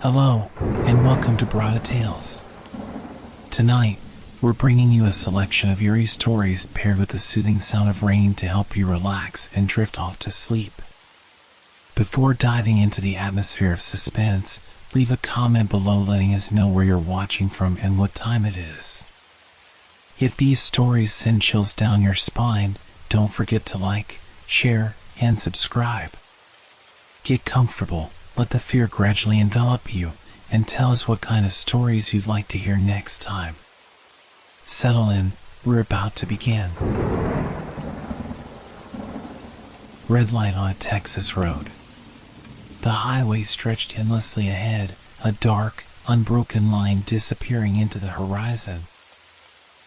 Hello, and welcome to Brada Tales. Tonight, we're bringing you a selection of eerie stories paired with the soothing sound of rain to help you relax and drift off to sleep. Before diving into the atmosphere of suspense, leave a comment below letting us know where you're watching from and what time it is. If these stories send chills down your spine, don't forget to like, share, and subscribe. Get comfortable, let the fear gradually envelop you, and tell us what kind of stories you'd like to hear next time. Settle in, we're about to begin. Red light on a Texas road. The highway stretched endlessly ahead, a dark, unbroken line disappearing into the horizon.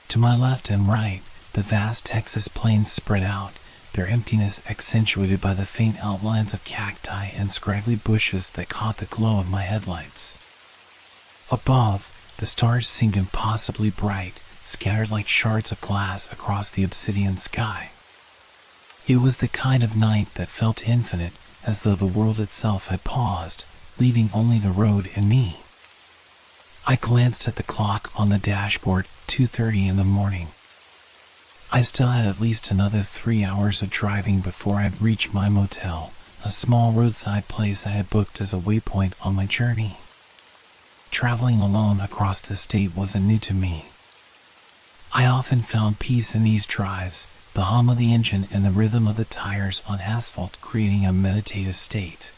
To my left and right, the vast Texas plains spread out, their emptiness accentuated by the faint outlines of cacti and scraggly bushes that caught the glow of my headlights. Above, the stars seemed impossibly bright, scattered like shards of glass across the obsidian sky. It was the kind of night that felt infinite, as though the world itself had paused, leaving only the road and me. I glanced at the clock on the dashboard, 2:30 in the morning. I still had at least another 3 hours of driving before I'd reach my motel, a small roadside place I had booked as a waypoint on my journey. Traveling alone across the state wasn't new to me. I often found peace in these drives, the hum of the engine and the rhythm of the tires on asphalt creating a meditative state.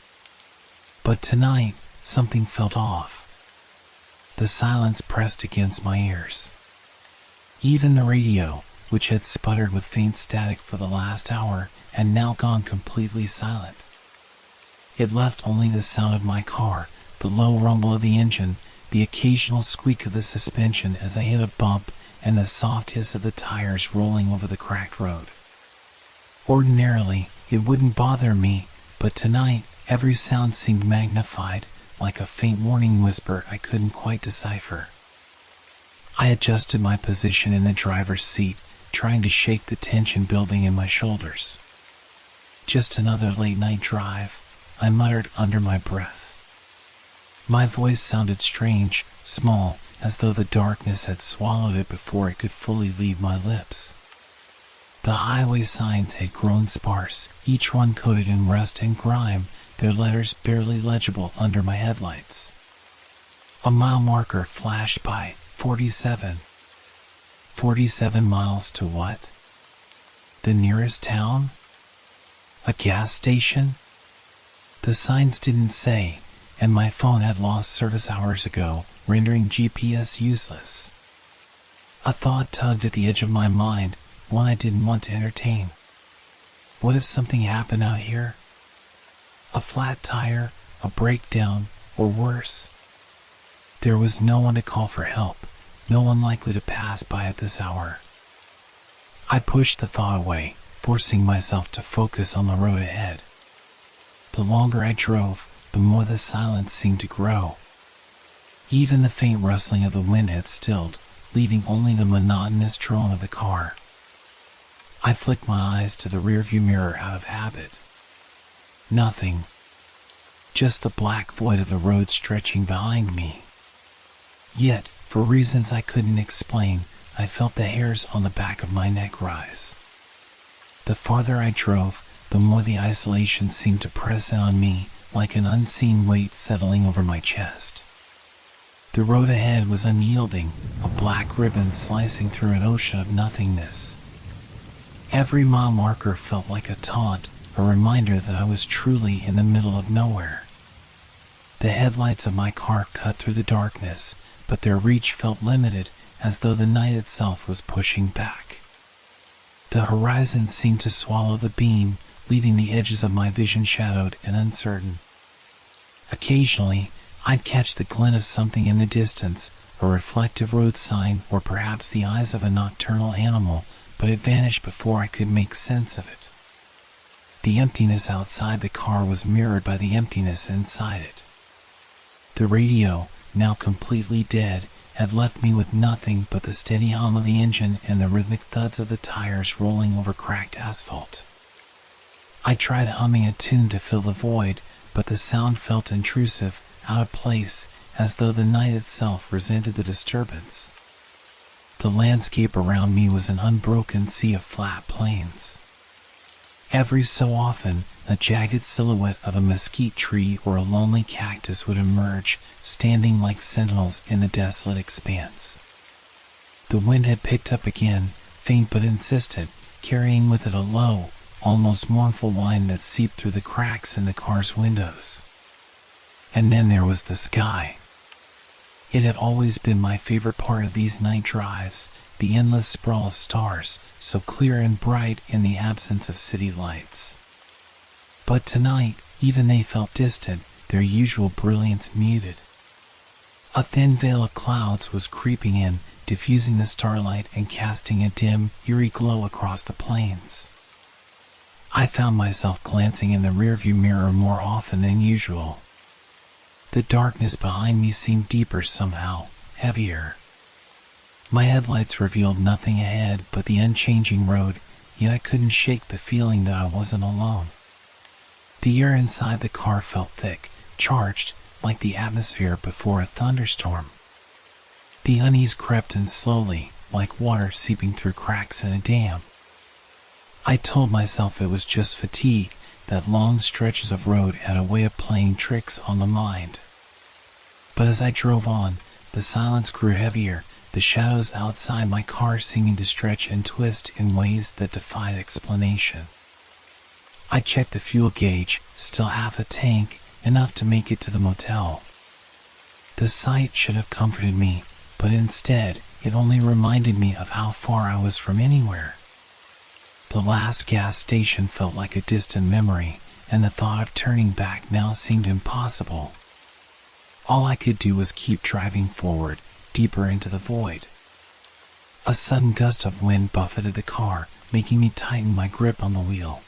But tonight, something felt off. The silence pressed against my ears. Even the radio, which had sputtered with faint static for the last hour, had now gone completely silent. It left only the sound of my car, the low rumble of the engine, the occasional squeak of the suspension as I hit a bump, and the soft hiss of the tires rolling over the cracked road. Ordinarily, it wouldn't bother me, but tonight, every sound seemed magnified, like a faint warning whisper I couldn't quite decipher. I adjusted my position in the driver's seat, trying to shake the tension building in my shoulders. Just another late-night drive, I muttered under my breath. My voice sounded strange, small, as though the darkness had swallowed it before it could fully leave my lips. The highway signs had grown sparse, each one coated in rust and grime, their letters barely legible under my headlights. A mile marker flashed by, 47. 47 miles to what? The nearest town? A gas station? The signs didn't say, and my phone had lost service hours ago, rendering GPS useless. A thought tugged at the edge of my mind, one I didn't want to entertain. What if something happened out here? A flat tire, a breakdown, or worse? There was no one to call for help. No one likely to pass by at this hour. I pushed the thought away, forcing myself to focus on the road ahead. The longer I drove, the more the silence seemed to grow. Even the faint rustling of the wind had stilled, leaving only the monotonous drone of the car. I flicked my eyes to the rearview mirror out of habit. Nothing. Just the black void of the road stretching behind me. Yet, for reasons I couldn't explain, I felt the hairs on the back of my neck rise. The farther I drove, the more the isolation seemed to press in on me, like an unseen weight settling over my chest. The road ahead was unyielding, a black ribbon slicing through an ocean of nothingness. Every mile marker felt like a taunt, a reminder that I was truly in the middle of nowhere. The headlights of my car cut through the darkness, but their reach felt limited, as though the night itself was pushing back. The horizon seemed to swallow the beam, leaving the edges of my vision shadowed and uncertain. Occasionally, I'd catch the glint of something in the distance, a reflective road sign or perhaps the eyes of a nocturnal animal, but it vanished before I could make sense of it. The emptiness outside the car was mirrored by the emptiness inside it. The radio, now completely dead, had left me with nothing but the steady hum of the engine and the rhythmic thuds of the tires rolling over cracked asphalt. I tried humming a tune to fill the void, but the sound felt intrusive, out of place, as though the night itself resented the disturbance. The landscape around me was an unbroken sea of flat plains. Every so often, a jagged silhouette of a mesquite tree or a lonely cactus would emerge, standing like sentinels in the desolate expanse. The wind had picked up again, faint but insistent, carrying with it a low, almost mournful whine that seeped through the cracks in the car's windows. And then there was the sky. It had always been my favorite part of these night drives, the endless sprawl of stars, so clear and bright in the absence of city lights. But tonight, even they felt distant, their usual brilliance muted. A thin veil of clouds was creeping in, diffusing the starlight and casting a dim, eerie glow across the plains. I found myself glancing in the rearview mirror more often than usual. The darkness behind me seemed deeper somehow, heavier. My headlights revealed nothing ahead but the unchanging road, yet I couldn't shake the feeling that I wasn't alone. The air inside the car felt thick, charged, like the atmosphere before a thunderstorm. The unease crept in slowly, like water seeping through cracks in a dam. I told myself it was just fatigue, that long stretches of road had a way of playing tricks on the mind. But as I drove on, the silence grew heavier, the shadows outside my car seeming to stretch and twist in ways that defied explanation. I checked the fuel gauge, still half a tank, enough to make it to the motel. The sight should have comforted me, but instead, it only reminded me of how far I was from anywhere. The last gas station felt like a distant memory, and the thought of turning back now seemed impossible. All I could do was keep driving forward, deeper into the void. A sudden gust of wind buffeted the car, making me tighten my grip on the wheel.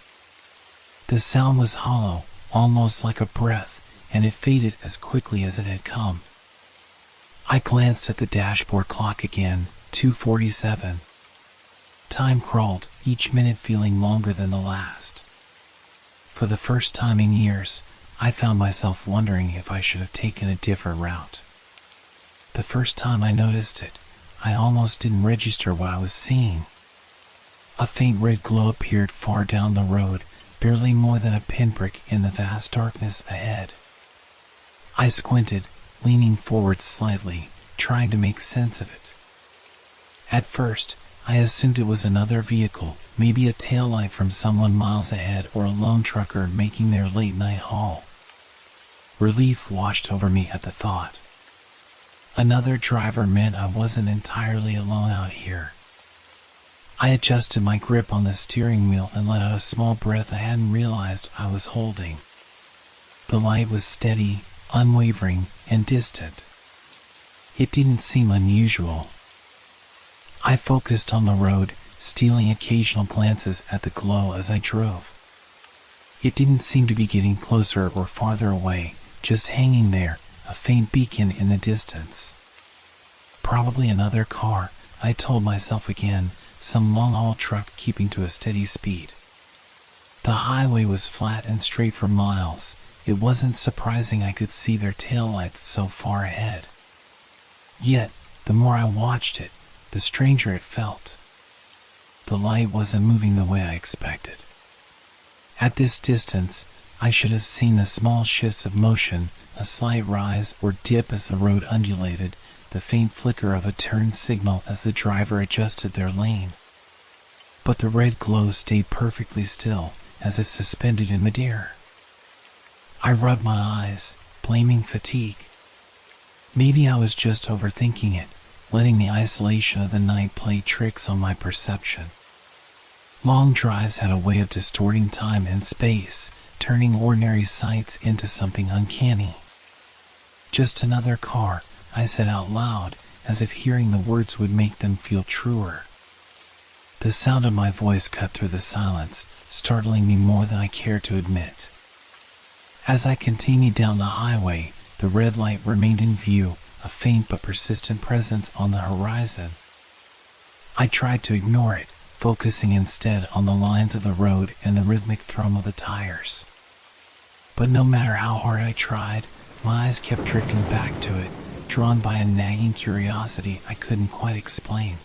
The sound was hollow, almost like a breath, and it faded as quickly as it had come. I glanced at the dashboard clock again, 2:47. Time crawled, each minute feeling longer than the last. For the first time in years, I found myself wondering if I should have taken a different route. The first time I noticed it, I almost didn't register what I was seeing. A faint red glow appeared far down the road, barely more than a pinprick in the vast darkness ahead. I squinted, leaning forward slightly, trying to make sense of it. At first, I assumed it was another vehicle, maybe a taillight from someone miles ahead or a lone trucker making their late-night haul. Relief washed over me at the thought. Another driver meant I wasn't entirely alone out here. I adjusted my grip on the steering wheel and let out a small breath I hadn't realized I was holding. The light was steady, unwavering, and distant. It didn't seem unusual. I focused on the road, stealing occasional glances at the glow as I drove. It didn't seem to be getting closer or farther away, just hanging there, a faint beacon in the distance. Probably another car, I told myself again, some long-haul truck keeping to a steady speed. The highway was flat and straight for miles. It wasn't surprising I could see their taillights so far ahead. Yet, the more I watched it, the stranger it felt. The light wasn't moving the way I expected. At this distance, I should have seen the small shifts of motion, a slight rise or dip as the road undulated, the faint flicker of a turn signal as the driver adjusted their lane. But the red glow stayed perfectly still, as if suspended in midair. I rubbed my eyes, blaming fatigue. Maybe I was just overthinking it, letting the isolation of the night play tricks on my perception. Long drives had a way of distorting time and space, turning ordinary sights into something uncanny. Just another car, I said out loud, as if hearing the words would make them feel truer. The sound of my voice cut through the silence, startling me more than I cared to admit. As I continued down the highway, the red light remained in view, a faint but persistent presence on the horizon. I tried to ignore it, focusing instead on the lines of the road and the rhythmic thrum of the tires. But no matter how hard I tried, My eyes kept drifting back to it, drawn by a nagging curiosity I couldn't quite explain.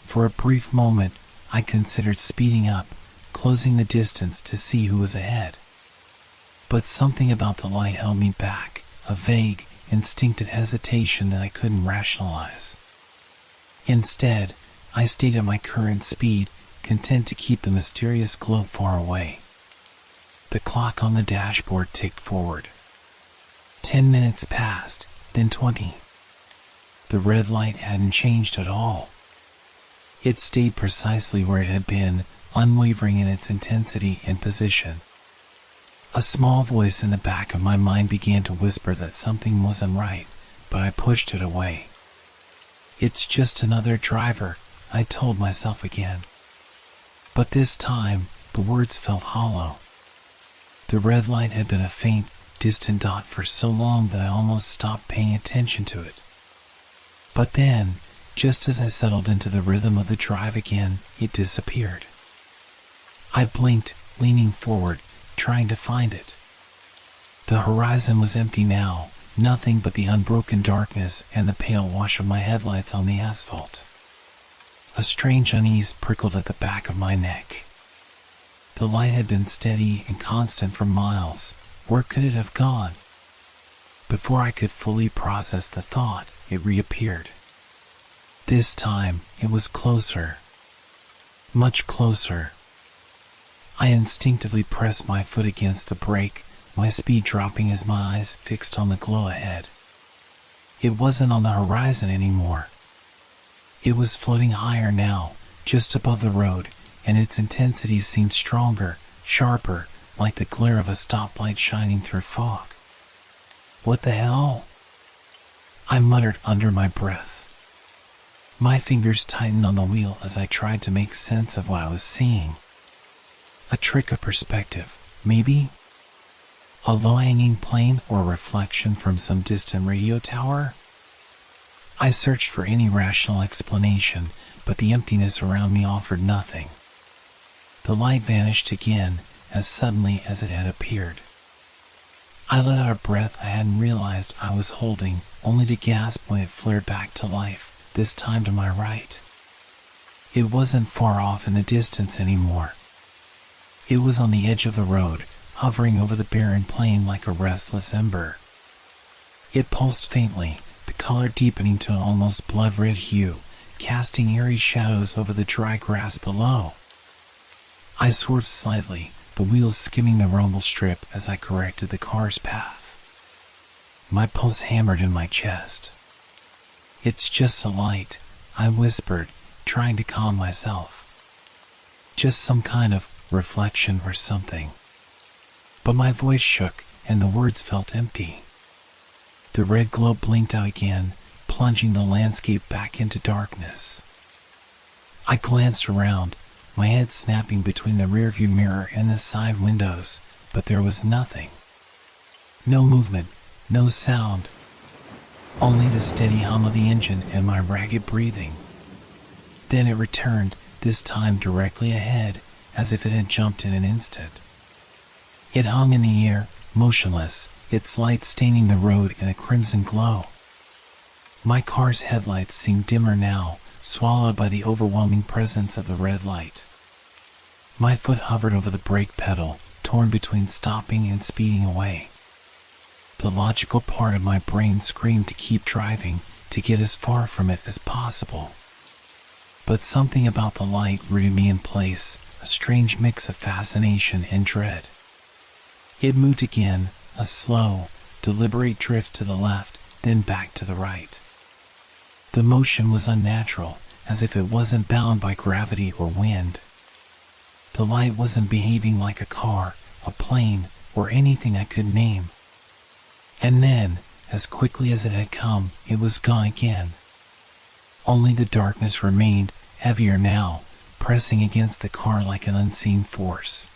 For a brief moment, I considered speeding up, closing the distance to see who was ahead. But something about the light held me back, a vague, instinctive hesitation that I couldn't rationalize. Instead, I stayed at my current speed, content to keep the mysterious glow far away. The clock on the dashboard ticked forward. 10 minutes passed, then 20. The red light hadn't changed at all. It stayed precisely where it had been, unwavering in its intensity and position. A small voice in the back of my mind began to whisper that something wasn't right, but I pushed it away. It's just another driver, I told myself again. But this time, the words felt hollow. The red light had been a faint, distant dot for so long that I almost stopped paying attention to it. But then, just as I settled into the rhythm of the drive again, it disappeared. I blinked, leaning forward, trying to find it. The horizon was empty now, nothing but the unbroken darkness and the pale wash of my headlights on the asphalt. A strange unease prickled at the back of my neck. The light had been steady and constant for miles. Where could it have gone? Before I could fully process the thought, it reappeared. This time, it was closer. Much closer. I instinctively pressed my foot against the brake, my speed dropping as my eyes fixed on the glow ahead. It wasn't on the horizon anymore. It was floating higher now, just above the road, and its intensity seemed stronger, sharper, like the glare of a stoplight shining through fog. What the hell? I muttered under my breath. My fingers tightened on the wheel as I tried to make sense of what I was seeing. A trick of perspective, maybe? A low-hanging plane or a reflection from some distant radio tower? I searched for any rational explanation, but the emptiness around me offered nothing. The light vanished again, as suddenly as it had appeared. I let out a breath I hadn't realized I was holding, only to gasp when it flared back to life, this time to my right. It wasn't far off in the distance anymore. It was on the edge of the road, hovering over the barren plain like a restless ember. It pulsed faintly, the color deepening to an almost blood-red hue, casting eerie shadows over the dry grass below. I swerved slightly, the wheels skimming the rumble strip as I corrected the car's path. My pulse hammered in my chest. "It's just a light," I whispered, trying to calm myself. "Just some kind of reflection or something." But my voice shook, and the words felt empty. The red glow blinked out again, plunging the landscape back into darkness. I glanced around, my head snapping between the rearview mirror and the side windows, but there was nothing. No movement, no sound. Only the steady hum of the engine and my ragged breathing. Then it returned, this time directly ahead, as if it had jumped in an instant. It hung in the air, motionless, its light staining the road in a crimson glow. My car's headlights seemed dimmer now, swallowed by the overwhelming presence of the red light. My foot hovered over the brake pedal, torn between stopping and speeding away. The logical part of my brain screamed to keep driving, to get as far from it as possible. But something about the light rooted me in place, a strange mix of fascination and dread. It moved again, a slow, deliberate drift to the left, then back to the right. The motion was unnatural, as if it wasn't bound by gravity or wind. The light wasn't behaving like a car, a plane, or anything I could name. And then, as quickly as it had come, it was gone again. Only the darkness remained, heavier now, pressing against the car like an unseen force.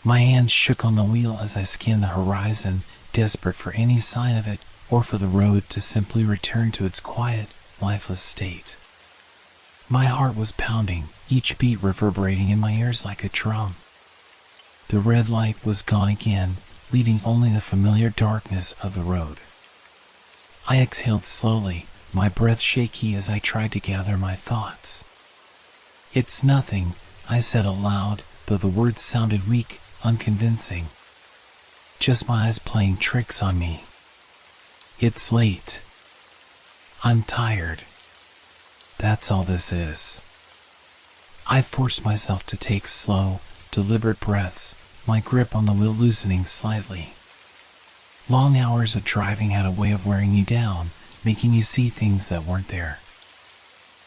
My hands shook on the wheel as I scanned the horizon, desperate for any sign of it, or for the road to simply return to its quiet, lifeless state. My heart was pounding, each beat reverberating in my ears like a drum. The red light was gone again, leaving only the familiar darkness of the road. I exhaled slowly, my breath shaky as I tried to gather my thoughts. "It's nothing," I said aloud, though the words sounded weak, unconvincing. "Just my eyes playing tricks on me. It's late. I'm tired. That's all this is." I forced myself to take slow, deliberate breaths, my grip on the wheel loosening slightly. Long hours of driving had a way of wearing you down, making you see things that weren't there.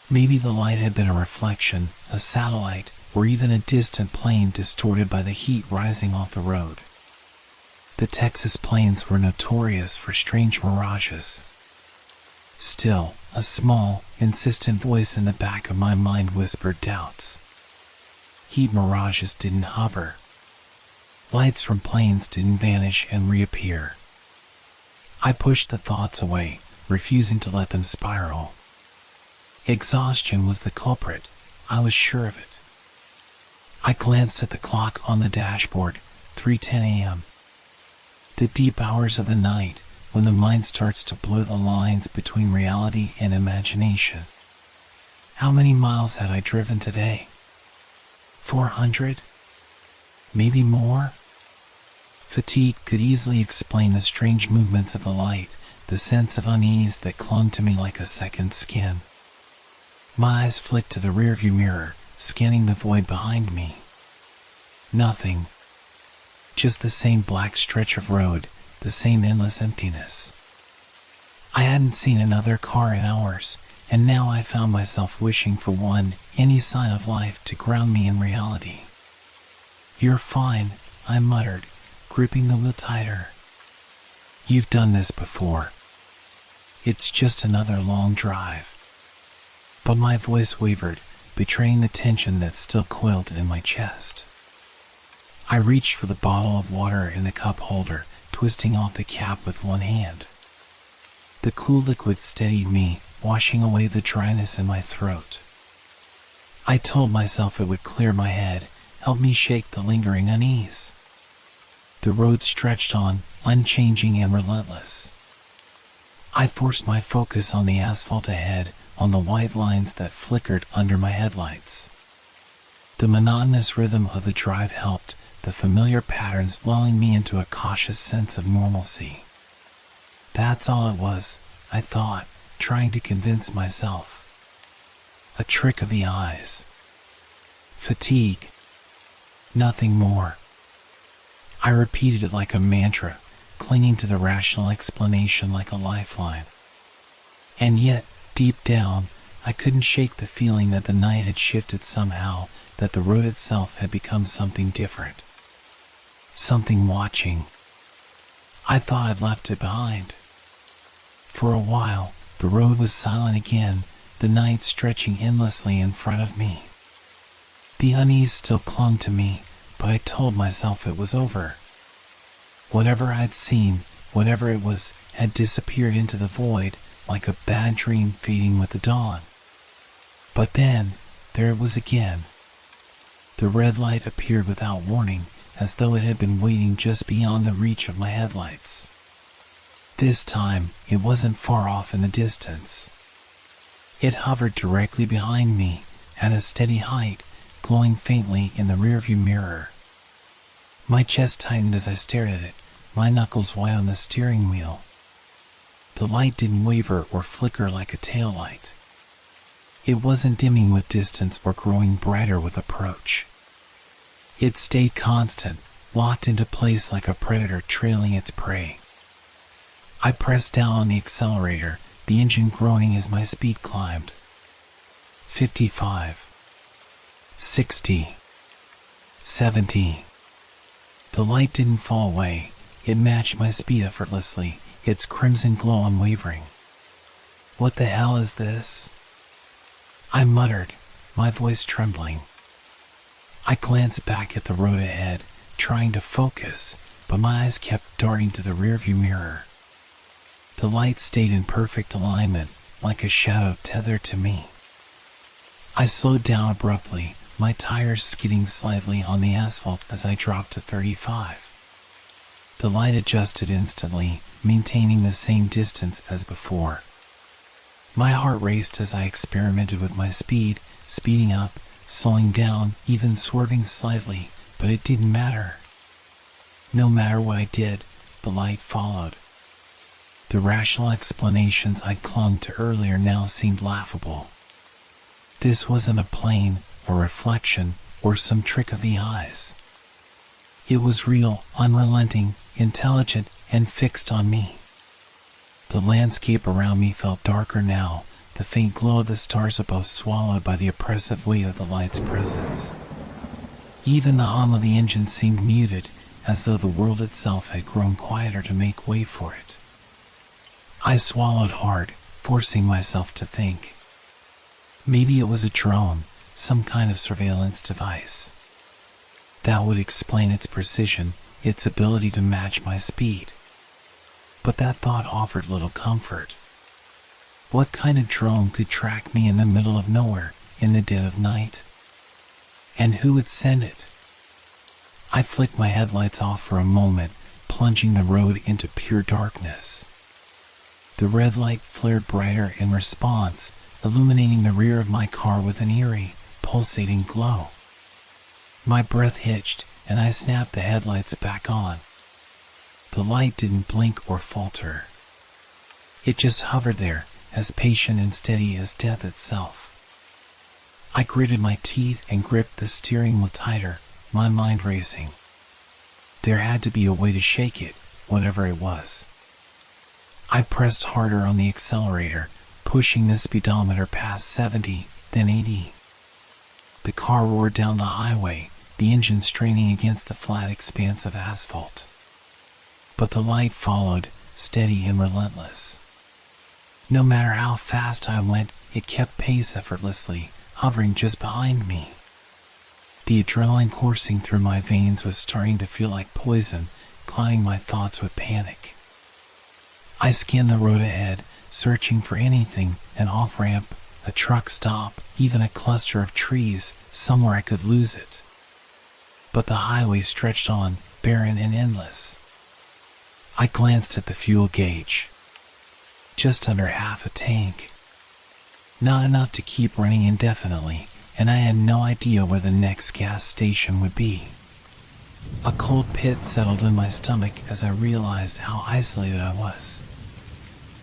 Maybe the light had been a reflection, a satellite, or even a distant plane distorted by the heat rising off the road. The Texas plains were notorious for strange mirages. Still, a small, insistent voice in the back of my mind whispered doubts. Heat mirages didn't hover. Lights from planes didn't vanish and reappear. I pushed the thoughts away, refusing to let them spiral. Exhaustion was the culprit. I was sure of it. I glanced at the clock on the dashboard, 3:10 a.m. The deep hours of the night, when the mind starts to blur the lines between reality and imagination. How many miles had I driven today? 400? Maybe more? Fatigue could easily explain the strange movements of the light, the sense of unease that clung to me like a second skin. My eyes flicked to the rearview mirror, scanning the void behind me. Nothing. Just the same black stretch of road, the same endless emptiness. I hadn't seen another car in hours, and now I found myself wishing for any sign of life to ground me in reality. "You're fine," I muttered, gripping the wheel tighter. "You've done this before. It's just another long drive." But my voice wavered, betraying the tension that still coiled in my chest. I reached for the bottle of water in the cup holder, twisting off the cap with one hand. The cool liquid steadied me, washing away the dryness in my throat. I told myself it would clear my head, help me shake the lingering unease. The road stretched on, unchanging and relentless. I forced my focus on the asphalt ahead, on the white lines that flickered under my headlights. The monotonous rhythm of the drive helped, the familiar patterns lulling me into a cautious sense of normalcy. That's all it was, I thought, trying to convince myself. A trick of the eyes. Fatigue. Nothing more. I repeated it like a mantra, clinging to the rational explanation like a lifeline. And yet, deep down, I couldn't shake the feeling that the night had shifted somehow, that the road itself had become something different. Something watching. I thought I'd left it behind. For a while, the road was silent again, the night stretching endlessly in front of me. The unease still clung to me, but I told myself it was over. Whatever I'd seen, whatever it was, had disappeared into the void, like a bad dream fading with the dawn. But then, there it was again. The red light appeared without warning, as though it had been waiting just beyond the reach of my headlights. This time, it wasn't far off in the distance. It hovered directly behind me, at a steady height, glowing faintly in the rearview mirror. My chest tightened as I stared at it, my knuckles white on the steering wheel. The light didn't waver or flicker like a taillight. It wasn't dimming with distance or growing brighter with approach. It stayed constant, locked into place like a predator trailing its prey. I pressed down on the accelerator, the engine groaning as my speed climbed. 55. 60. 70. The light didn't fall away. It matched my speed effortlessly, its crimson glow unwavering. "What the hell is this?" I muttered, my voice trembling. I glanced back at the road ahead, trying to focus, but my eyes kept darting to the rearview mirror. The light stayed in perfect alignment, like a shadow tethered to me. I slowed down abruptly, my tires skidding slightly on the asphalt as I dropped to 35. The light adjusted instantly, maintaining the same distance as before. My heart raced as I experimented with my speed, speeding up, slowing down, even swerving slightly, but it didn't matter. No matter what I did, the light followed. The rational explanations I'd clung to earlier now seemed laughable. This wasn't a plane, a reflection, or some trick of the eyes. It was real, unrelenting, intelligent, and fixed on me. The landscape around me felt darker now, the faint glow of the stars above swallowed by the oppressive weight of the light's presence. Even the hum of the engine seemed muted, as though the world itself had grown quieter to make way for it. I swallowed hard, forcing myself to think. Maybe it was a drone, some kind of surveillance device. That would explain its precision, its ability to match my speed. But that thought offered little comfort. What kind of drone could track me in the middle of nowhere, in the dead of night? And who would send it? I flicked my headlights off for a moment, plunging the road into pure darkness. The red light flared brighter in response, illuminating the rear of my car with an eerie, pulsating glow. My breath hitched, and I snapped the headlights back on. The light didn't blink or falter. It just hovered there, as patient and steady as death itself. I gritted my teeth and gripped the steering wheel tighter, my mind racing. There had to be a way to shake it, whatever it was. I pressed harder on the accelerator, pushing the speedometer past 70, then 80. The car roared down the highway, the engine straining against the flat expanse of asphalt. But the light followed, steady and relentless. No matter how fast I went, it kept pace effortlessly, hovering just behind me. The adrenaline coursing through my veins was starting to feel like poison, clouding my thoughts with panic. I scanned the road ahead, searching for anything, an off-ramp, a truck stop, even a cluster of trees, somewhere I could lose it. But the highway stretched on, barren and endless. I glanced at the fuel gauge. Just under half a tank. Not enough to keep running indefinitely, and I had no idea where the next gas station would be. A cold pit settled in my stomach as I realized how isolated I was.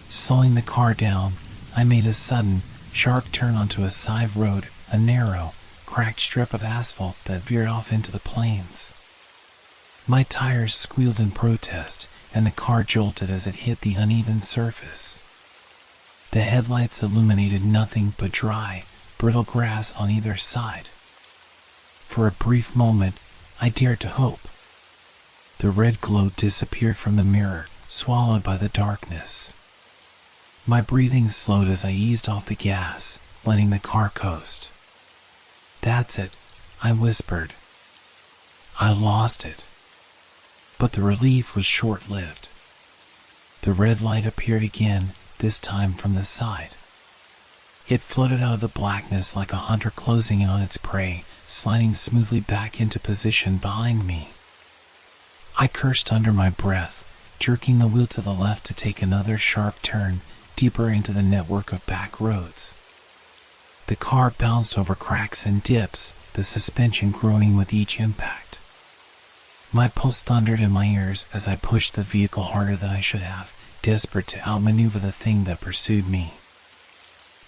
Slowing the car down, I made a sudden, sharp turn onto a side road, a narrow, cracked strip of asphalt that veered off into the plains. My tires squealed in protest, and the car jolted as it hit the uneven surface. The headlights illuminated nothing but dry, brittle grass on either side. For a brief moment, I dared to hope. The red glow disappeared from the mirror, swallowed by the darkness. My breathing slowed as I eased off the gas, letting the car coast. "That's it," I whispered. I lost it. But the relief was short-lived. The red light appeared again, this time from the side. It floated out of the blackness like a hunter closing in on its prey, sliding smoothly back into position behind me. I cursed under my breath, jerking the wheel to the left to take another sharp turn, deeper into the network of back roads. The car bounced over cracks and dips, the suspension groaning with each impact. My pulse thundered in my ears as I pushed the vehicle harder than I should have, desperate to outmaneuver the thing that pursued me.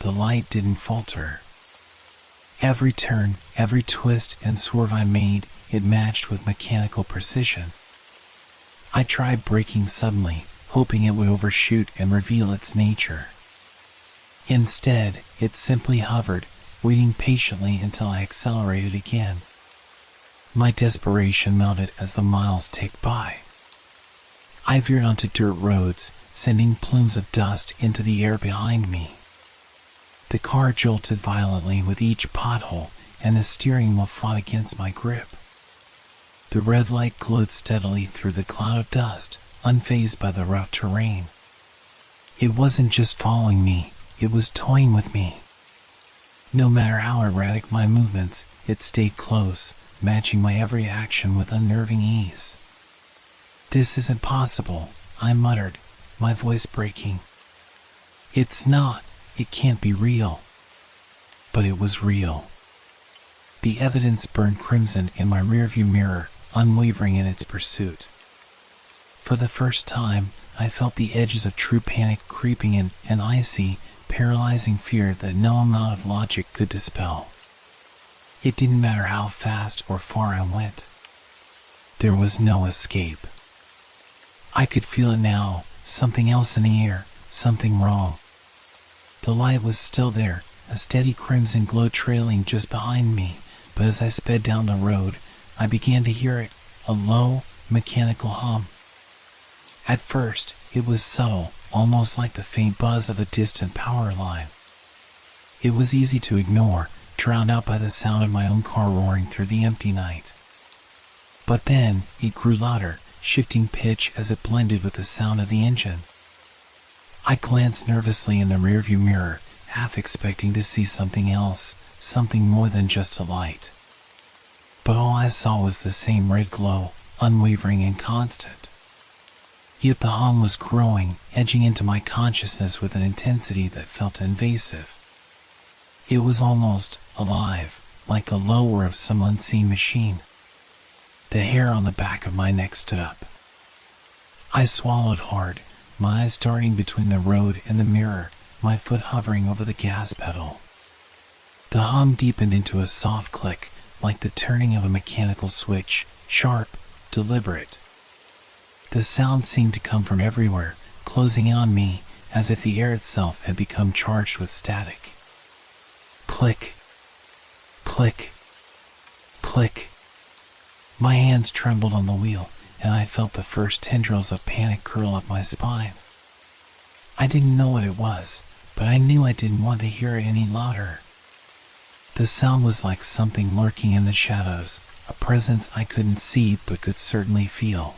The light didn't falter. Every turn, every twist and swerve I made, it matched with mechanical precision. I tried braking suddenly, hoping it would overshoot and reveal its nature. Instead, it simply hovered, waiting patiently until I accelerated again. My desperation mounted as the miles ticked by. I veered onto dirt roads, sending plumes of dust into the air behind me. The car jolted violently with each pothole, and the steering wheel fought against my grip. The red light glowed steadily through the cloud of dust, unfazed by the rough terrain. It wasn't just following me, it was toying with me. No matter how erratic my movements, it stayed close, matching my every action with unnerving ease. "This isn't possible," I muttered, my voice breaking. "It's not. It can't be real." But it was real. The evidence burned crimson in my rearview mirror, unwavering in its pursuit. For the first time, I felt the edges of true panic creeping in, an icy, paralyzing fear that no amount of logic could dispel. It didn't matter how fast or far I went. There was no escape. I could feel it now, something else in the air, something wrong. The light was still there, a steady crimson glow trailing just behind me, but as I sped down the road, I began to hear it, a low, mechanical hum. At first, it was subtle, almost like the faint buzz of a distant power line. It was easy to ignore, drowned out by the sound of my own car roaring through the empty night. But then, it grew louder, shifting pitch as it blended with the sound of the engine. I glanced nervously in the rearview mirror, half expecting to see something else, something more than just a light. But all I saw was the same red glow, unwavering and constant. Yet the hum was growing, edging into my consciousness with an intensity that felt invasive. It was almost alive, like the low whir of some unseen machine. The hair on the back of my neck stood up. I swallowed hard, my eyes darting between the road and the mirror, my foot hovering over the gas pedal. The hum deepened into a soft click, like the turning of a mechanical switch, sharp, deliberate. The sound seemed to come from everywhere, closing in on me, as if the air itself had become charged with static. Click. Click. Click. My hands trembled on the wheel, and I felt the first tendrils of panic curl up my spine. I didn't know what it was, but I knew I didn't want to hear it any louder. The sound was like something lurking in the shadows, a presence I couldn't see but could certainly feel.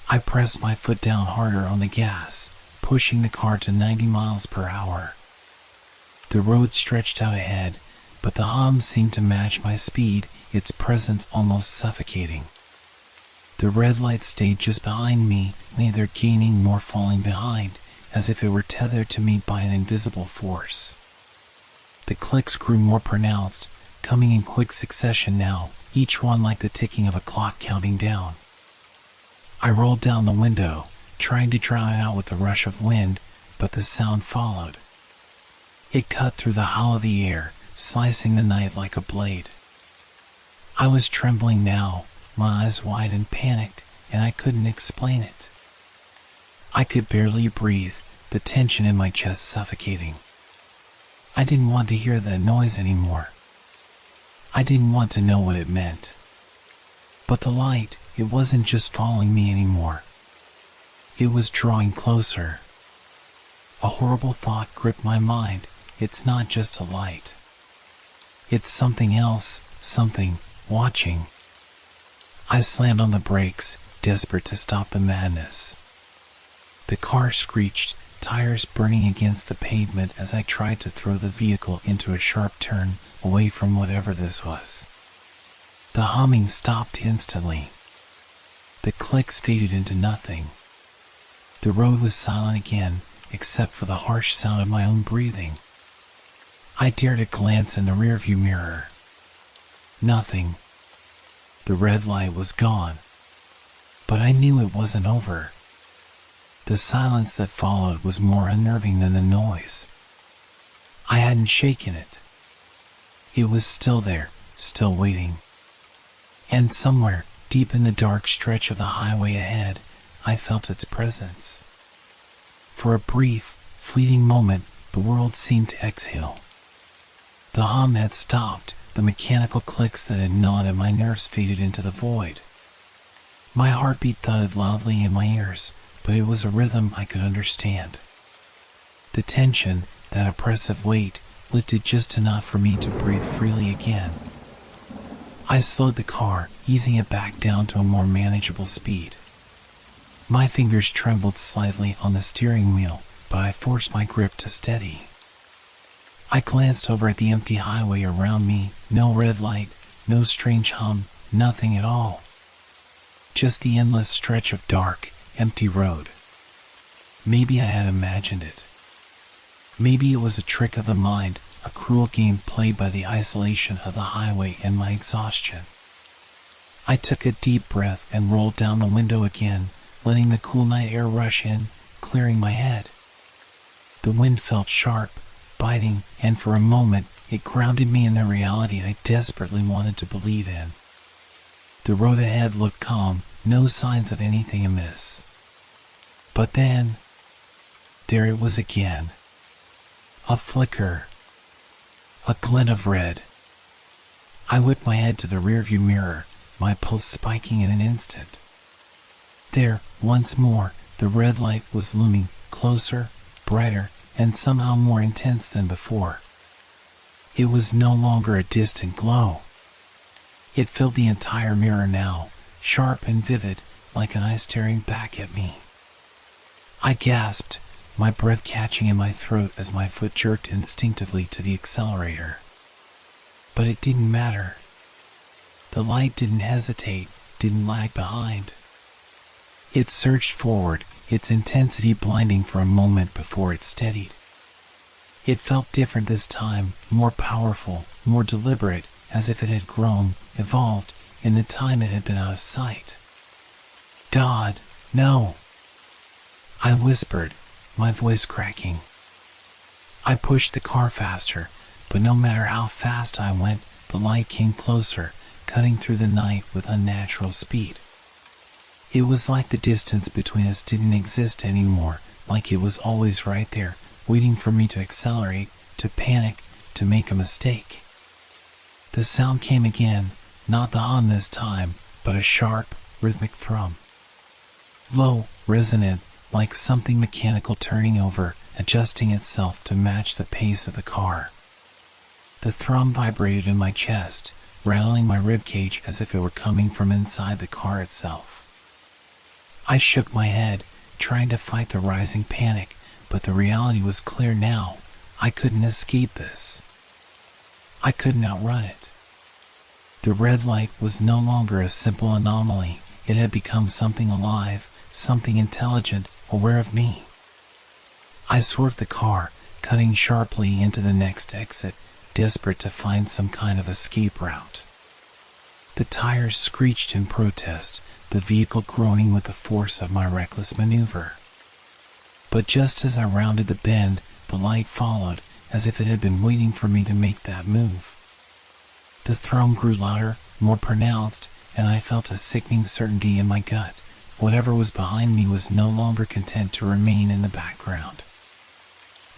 I pressed my foot down harder on the gas, pushing the car to 90 miles per hour. The road stretched out ahead, but the hum seemed to match my speed, its presence almost suffocating. The red light stayed just behind me, neither gaining nor falling behind, as if it were tethered to me by an invisible force. The clicks grew more pronounced, coming in quick succession now, each one like the ticking of a clock counting down. I rolled down the window, trying to drown it out with the rush of wind, but the sound followed. It cut through the hollow of the air, slicing the night like a blade. I was trembling now, my eyes wide and panicked, and I couldn't explain it. I could barely breathe, the tension in my chest suffocating. I didn't want to hear that noise anymore. I didn't want to know what it meant. But the light, it wasn't just following me anymore. It was drawing closer. A horrible thought gripped my mind. It's not just a light. It's something else, something watching. I slammed on the brakes, desperate to stop the madness. The car screeched, tires burning against the pavement as I tried to throw the vehicle into a sharp turn away from whatever this was. The humming stopped instantly. The clicks faded into nothing. The road was silent again, except for the harsh sound of my own breathing. I dared a glance in the rearview mirror. Nothing. The red light was gone. But I knew it wasn't over. The silence that followed was more unnerving than the noise. I hadn't shaken it. It was still there, still waiting. And somewhere, deep in the dark stretch of the highway ahead, I felt its presence. For a brief, fleeting moment, the world seemed to exhale. The hum had stopped, the mechanical clicks that had gnawed at my nerves faded into the void. My heartbeat thudded loudly in my ears, but it was a rhythm I could understand. The tension, that oppressive weight, lifted just enough for me to breathe freely again. I slowed the car, easing it back down to a more manageable speed. My fingers trembled slightly on the steering wheel, but I forced my grip to steady. I glanced over at the empty highway around me, no red light, no strange hum, nothing at all. just the endless stretch of dark, empty road. Maybe I had imagined it. Maybe it was a trick of the mind, a cruel game played by the isolation of the highway and my exhaustion. I took a deep breath and rolled down the window again, letting the cool night air rush in, clearing my head. The wind felt sharp, biting, and for a moment, it grounded me in the reality I desperately wanted to believe in. The road ahead looked calm, no signs of anything amiss. But then, there it was again. A flicker. A glint of red. I whipped my head to the rearview mirror, my pulse spiking in an instant. There, once more, the red light was looming, closer, brighter, and somehow more intense than before. It was no longer a distant glow. It filled the entire mirror now, sharp and vivid, like an eye staring back at me. I gasped, my breath catching in my throat as my foot jerked instinctively to the accelerator. But it didn't matter. The light didn't hesitate, didn't lag behind. It surged forward, its intensity blinding for a moment before it steadied. It felt different this time, more powerful, more deliberate, as if it had grown, evolved, in the time it had been out of sight. God, no! I whispered, my voice cracking. I pushed the car faster, but no matter how fast I went, the light came closer, cutting through the night with unnatural speed. It was like the distance between us didn't exist anymore, like it was always right there, waiting for me to accelerate, to panic, to make a mistake. The sound came again, not the hum this time, but a sharp, rhythmic thrum. Low, resonant, like something mechanical turning over, adjusting itself to match the pace of the car. The thrum vibrated in my chest, rattling my ribcage as if it were coming from inside the car itself. I shook my head, trying to fight the rising panic, but the reality was clear now. I couldn't escape this. I couldn't outrun it. The red light was no longer a simple anomaly. It had become something alive, something intelligent, aware of me. I swerved the car, cutting sharply into the next exit, desperate to find some kind of escape route. The tires screeched in protest, the vehicle groaning with the force of my reckless maneuver. But just as I rounded the bend, the light followed, as if it had been waiting for me to make that move. The thrum grew louder, more pronounced, and I felt a sickening certainty in my gut. Whatever was behind me was no longer content to remain in the background.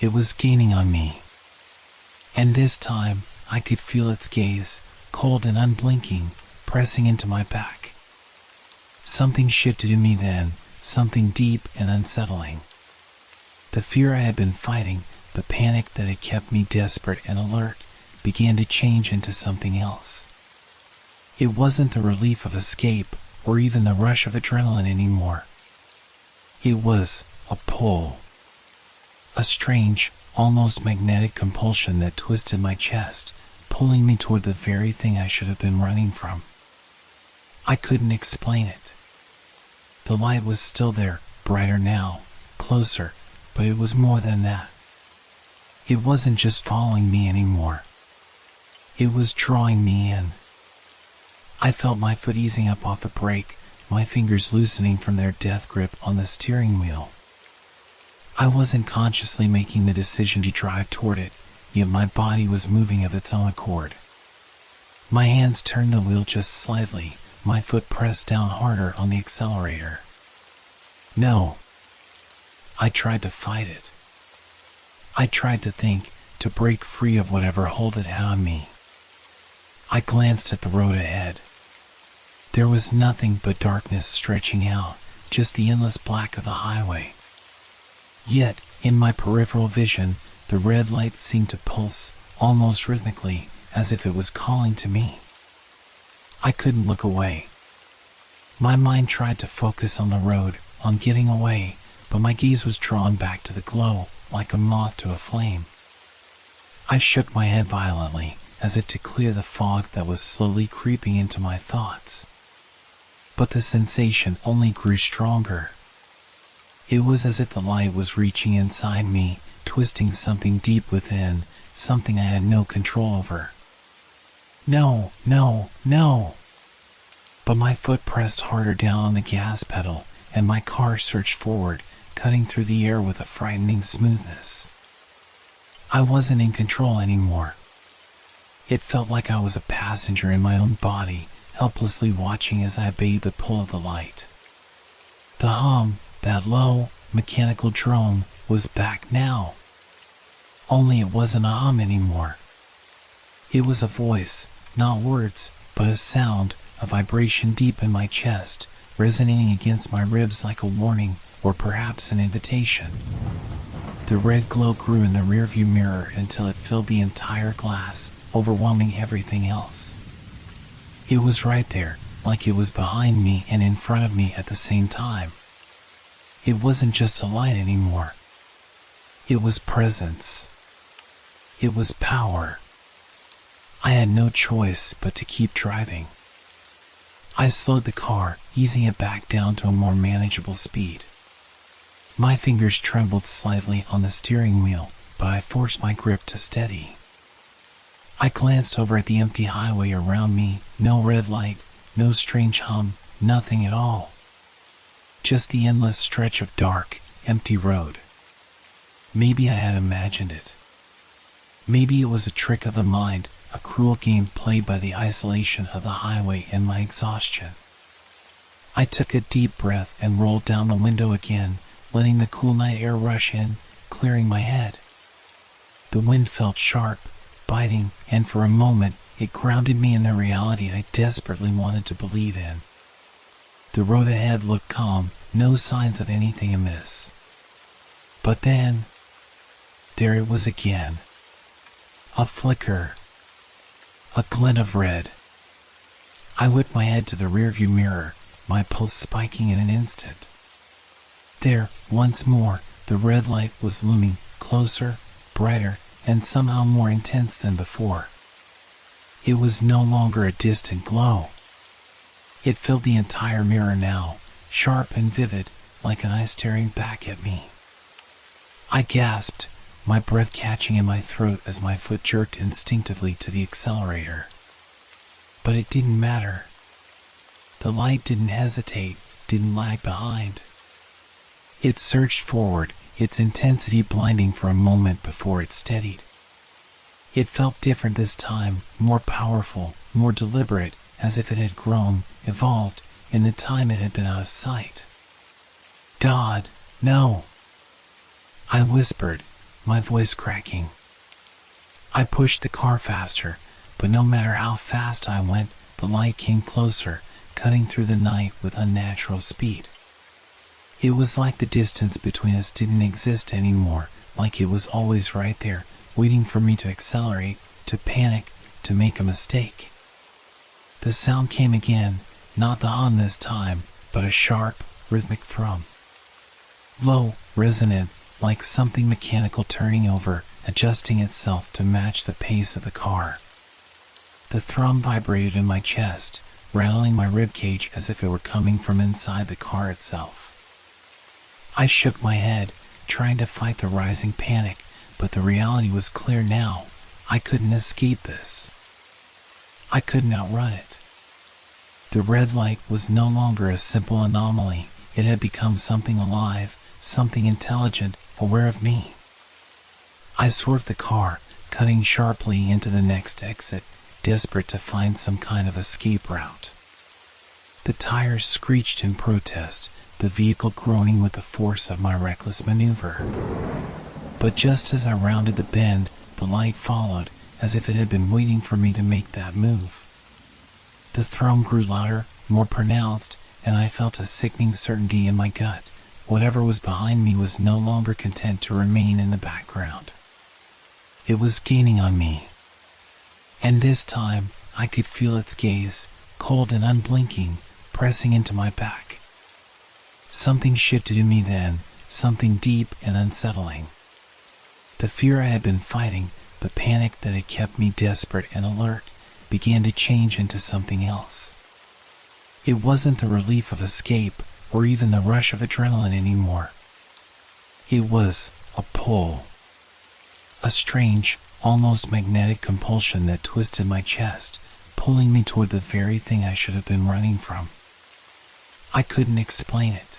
It was gaining on me. And this time, I could feel its gaze, cold and unblinking, pressing into my back. Something shifted in me then, something deep and unsettling. The fear I had been fighting, the panic that had kept me desperate and alert, began to change into something else. It wasn't the relief of escape, or even the rush of adrenaline anymore. It was a pull. A strange, almost magnetic compulsion that twisted my chest, pulling me toward the very thing I should have been running from. I couldn't explain it. The light was still there, brighter now, closer, but it was more than that. It wasn't just following me anymore. It was drawing me in. I felt my foot easing up off the brake, my fingers loosening from their death grip on the steering wheel. I wasn't consciously making the decision to drive toward it, yet my body was moving of its own accord. My hands turned the wheel just slightly, my foot pressed down harder on the accelerator. No. I tried to fight it. I tried to think, to break free of whatever hold it had on me. I glanced at the road ahead. There was nothing but darkness stretching out, just the endless black of the highway. Yet, in my peripheral vision, the red light seemed to pulse, almost rhythmically, as if it was calling to me. I couldn't look away. My mind tried to focus on the road, on getting away, but my gaze was drawn back to the glow, like a moth to a flame. I shook my head violently, as if to clear the fog that was slowly creeping into my thoughts. but the sensation only grew stronger. It was as if the light was reaching inside me, twisting something deep within, something I had no control over. No, no, no! But my foot pressed harder down on the gas pedal, and my car surged forward, cutting through the air with a frightening smoothness. I wasn't in control anymore. It felt like I was a passenger in my own body, helplessly watching as I obeyed the pull of the light. The hum, that low, mechanical drone, was back now. Only it wasn't a hum anymore. It was a voice, not words, but a sound, a vibration deep in my chest, resonating against my ribs like a warning, or perhaps an invitation. The red glow grew in the rearview mirror until it filled the entire glass, overwhelming everything else. It was right there, like it was behind me and in front of me at the same time. It wasn't just a light anymore. It was presence. It was power. I had no choice but to keep driving. I slowed the car, easing it back down to a more manageable speed. My fingers trembled slightly on the steering wheel, but I forced my grip to steady. I glanced over at the empty highway around me, no red light, no strange hum, nothing at all. Just the endless stretch of dark, empty road. Maybe I had imagined it. Maybe it was a trick of the mind, a cruel game played by the isolation of the highway and my exhaustion. I took a deep breath and rolled down the window again, letting the cool night air rush in, clearing my head. The wind felt sharp, biting, and for a moment, it grounded me in the reality I desperately wanted to believe in. The road ahead looked calm, no signs of anything amiss. But then, there it was again. A flicker. A glint of red. I whipped my head to the rearview mirror, my pulse spiking in an instant. There, once more, the red light was looming, closer, brighter, and somehow more intense than before. It was no longer a distant glow. It filled the entire mirror now, sharp and vivid, like an eye staring back at me. I gasped, my breath catching in my throat as my foot jerked instinctively to the accelerator. But it didn't matter. The light didn't hesitate, didn't lag behind. It surged forward, its intensity blinding for a moment before it steadied. It felt different this time, more powerful, more deliberate, as if it had grown, evolved, in the time it had been out of sight. God, no! I whispered, my voice cracking. I pushed the car faster, but no matter how fast I went, the light came closer, cutting through the night with unnatural speed. It was like the distance between us didn't exist anymore, like it was always right there, waiting for me to accelerate, to panic, to make a mistake. The sound came again, not the hum this time, but a sharp, rhythmic thrum. Low, resonant, like something mechanical turning over, adjusting itself to match the pace of the car. The thrum vibrated in my chest, rattling my ribcage as if it were coming from inside the car itself. I shook my head, trying to fight the rising panic, but the reality was clear now. I couldn't escape this. I couldn't outrun it. The red light was no longer a simple anomaly. It had become something alive, something intelligent, aware of me. I swerved the car, cutting sharply into the next exit, desperate to find some kind of escape route. The tires screeched in protest, the vehicle groaning with the force of my reckless maneuver. But just as I rounded the bend, the light followed, as if it had been waiting for me to make that move. The thrum grew louder, more pronounced, and I felt a sickening certainty in my gut. Whatever was behind me was no longer content to remain in the background. It was gaining on me. And this time, I could feel its gaze, cold and unblinking, pressing into my back. Something shifted in me then, something deep and unsettling. The fear I had been fighting, the panic that had kept me desperate and alert, began to change into something else. It wasn't the relief of escape or even the rush of adrenaline anymore. It was a pull. A strange, almost magnetic compulsion that twisted my chest, pulling me toward the very thing I should have been running from. I couldn't explain it.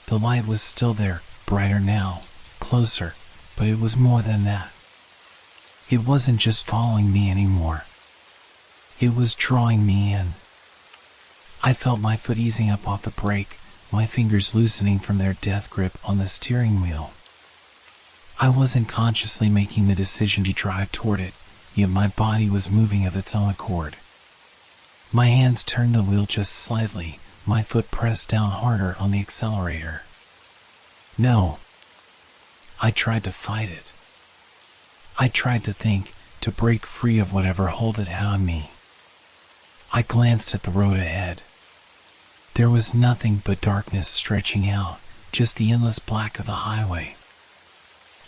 The light was still there, brighter now, closer, but it was more than that. It wasn't just following me anymore. It was drawing me in. I felt my foot easing up off the brake, my fingers loosening from their death grip on the steering wheel. I wasn't consciously making the decision to drive toward it, yet my body was moving of its own accord. My hands turned the wheel just slightly, my foot pressed down harder on the accelerator. No. I tried to fight it. I tried to think, to break free of whatever held it out on me. I glanced at the road ahead. There was nothing but darkness stretching out, just the endless black of the highway.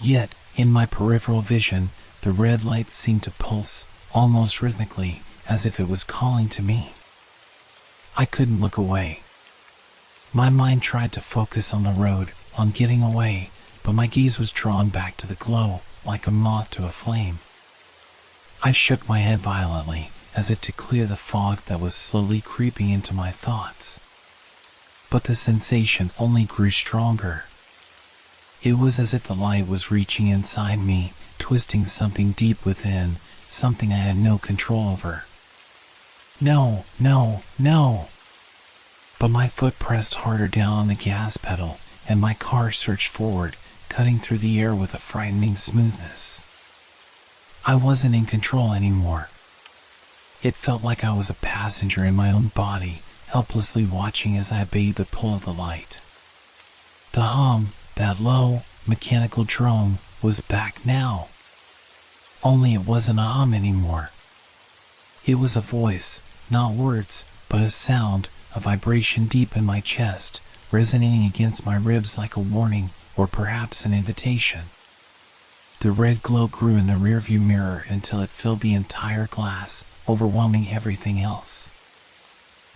Yet, in my peripheral vision, the red light seemed to pulse, almost rhythmically, as if it was calling to me. I couldn't look away. My mind tried to focus on the road, on getting away, but my gaze was drawn back to the glow, like a moth to a flame. I shook my head violently, as if to clear the fog that was slowly creeping into my thoughts. But the sensation only grew stronger. It was as if the light was reaching inside me, twisting something deep within, something I had no control over. No, no, no! But my foot pressed harder down on the gas pedal, and my car surged forward, cutting through the air with a frightening smoothness. I wasn't in control anymore. It felt like I was a passenger in my own body, helplessly watching as I obeyed the pull of the light. The hum, that low, mechanical drone, was back now. Only it wasn't a hum anymore. It was a voice, not words, but a sound, a vibration deep in my chest, resonating against my ribs like a warning, or perhaps an invitation. The red glow grew in the rearview mirror until it filled the entire glass, overwhelming everything else.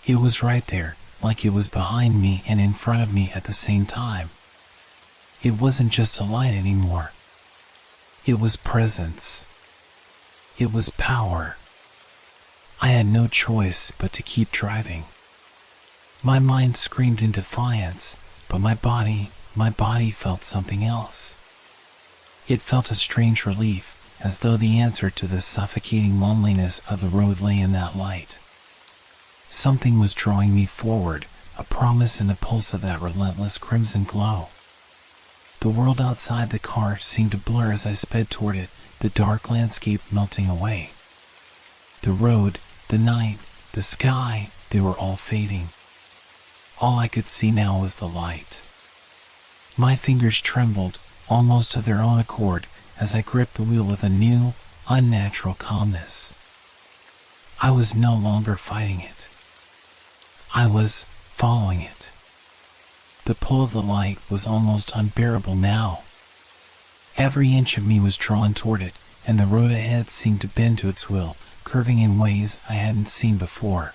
It was right there, like it was behind me and in front of me at the same time. It wasn't just a light anymore. It was presence. It was power. I had no choice but to keep driving. My mind screamed in defiance, but my body felt something else. It felt a strange relief, as though the answer to the suffocating loneliness of the road lay in that light. Something was drawing me forward, a promise in the pulse of that relentless crimson glow. The world outside the car seemed to blur as I sped toward it, the dark landscape melting away. The road, the night, the sky, they were all fading. All I could see now was the light. My fingers trembled, almost of their own accord, as I gripped the wheel with a new, unnatural calmness. I was no longer fighting it. I was following it. The pull of the light was almost unbearable now. Every inch of me was drawn toward it, and the road ahead seemed to bend to its will, curving in ways I hadn't seen before.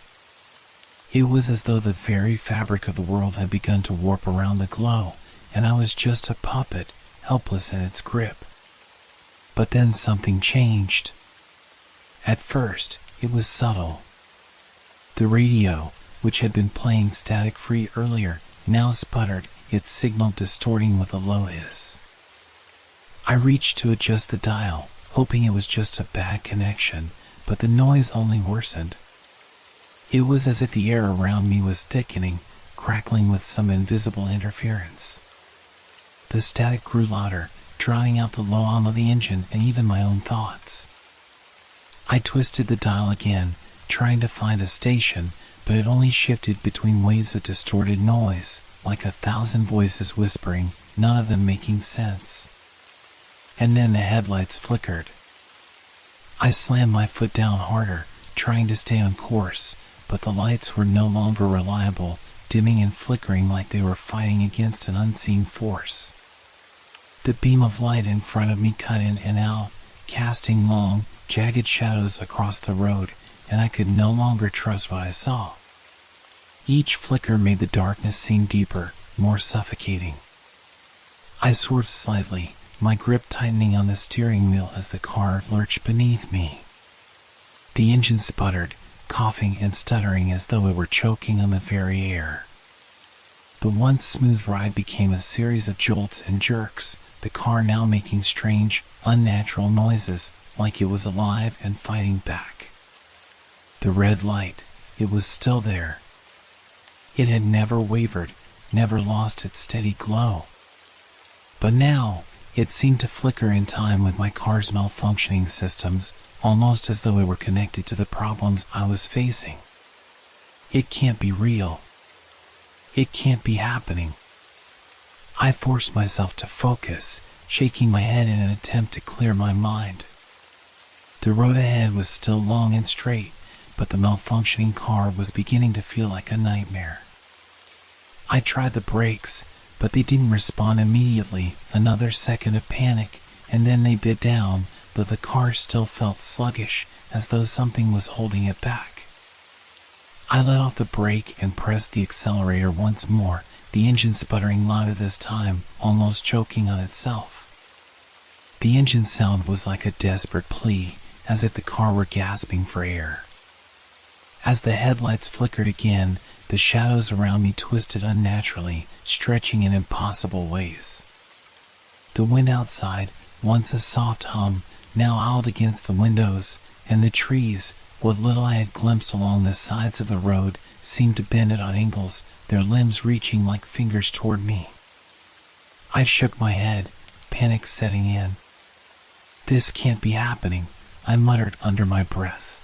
It was as though the very fabric of the world had begun to warp around the glow, and I was just a puppet, helpless in its grip. But then something changed. At first, it was subtle. The radio, which had been playing static-free earlier, now sputtered, its signal distorting with a low hiss. I reached to adjust the dial, hoping it was just a bad connection, but the noise only worsened. It was as if the air around me was thickening, crackling with some invisible interference. The static grew louder, drowning out the low hum of the engine and even my own thoughts. I twisted the dial again, trying to find a station, but it only shifted between waves of distorted noise, like 1,000 voices whispering, none of them making sense. And then the headlights flickered. I slammed my foot down harder, trying to stay on course, but the lights were no longer reliable, dimming and flickering like they were fighting against an unseen force. The beam of light in front of me cut in and out, casting long, jagged shadows across the road, and I could no longer trust what I saw. Each flicker made the darkness seem deeper, more suffocating. I swerved slightly, my grip tightening on the steering wheel as the car lurched beneath me. The engine sputtered, coughing and stuttering as though it were choking on the very air. The once smooth ride became a series of jolts and jerks, the car now making strange, unnatural noises, like it was alive and fighting back. The red light, it was still there. It had never wavered, never lost its steady glow. But now, it seemed to flicker in time with my car's malfunctioning systems, almost as though it were connected to the problems I was facing. It can't be real. It can't be happening. I forced myself to focus, shaking my head in an attempt to clear my mind. The road ahead was still long and straight, but the malfunctioning car was beginning to feel like a nightmare. I tried the brakes, but they didn't respond immediately. Another second of panic, and then they bit down, but the car still felt sluggish, as though something was holding it back. I let off the brake and pressed the accelerator once more, the engine sputtering louder this time, almost choking on itself. The engine sound was like a desperate plea, as if the car were gasping for air. As the headlights flickered again, the shadows around me twisted unnaturally, stretching in impossible ways. The wind outside, once a soft hum, now howled against the windows, and the trees, what little I had glimpsed along the sides of the road, seemed to bend at odd angles, their limbs reaching like fingers toward me. I shook my head, panic setting in. "This can't be happening," I muttered under my breath.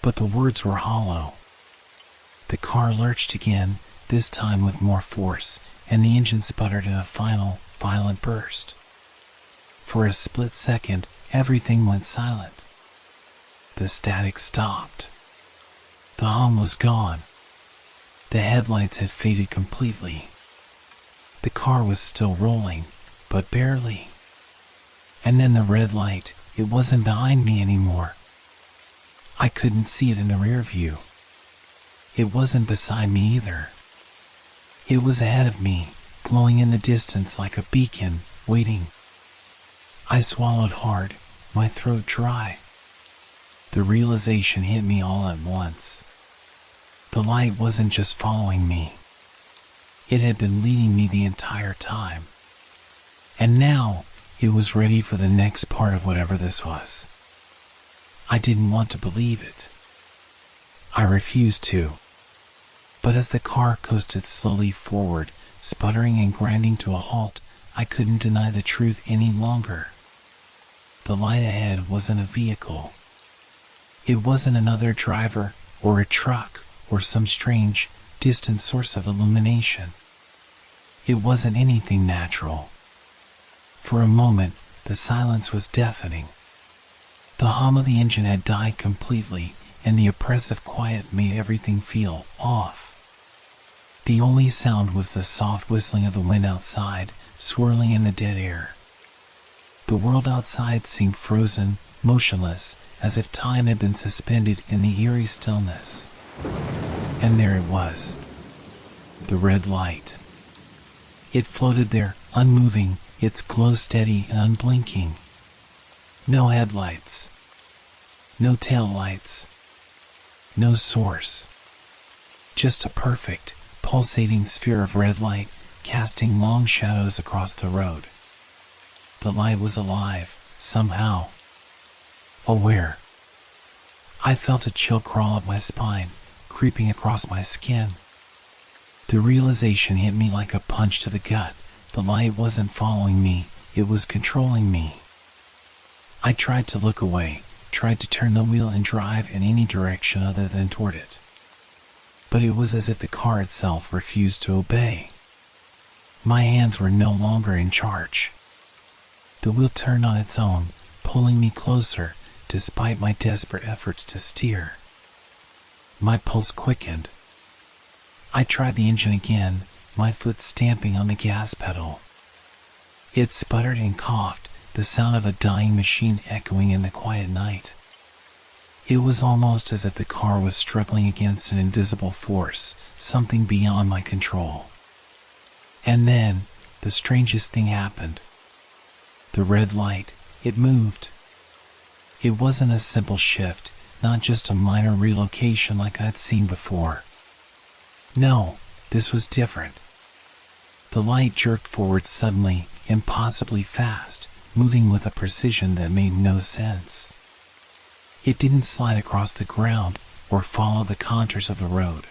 But the words were hollow. The car lurched again, this time with more force, and the engine sputtered in a final, violent burst. For a split second, everything went silent. The static stopped. The hum was gone. The headlights had faded completely. The car was still rolling, but barely. And then the red light, it wasn't behind me anymore. I couldn't see it in the rear view. It wasn't beside me either. It was ahead of me, glowing in the distance like a beacon, waiting. I swallowed hard, my throat dry. The realization hit me all at once. The light wasn't just following me. It had been leading me the entire time. And now, it was ready for the next part of whatever this was. I didn't want to believe it. I refused to. But as the car coasted slowly forward, sputtering and grinding to a halt, I couldn't deny the truth any longer. The light ahead wasn't a vehicle. It wasn't another driver, or a truck, or some strange, distant source of illumination. It wasn't anything natural. For a moment, the silence was deafening. The hum of the engine had died completely, and the oppressive quiet made everything feel off. The only sound was the soft whistling of the wind outside, swirling in the dead air. The world outside seemed frozen, motionless, as if time had been suspended in the eerie stillness. And there it was. The red light. It floated there, unmoving, its glow steady and unblinking. No headlights. No taillights. No source. Just a perfect, pulsating sphere of red light, casting long shadows across the road. The light was alive, somehow. Aware. I felt a chill crawl up my spine, creeping across my skin. The realization hit me like a punch to the gut. The light wasn't following me, it was controlling me. I tried to look away, tried to turn the wheel and drive in any direction other than toward it. But it was as if the car itself refused to obey. My hands were no longer in charge. The wheel turned on its own, pulling me closer, despite my desperate efforts to steer. My pulse quickened. I tried the engine again, my foot stamping on the gas pedal. It sputtered and coughed, the sound of a dying machine echoing in the quiet night. It was almost as if the car was struggling against an invisible force, something beyond my control. And then, the strangest thing happened. The red light, it moved. It wasn't a simple shift, not just a minor relocation like I'd seen before. No, this was different. The light jerked forward suddenly, impossibly fast, moving with a precision that made no sense. It didn't slide across the ground or follow the contours of the road.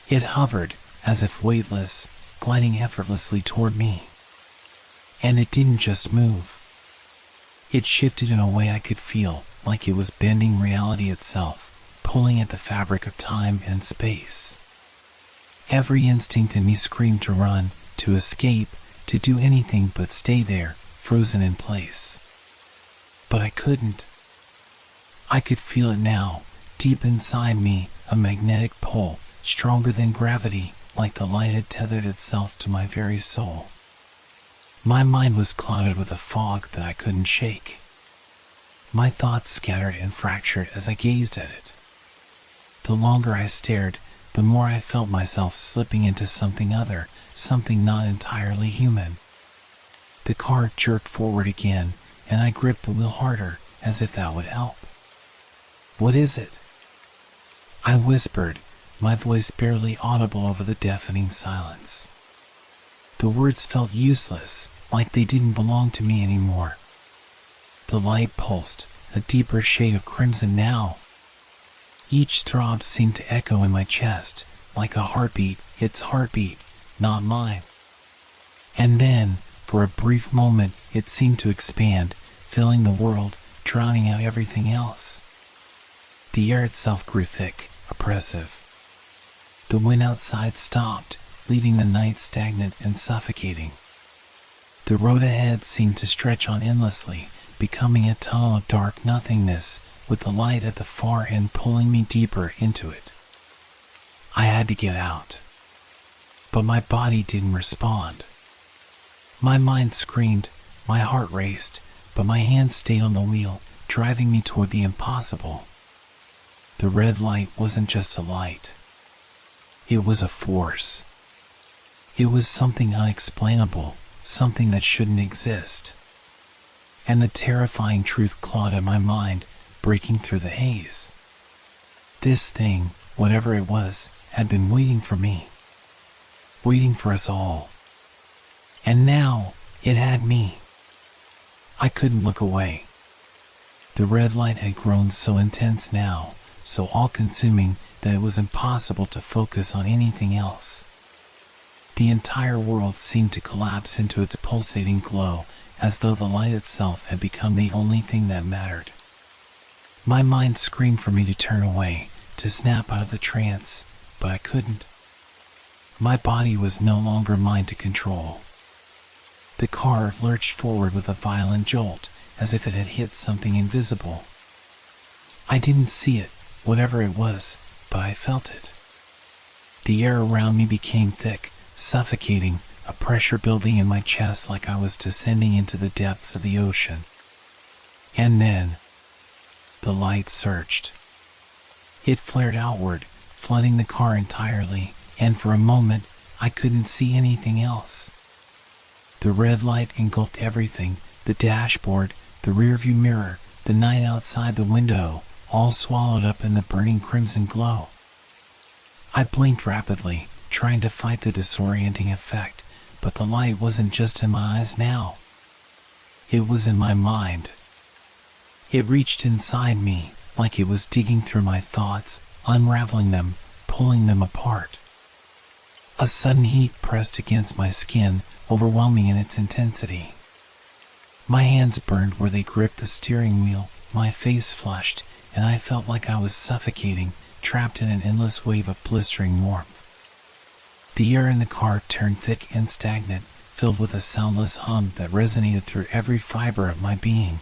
It hovered, as if weightless, gliding effortlessly toward me. And it didn't just move. It shifted in a way I could feel, like it was bending reality itself, pulling at the fabric of time and space. Every instinct in me screamed to run, to escape, to do anything but stay there, frozen in place. But I couldn't. I could feel it now, deep inside me, a magnetic pull, stronger than gravity, like the light had tethered itself to my very soul. My mind was clouded with a fog that I couldn't shake. My thoughts scattered and fractured as I gazed at it. The longer I stared, the more I felt myself slipping into something other, something not entirely human. The car jerked forward again, and I gripped the wheel harder, as if that would help. "What is it?" I whispered, my voice barely audible over the deafening silence. The words felt useless, like they didn't belong to me anymore. The light pulsed, a deeper shade of crimson now. Each throb seemed to echo in my chest, like a heartbeat, its heartbeat, not mine. And then, for a brief moment, it seemed to expand, filling the world, drowning out everything else. The air itself grew thick, oppressive. The wind outside stopped, leaving the night stagnant and suffocating. The road ahead seemed to stretch on endlessly, becoming a tunnel of dark nothingness, with the light at the far end pulling me deeper into it. I had to get out. But my body didn't respond. My mind screamed, my heart raced, but my hands stayed on the wheel, driving me toward the impossible. The red light wasn't just a light. It was a force. It was something unexplainable, something that shouldn't exist. And the terrifying truth clawed at my mind, breaking through the haze. This thing, whatever it was, had been waiting for me. Waiting for us all. And now, it had me. I couldn't look away. The red light had grown so intense now, so all-consuming, that it was impossible to focus on anything else. The entire world seemed to collapse into its pulsating glow, as though the light itself had become the only thing that mattered. My mind screamed for me to turn away, to snap out of the trance, but I couldn't. My body was no longer mine to control. The car lurched forward with a violent jolt, as if it had hit something invisible. I didn't see it, whatever it was, but I felt it. The air around me became thick, suffocating, a pressure building in my chest like I was descending into the depths of the ocean. And then, the light surged. It flared outward, flooding the car entirely, and for a moment, I couldn't see anything else. The red light engulfed everything, the dashboard, the rearview mirror, the night outside the window, all swallowed up in the burning crimson glow. I blinked rapidly, trying to fight the disorienting effect, but the light wasn't just in my eyes now. It was in my mind. It reached inside me, like it was digging through my thoughts, unraveling them, pulling them apart. A sudden heat pressed against my skin, overwhelming in its intensity. My hands burned where they gripped the steering wheel, my face flushed, and I felt like I was suffocating, trapped in an endless wave of blistering warmth. The air in the car turned thick and stagnant, filled with a soundless hum that resonated through every fiber of my being.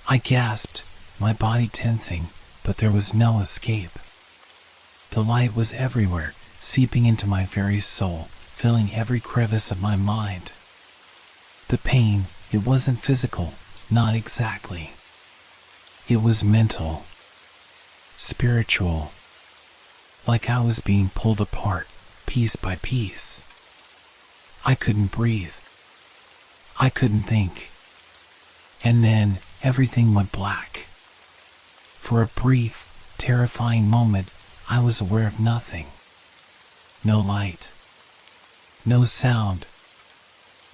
I gasped, my body tensing, but there was no escape. The light was everywhere, seeping into my very soul, filling every crevice of my mind. The pain, it wasn't physical, not exactly. It was mental, spiritual, like I was being pulled apart, piece by piece. I couldn't breathe. I couldn't think. And then everything went black. For a brief, terrifying moment, I was aware of nothing. No light. No sound.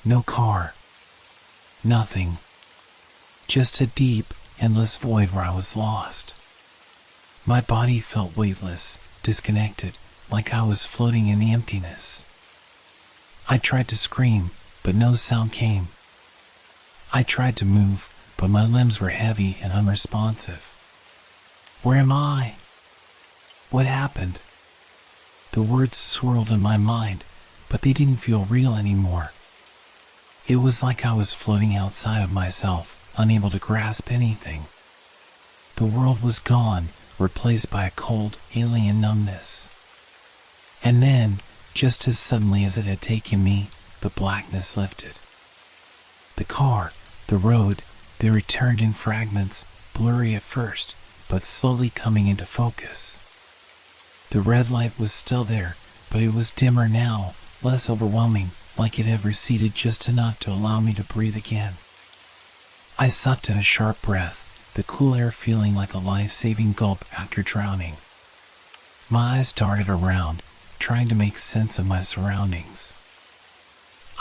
No car. Nothing. Just a deep, endless void where I was lost. My body felt weightless, disconnected, like I was floating in the emptiness. I tried to scream, but no sound came. I tried to move, but my limbs were heavy and unresponsive. Where am I? What happened? The words swirled in my mind, but they didn't feel real anymore. It was like I was floating outside of myself, unable to grasp anything. The world was gone, replaced by a cold, alien numbness. And then, just as suddenly as it had taken me, the blackness lifted. The car, the road, they returned in fragments, blurry at first, but slowly coming into focus. The red light was still there, but it was dimmer now, less overwhelming, like it had receded just enough to allow me to breathe again. I sucked in a sharp breath, the cool air feeling like a life-saving gulp after drowning. My eyes darted around, trying to make sense of my surroundings.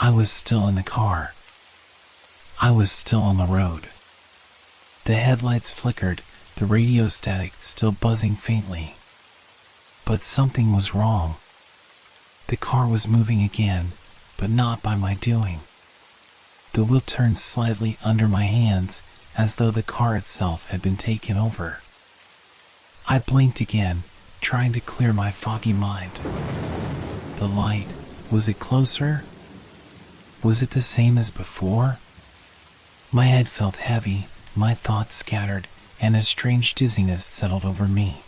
I was still in the car. I was still on the road. The headlights flickered, the radio static still buzzing faintly. But something was wrong. The car was moving again, but not by my doing. The wheel turned slightly under my hands, as though the car itself had been taken over. I blinked again, trying to clear my foggy mind. The light, was it closer? Was it the same as before? My head felt heavy, my thoughts scattered, and a strange dizziness settled over me.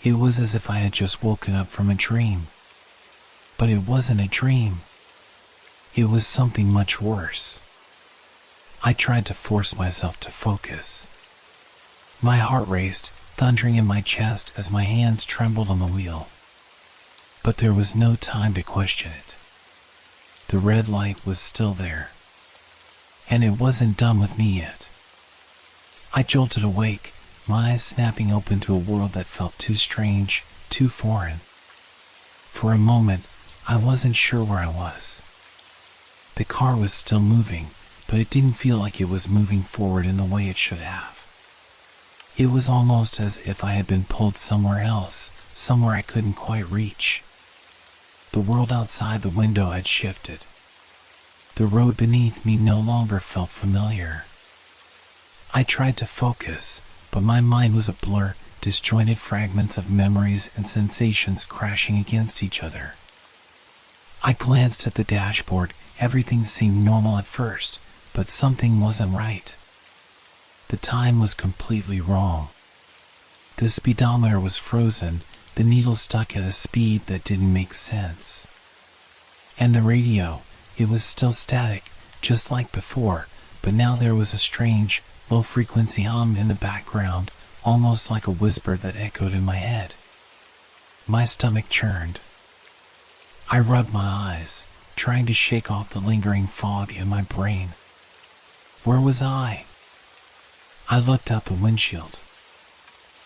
It was as if I had just woken up from a dream. But it wasn't a dream. It was something much worse. I tried to force myself to focus. My heart raced, thundering in my chest as my hands trembled on the wheel. But there was no time to question it. The red light was still there. And it wasn't done with me yet. I jolted awake, my eyes snapping open to a world that felt too strange, too foreign. For a moment, I wasn't sure where I was. The car was still moving, but it didn't feel like it was moving forward in the way it should have. It was almost as if I had been pulled somewhere else, somewhere I couldn't quite reach. The world outside the window had shifted. The road beneath me no longer felt familiar. I tried to focus, but my mind was a blur, disjointed fragments of memories and sensations crashing against each other. I glanced at the dashboard. Everything seemed normal at first, but something wasn't right. The time was completely wrong. The speedometer was frozen, the needle stuck at a speed that didn't make sense. And the radio, it was still static, just like before, but now there was a strange, low-frequency hum in the background, almost like a whisper that echoed in my head. My stomach churned. I rubbed my eyes, trying to shake off the lingering fog in my brain. Where was I? I looked out the windshield.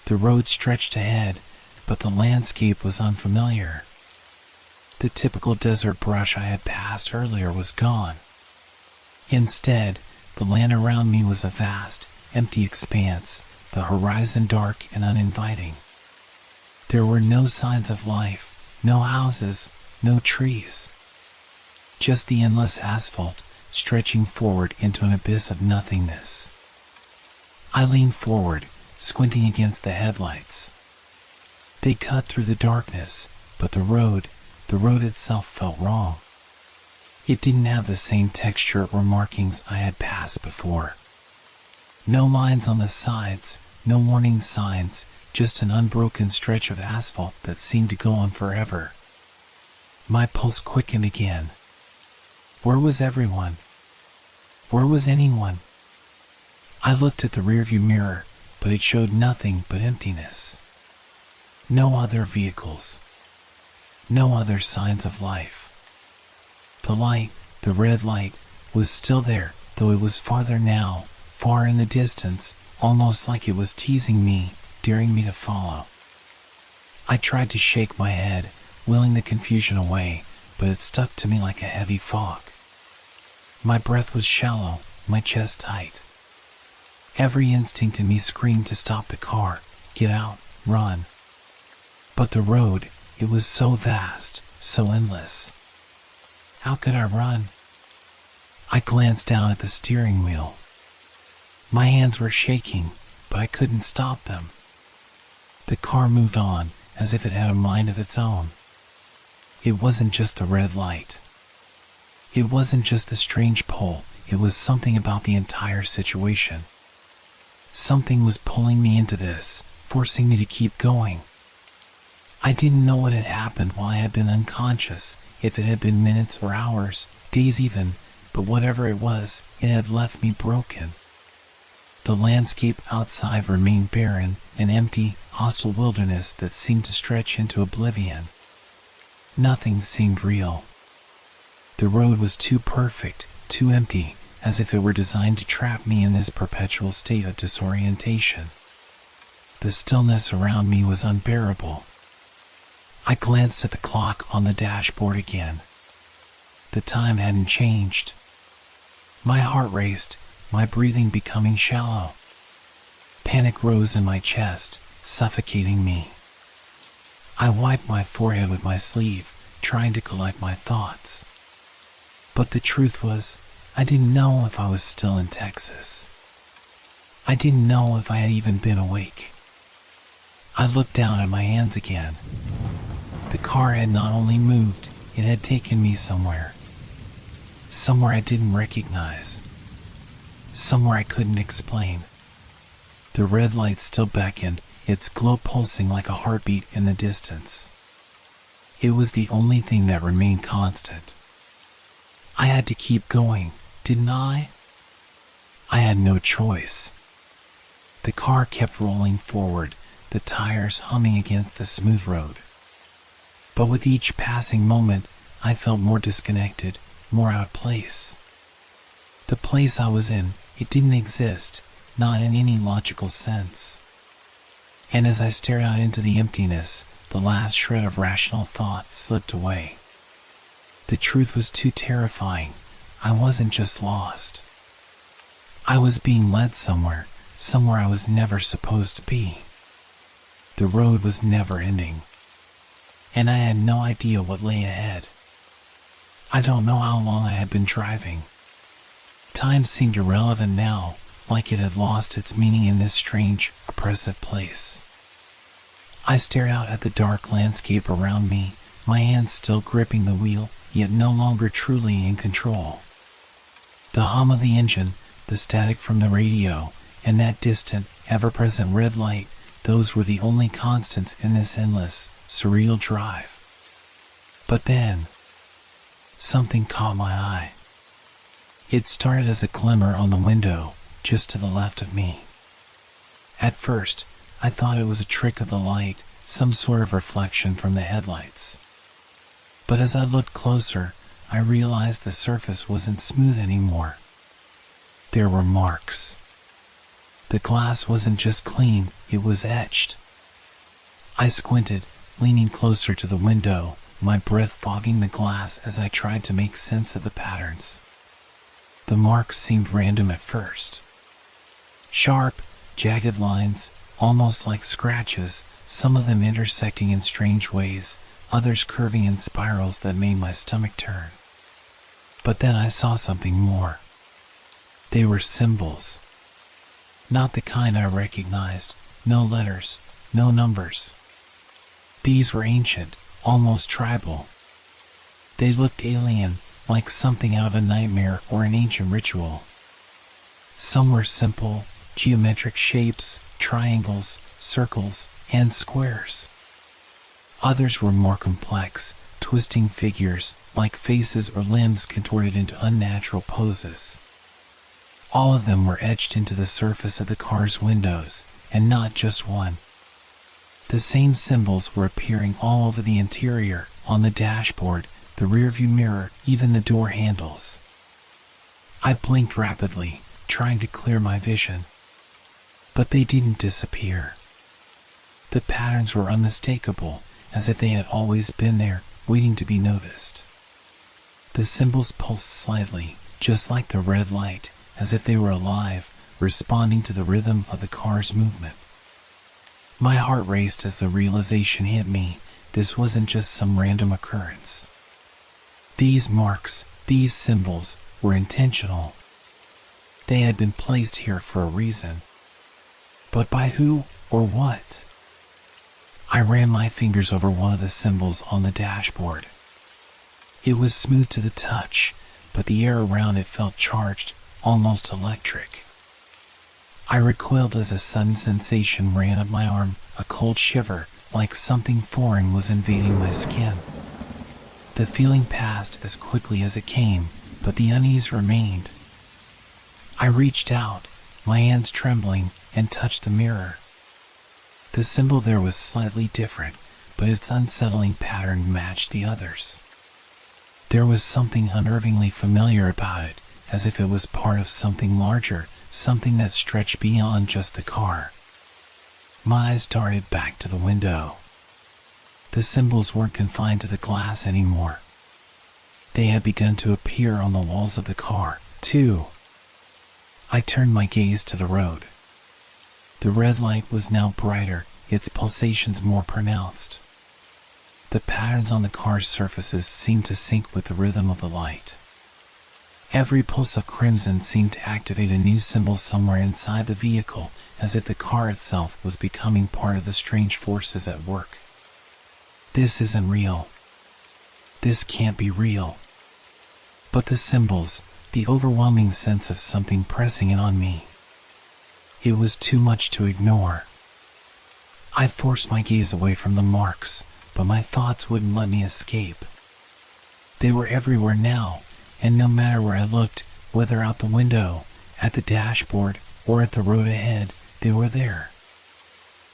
The road stretched ahead, but the landscape was unfamiliar. The typical desert brush I had passed earlier was gone. Instead, the land around me was a vast, empty expanse, the horizon dark and uninviting. There were no signs of life, no houses, no trees. Just the endless asphalt, stretching forward into an abyss of nothingness. I leaned forward, squinting against the headlights. They cut through the darkness, but the road itself felt wrong. It didn't have the same texture or markings I had passed before. No lines on the sides, no warning signs, just an unbroken stretch of asphalt that seemed to go on forever. My pulse quickened again. Where was everyone? Where was anyone? I looked at the rearview mirror, but it showed nothing but emptiness. No other vehicles. No other signs of life. The light, the red light, was still there, though it was farther now, far in the distance, almost like it was teasing me, daring me to follow. I tried to shake my head, willing the confusion away, but it stuck to me like a heavy fog. My breath was shallow, my chest tight. Every instinct in me screamed to stop the car, get out, run. But the road, it was so vast, so endless. How could I run? I glanced down at the steering wheel. My hands were shaking, but I couldn't stop them. The car moved on, as if it had a mind of its own. It wasn't just a red light. It wasn't just a strange pull, it was something about the entire situation. Something was pulling me into this, forcing me to keep going. I didn't know what had happened while I had been unconscious, if it had been minutes or hours, days even, but whatever it was, it had left me broken. The landscape outside remained barren, an empty, hostile wilderness that seemed to stretch into oblivion. Nothing seemed real. The road was too perfect, too empty, as if it were designed to trap me in this perpetual state of disorientation. The stillness around me was unbearable. I glanced at the clock on the dashboard again. The time hadn't changed. My heart raced, my breathing becoming shallow. Panic rose in my chest, suffocating me. I wiped my forehead with my sleeve, trying to collect my thoughts. But the truth was, I didn't know if I was still in Texas. I didn't know if I had even been awake. I looked down at my hands again. The car had not only moved, it had taken me somewhere. Somewhere I didn't recognize. Somewhere I couldn't explain. The red light still beckoned, its glow pulsing like a heartbeat in the distance. It was the only thing that remained constant. I had to keep going, didn't I? I had no choice. The car kept rolling forward, the tires humming against the smooth road. But with each passing moment, I felt more disconnected, more out of place. The place I was in, it didn't exist, not in any logical sense. And as I stared out into the emptiness, the last shred of rational thought slipped away. The truth was too terrifying. I wasn't just lost. I was being led somewhere, somewhere I was never supposed to be. The road was never ending. And I had no idea what lay ahead. I don't know how long I had been driving. Time seemed irrelevant now, like it had lost its meaning in this strange, oppressive place. I stared out at the dark landscape around me, my hands still gripping the wheel, yet no longer truly in control. The hum of the engine, the static from the radio, and that distant, ever-present red light, those were the only constants in this endless, surreal drive. But then, something caught my eye. It started as a glimmer on the window, just to the left of me. At first, I thought it was a trick of the light, some sort of reflection from the headlights. But as I looked closer, I realized the surface wasn't smooth anymore. There were marks. The glass wasn't just clean, it was etched. I squinted, leaning closer to the window, my breath fogging the glass as I tried to make sense of the patterns. The marks seemed random at first. Sharp, jagged lines, almost like scratches, some of them intersecting in strange ways, others curving in spirals that made my stomach turn. But then I saw something more. They were symbols. Not the kind I recognized, no letters, no numbers. These were ancient, almost tribal. They looked alien, like something out of a nightmare or an ancient ritual. Some were simple, geometric shapes, triangles, circles, and squares. Others were more complex, twisting figures, like faces or limbs contorted into unnatural poses. All of them were etched into the surface of the car's windows, and not just one. The same symbols were appearing all over the interior, on the dashboard, the rearview mirror, even the door handles. I blinked rapidly, trying to clear my vision. But they didn't disappear. The patterns were unmistakable, as if they had always been there, waiting to be noticed. The symbols pulsed slightly, just like the red light, as if they were alive, responding to the rhythm of the car's movement. My heart raced as the realization hit me. This wasn't just some random occurrence. These marks, these symbols, were intentional. They had been placed here for a reason. But by who or what? I ran my fingers over one of the symbols on the dashboard. It was smooth to the touch, but the air around it felt charged, almost electric. I recoiled as a sudden sensation ran up my arm, a cold shiver, like something foreign was invading my skin. The feeling passed as quickly as it came, but the unease remained. I reached out, my hands trembling, and touched the mirror. The symbol there was slightly different, but its unsettling pattern matched the others. There was something unnervingly familiar about it, as if it was part of something larger, something that stretched beyond just the car. My eyes darted back to the window. The symbols weren't confined to the glass anymore. They had begun to appear on the walls of the car, too. I turned my gaze to the road. The red light was now brighter, its pulsations more pronounced. The patterns on the car's surfaces seemed to sync with the rhythm of the light. Every pulse of crimson seemed to activate a new symbol somewhere inside the vehicle, as if the car itself was becoming part of the strange forces at work. This isn't real. This can't be real. But the symbols, the overwhelming sense of something pressing in on me. It was too much to ignore. I forced my gaze away from the marks, but my thoughts wouldn't let me escape. They were everywhere now, and no matter where I looked, whether out the window, at the dashboard, or at the road ahead, they were there.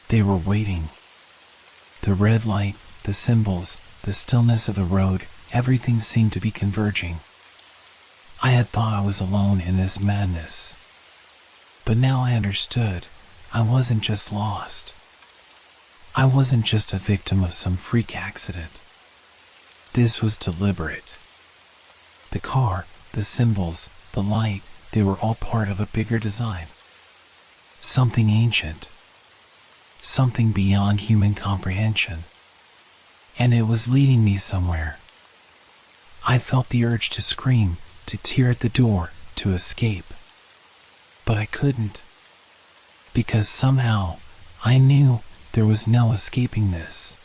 They were waiting. The red light, the symbols, the stillness of the road, everything seemed to be converging. I had thought I was alone in this madness. But now I understood. I wasn't just lost. I wasn't just a victim of some freak accident. This was deliberate. The car, the symbols, the light, they were all part of a bigger design. Something ancient. Something beyond human comprehension. And it was leading me somewhere. I felt the urge to scream, to tear at the door, to escape. But I couldn't. Because somehow, I knew there was no escaping this.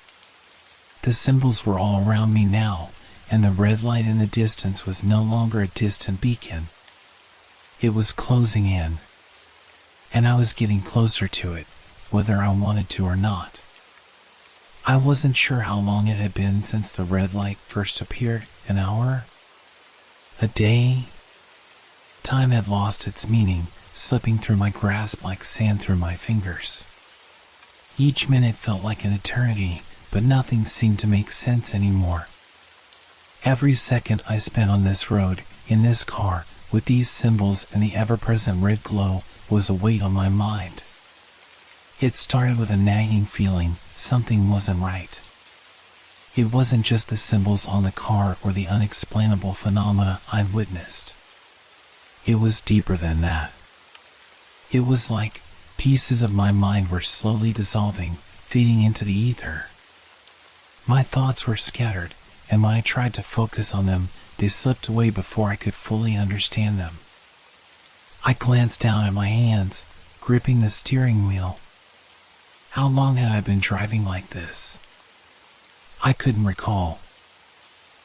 The symbols were all around me now, and the red light in the distance was no longer a distant beacon. It was closing in. And I was getting closer to it, whether I wanted to or not. I wasn't sure how long it had been since the red light first appeared. An hour? A day? Time had lost its meaning, slipping through my grasp like sand through my fingers. Each minute felt like an eternity, but nothing seemed to make sense anymore. Every second I spent on this road, in this car, with these symbols and the ever-present red glow, was a weight on my mind. It started with a nagging feeling, something wasn't right. It wasn't just the symbols on the car or the unexplainable phenomena I'd witnessed. It was deeper than that. It was like pieces of my mind were slowly dissolving, fading into the ether. My thoughts were scattered, and when I tried to focus on them, they slipped away before I could fully understand them. I glanced down at my hands, gripping the steering wheel. How long had I been driving like this? I couldn't recall.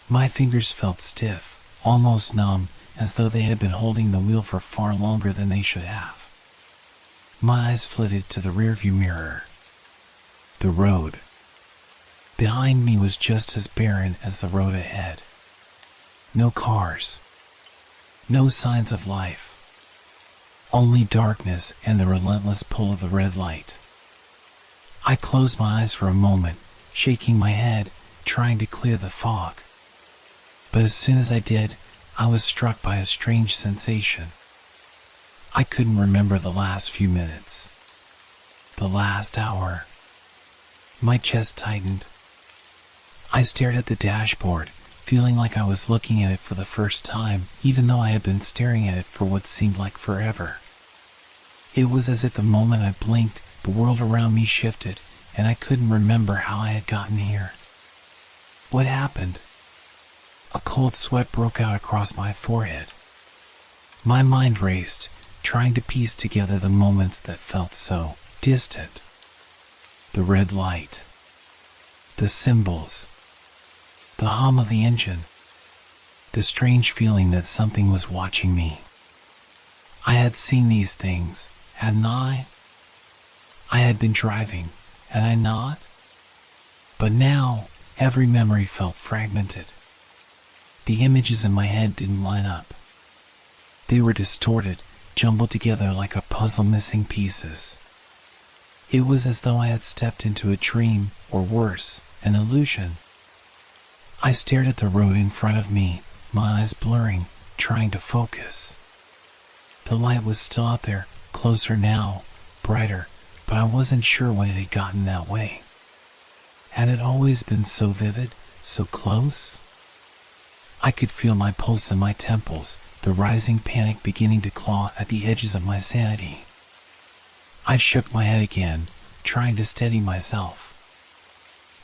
My fingers felt stiff, almost numb, as though they had been holding the wheel for far longer than they should have. My eyes flitted to the rearview mirror. The road. Behind me was just as barren as the road ahead. No cars. No signs of life. Only darkness and the relentless pull of the red light. I closed my eyes for a moment, shaking my head, trying to clear the fog. But as soon as I did, I was struck by a strange sensation. I couldn't remember the last few minutes. The last hour. My chest tightened. I stared at the dashboard, feeling like I was looking at it for the first time, even though I had been staring at it for what seemed like forever. It was as if the moment I blinked, the world around me shifted, and I couldn't remember how I had gotten here. What happened? A cold sweat broke out across my forehead. My mind raced, trying to piece together the moments that felt so distant. The red light. The symbols. The hum of the engine. The strange feeling that something was watching me. I had seen these things, hadn't I? I had been driving, had I not? But now, every memory felt fragmented. The images in my head didn't line up. They were distorted, jumbled together like a puzzle missing pieces. It was as though I had stepped into a dream, or worse, an illusion. I stared at the road in front of me, my eyes blurring, trying to focus. The light was still out there, closer now, brighter, but I wasn't sure when it had gotten that way. Had it always been so vivid, so close? I could feel my pulse in my temples, the rising panic beginning to claw at the edges of my sanity. I shook my head again, trying to steady myself.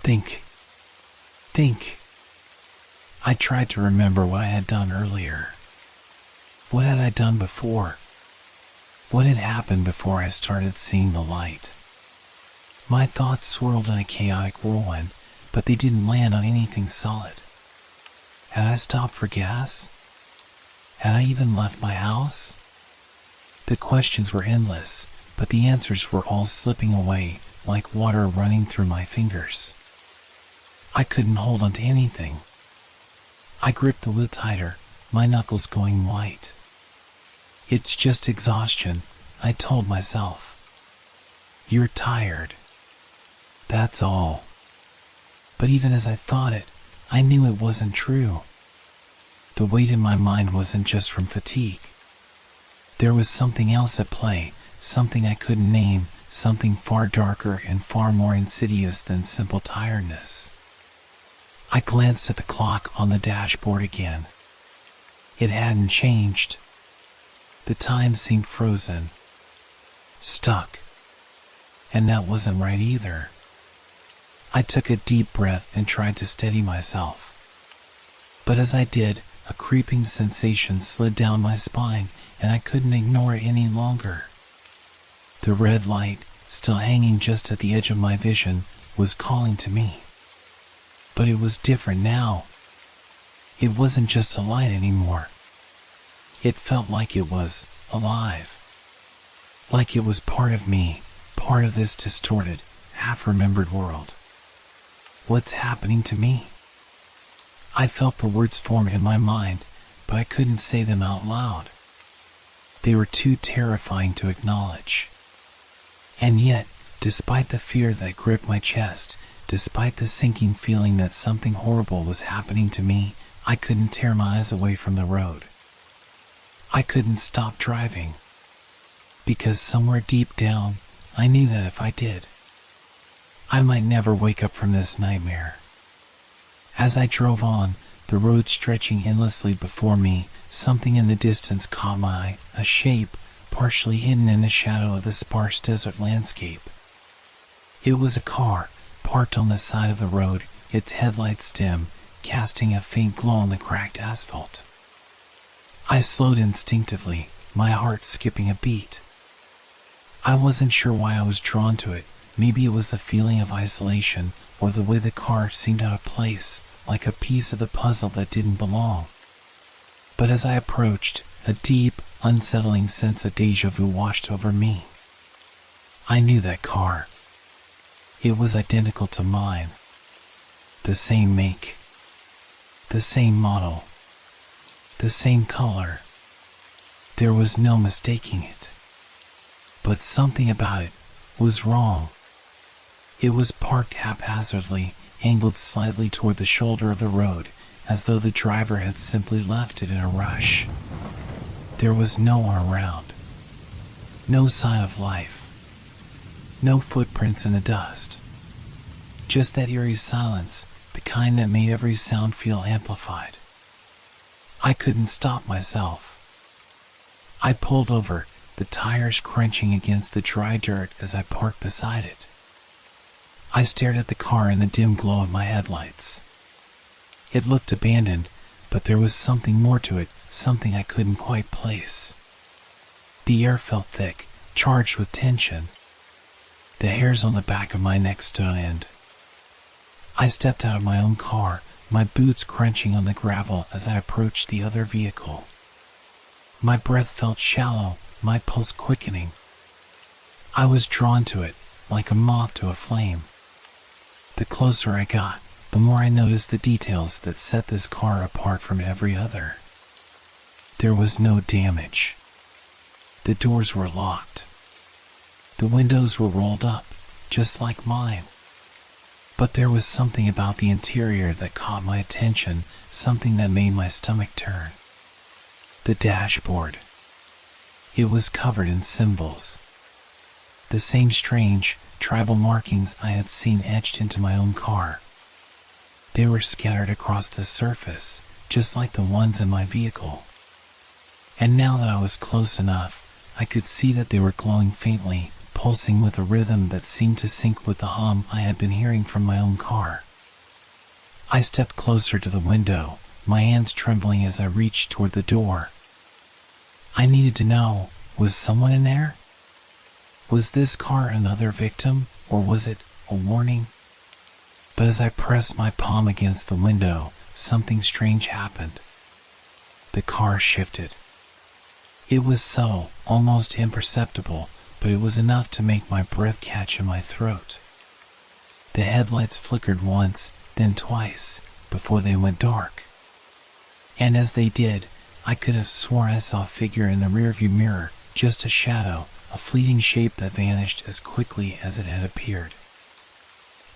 Think. I tried to remember what I had done earlier. What had I done before? What had happened before I started seeing the light? My thoughts swirled in a chaotic whirlwind, but they didn't land on anything solid. Had I stopped for gas? Had I even left my house? The questions were endless, but the answers were all slipping away, like water running through my fingers. I couldn't hold on to anything. I gripped the wheel tighter, my knuckles going white. It's just exhaustion, I told myself. You're tired. That's all. But even as I thought it, I knew it wasn't true. The weight in my mind wasn't just from fatigue. There was something else at play, something I couldn't name, something far darker and far more insidious than simple tiredness. I glanced at the clock on the dashboard again. It hadn't changed. The time seemed frozen. Stuck. And that wasn't right either. I took a deep breath and tried to steady myself. But as I did, a creeping sensation slid down my spine, and I couldn't ignore it any longer. The red light, still hanging just at the edge of my vision, was calling to me. But it was different now. It wasn't just a light anymore. It felt like it was alive. Like it was part of me, part of this distorted, half-remembered world. What's happening to me? I felt the words form in my mind, but I couldn't say them out loud. They were too terrifying to acknowledge. And yet, despite the fear that gripped my chest, despite the sinking feeling that something horrible was happening to me, I couldn't tear my eyes away from the road. I couldn't stop driving. Because somewhere deep down, I knew that if I did, I might never wake up from this nightmare. As I drove on, the road stretching endlessly before me, something in the distance caught my eye, a shape, partially hidden in the shadow of the sparse desert landscape. It was a car, parked on the side of the road, its headlights dim, casting a faint glow on the cracked asphalt. I slowed instinctively, my heart skipping a beat. I wasn't sure why I was drawn to it. Maybe it was the feeling of isolation, or the way the car seemed out of place, like a piece of the puzzle that didn't belong. But as I approached, a deep, unsettling sense of déjà vu washed over me. I knew that car. It was identical to mine. The same make. The same model. The same color. There was no mistaking it. But something about it was wrong. It was parked haphazardly, angled slightly toward the shoulder of the road, as though the driver had simply left it in a rush. There was no one around. No sign of life. No footprints in the dust. Just that eerie silence, the kind that made every sound feel amplified. I couldn't stop myself. I pulled over, the tires crunching against the dry dirt as I parked beside it. I stared at the car in the dim glow of my headlights. It looked abandoned, but there was something more to it, something I couldn't quite place. The air felt thick, charged with tension. The hairs on the back of my neck stood on end. I stepped out of my own car, my boots crunching on the gravel as I approached the other vehicle. My breath felt shallow, my pulse quickening. I was drawn to it, like a moth to a flame. The closer I got, the more I noticed the details that set this car apart from every other. There was no damage. The doors were locked. The windows were rolled up, just like mine. But there was something about the interior that caught my attention, something that made my stomach turn. The dashboard. It was covered in symbols. The same strange, tribal markings I had seen etched into my own car. They were scattered across the surface, just like the ones in my vehicle. And now that I was close enough, I could see that they were glowing faintly, pulsing with a rhythm that seemed to sync with the hum I had been hearing from my own car. I stepped closer to the window, my hands trembling as I reached toward the door. I needed to know, was someone in there? Was this car another victim, or was it a warning? But as I pressed my palm against the window, something strange happened. The car shifted. It was subtle, almost imperceptible, but it was enough to make my breath catch in my throat. The headlights flickered once, then twice, before they went dark. And as they did, I could have sworn I saw a figure in the rearview mirror, just a shadow, a fleeting shape that vanished as quickly as it had appeared.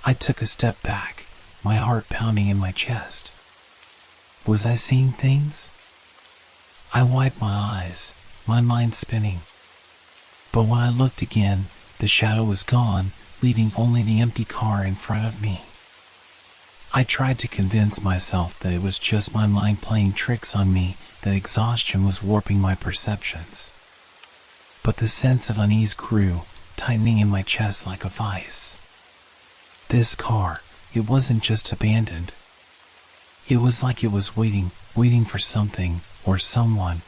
I took a step back, my heart pounding in my chest. Was I seeing things? I wiped my eyes, my mind spinning. But when I looked again, the shadow was gone, leaving only the empty car in front of me. I tried to convince myself that it was just my mind playing tricks on me, that exhaustion was warping my perceptions. But the sense of unease grew, tightening in my chest like a vice. This car, it wasn't just abandoned. It was like it was waiting for something, or someone.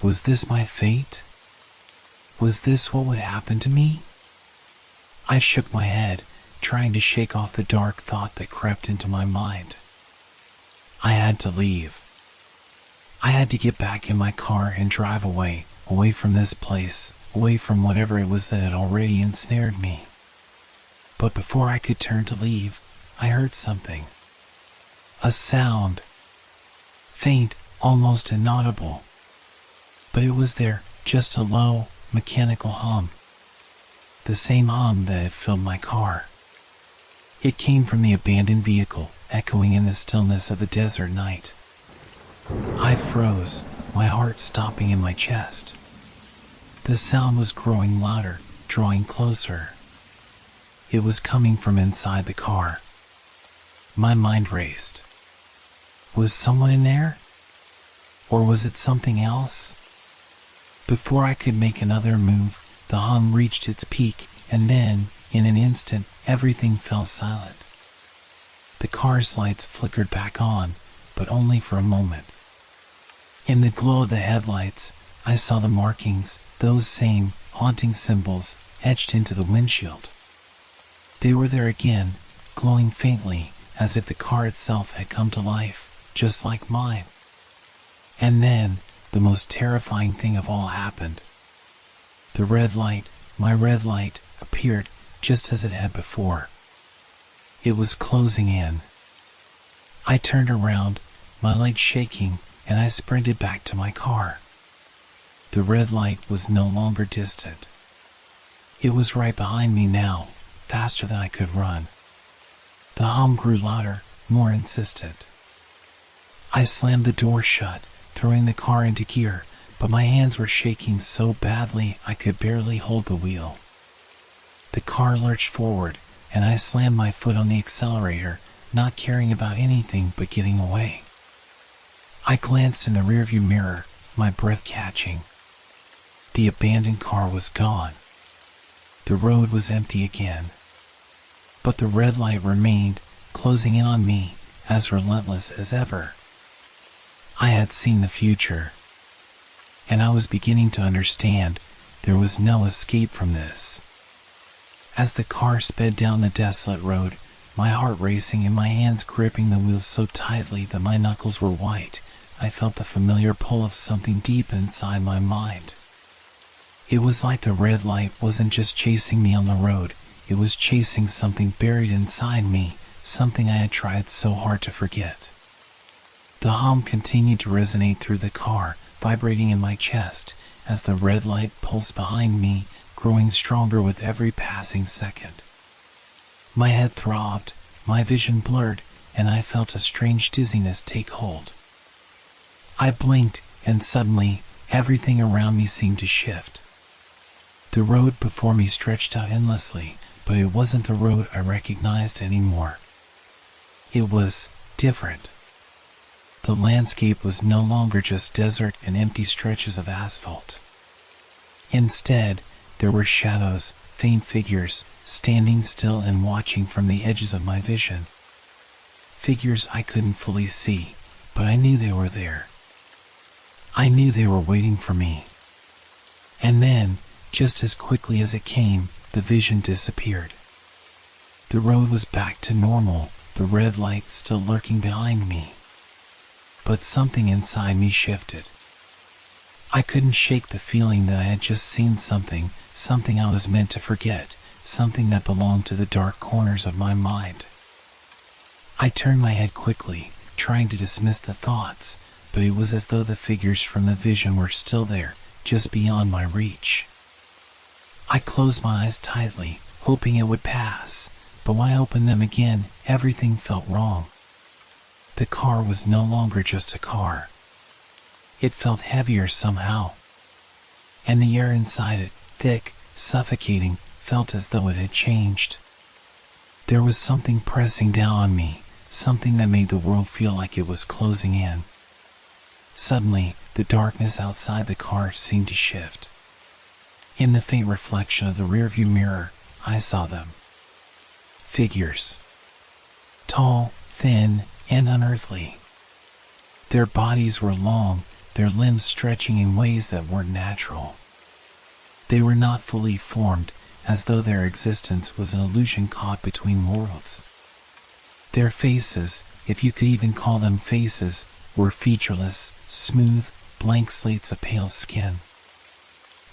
Was this my fate? Was this what would happen to me? I shook my head, trying to shake off the dark thought that crept into my mind. I had to leave. I had to get back in my car and drive away from this place, away from whatever it was that had already ensnared me. But before I could turn to leave, I heard something. A sound. Faint, almost inaudible. But it was there, just a low, mechanical hum. The same hum that had filled my car. It came from the abandoned vehicle, echoing in the stillness of the desert night. I froze, my heart stopping in my chest. The sound was growing louder, drawing closer. It was coming from inside the car. My mind raced. Was someone in there? Or was it something else? Before I could make another move, the hum reached its peak, and then, in an instant, everything fell silent. The car's lights flickered back on, but only for a moment. In the glow of the headlights, I saw the markings, those same haunting symbols, etched into the windshield. They were there again, glowing faintly, as if the car itself had come to life, just like mine. And then, the most terrifying thing of all happened. The red light, my red light, appeared just as it had before. It was closing in. I turned around, my legs shaking, and I sprinted back to my car. The red light was no longer distant. It was right behind me now, faster than I could run. The hum grew louder, more insistent. I slammed the door shut, throwing the car into gear, but my hands were shaking so badly I could barely hold the wheel. The car lurched forward, and I slammed my foot on the accelerator, not caring about anything but getting away. I glanced in the rearview mirror, my breath catching. The abandoned car was gone. The road was empty again. But the red light remained, closing in on me, as relentless as ever. I had seen the future, and I was beginning to understand there was no escape from this. As the car sped down the desolate road, my heart racing and my hands gripping the wheels so tightly that my knuckles were white, I felt the familiar pull of something deep inside my mind. It was like the red light wasn't just chasing me on the road, it was chasing something buried inside me, something I had tried so hard to forget. The hum continued to resonate through the car, vibrating in my chest, as the red light pulsed behind me, growing stronger with every passing second. My head throbbed, my vision blurred, and I felt a strange dizziness take hold. I blinked, and suddenly, everything around me seemed to shift. The road before me stretched out endlessly, but it wasn't the road I recognized anymore. It was different. The landscape was no longer just desert and empty stretches of asphalt. Instead, there were shadows, faint figures, standing still and watching from the edges of my vision. Figures I couldn't fully see, but I knew they were there. I knew they were waiting for me. And then, just as quickly as it came, the vision disappeared. The road was back to normal, the red light still lurking behind me. But something inside me shifted. I couldn't shake the feeling that I had just seen something I was meant to forget, something that belonged to the dark corners of my mind. I turned my head quickly, trying to dismiss the thoughts, but it was as though the figures from the vision were still there, just beyond my reach. I closed my eyes tightly, hoping it would pass, but when I opened them again, everything felt wrong. The car was no longer just a car. It felt heavier somehow, and the air inside it, thick, suffocating, felt as though it had changed. There was something pressing down on me, something that made the world feel like it was closing in. Suddenly, the darkness outside the car seemed to shift. In the faint reflection of the rearview mirror, I saw them. Figures. Tall, thin, and unearthly. Their bodies were long, their limbs stretching in ways that weren't natural. They were not fully formed, as though their existence was an illusion caught between worlds. Their faces, if you could even call them faces, were featureless, smooth, blank slates of pale skin.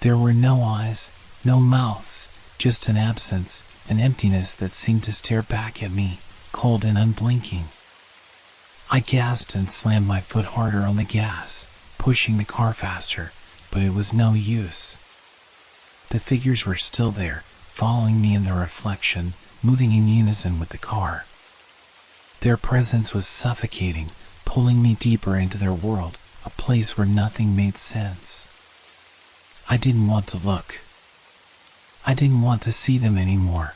There were no eyes, no mouths, just an absence, an emptiness that seemed to stare back at me, cold and unblinking. I gasped and slammed my foot harder on the gas, pushing the car faster, but it was no use. The figures were still there, following me in the reflection, moving in unison with the car. Their presence was suffocating, pulling me deeper into their world, a place where nothing made sense. I didn't want to look. I didn't want to see them anymore.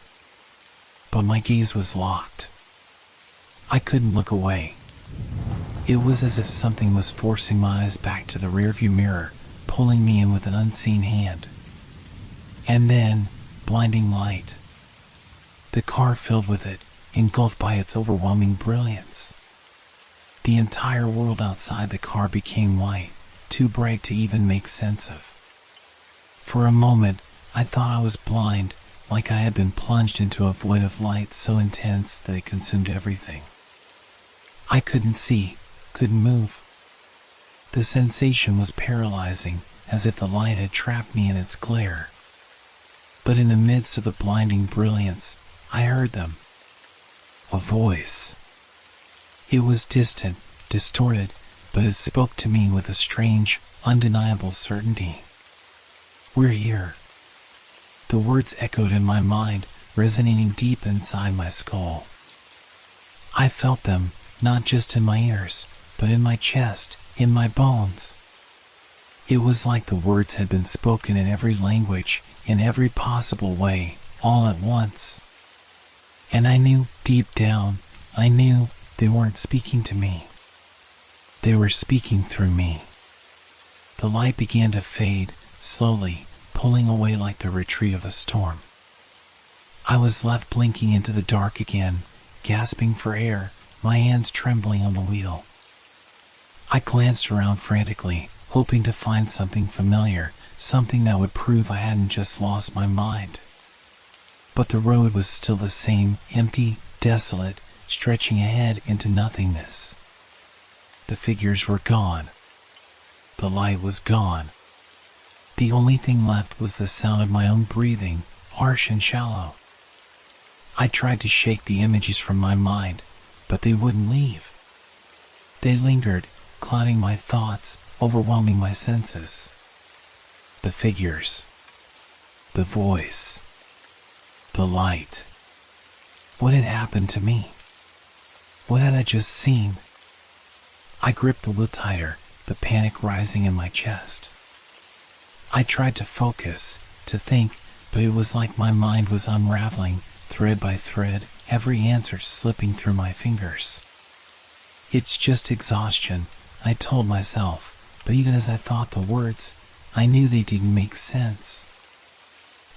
But my gaze was locked. I couldn't look away. It was as if something was forcing my eyes back to the rearview mirror, pulling me in with an unseen hand. And then, blinding light. The car filled with it, engulfed by its overwhelming brilliance. The entire world outside the car became white, too bright to even make sense of. For a moment, I thought I was blind, like I had been plunged into a void of light so intense that it consumed everything. I couldn't see, couldn't move. The sensation was paralyzing, as if the light had trapped me in its glare. But in the midst of the blinding brilliance, I heard them. A voice. It was distant, distorted, but it spoke to me with a strange, undeniable certainty. We're here. The words echoed in my mind, resonating deep inside my skull. I felt them, not just in my ears, but in my chest, in my bones. It was like the words had been spoken in every language, in every possible way, all at once. And I knew, deep down, I knew they weren't speaking to me. They were speaking through me. The light began to fade, slowly, pulling away like the retreat of a storm. I was left blinking into the dark again, gasping for air, my hands trembling on the wheel. I glanced around frantically, hoping to find something familiar, something that would prove I hadn't just lost my mind. But the road was still the same, empty, desolate, stretching ahead into nothingness. The figures were gone. The light was gone. The only thing left was the sound of my own breathing, harsh and shallow. I tried to shake the images from my mind, but they wouldn't leave. They lingered, clouding my thoughts, overwhelming my senses. The figures. The voice. The light. What had happened to me? What had I just seen? I gripped the wheel tighter, the panic rising in my chest. I tried to focus, to think, but it was like my mind was unraveling, thread by thread, every answer slipping through my fingers. It's just exhaustion, I told myself, but even as I thought the words, I knew they didn't make sense.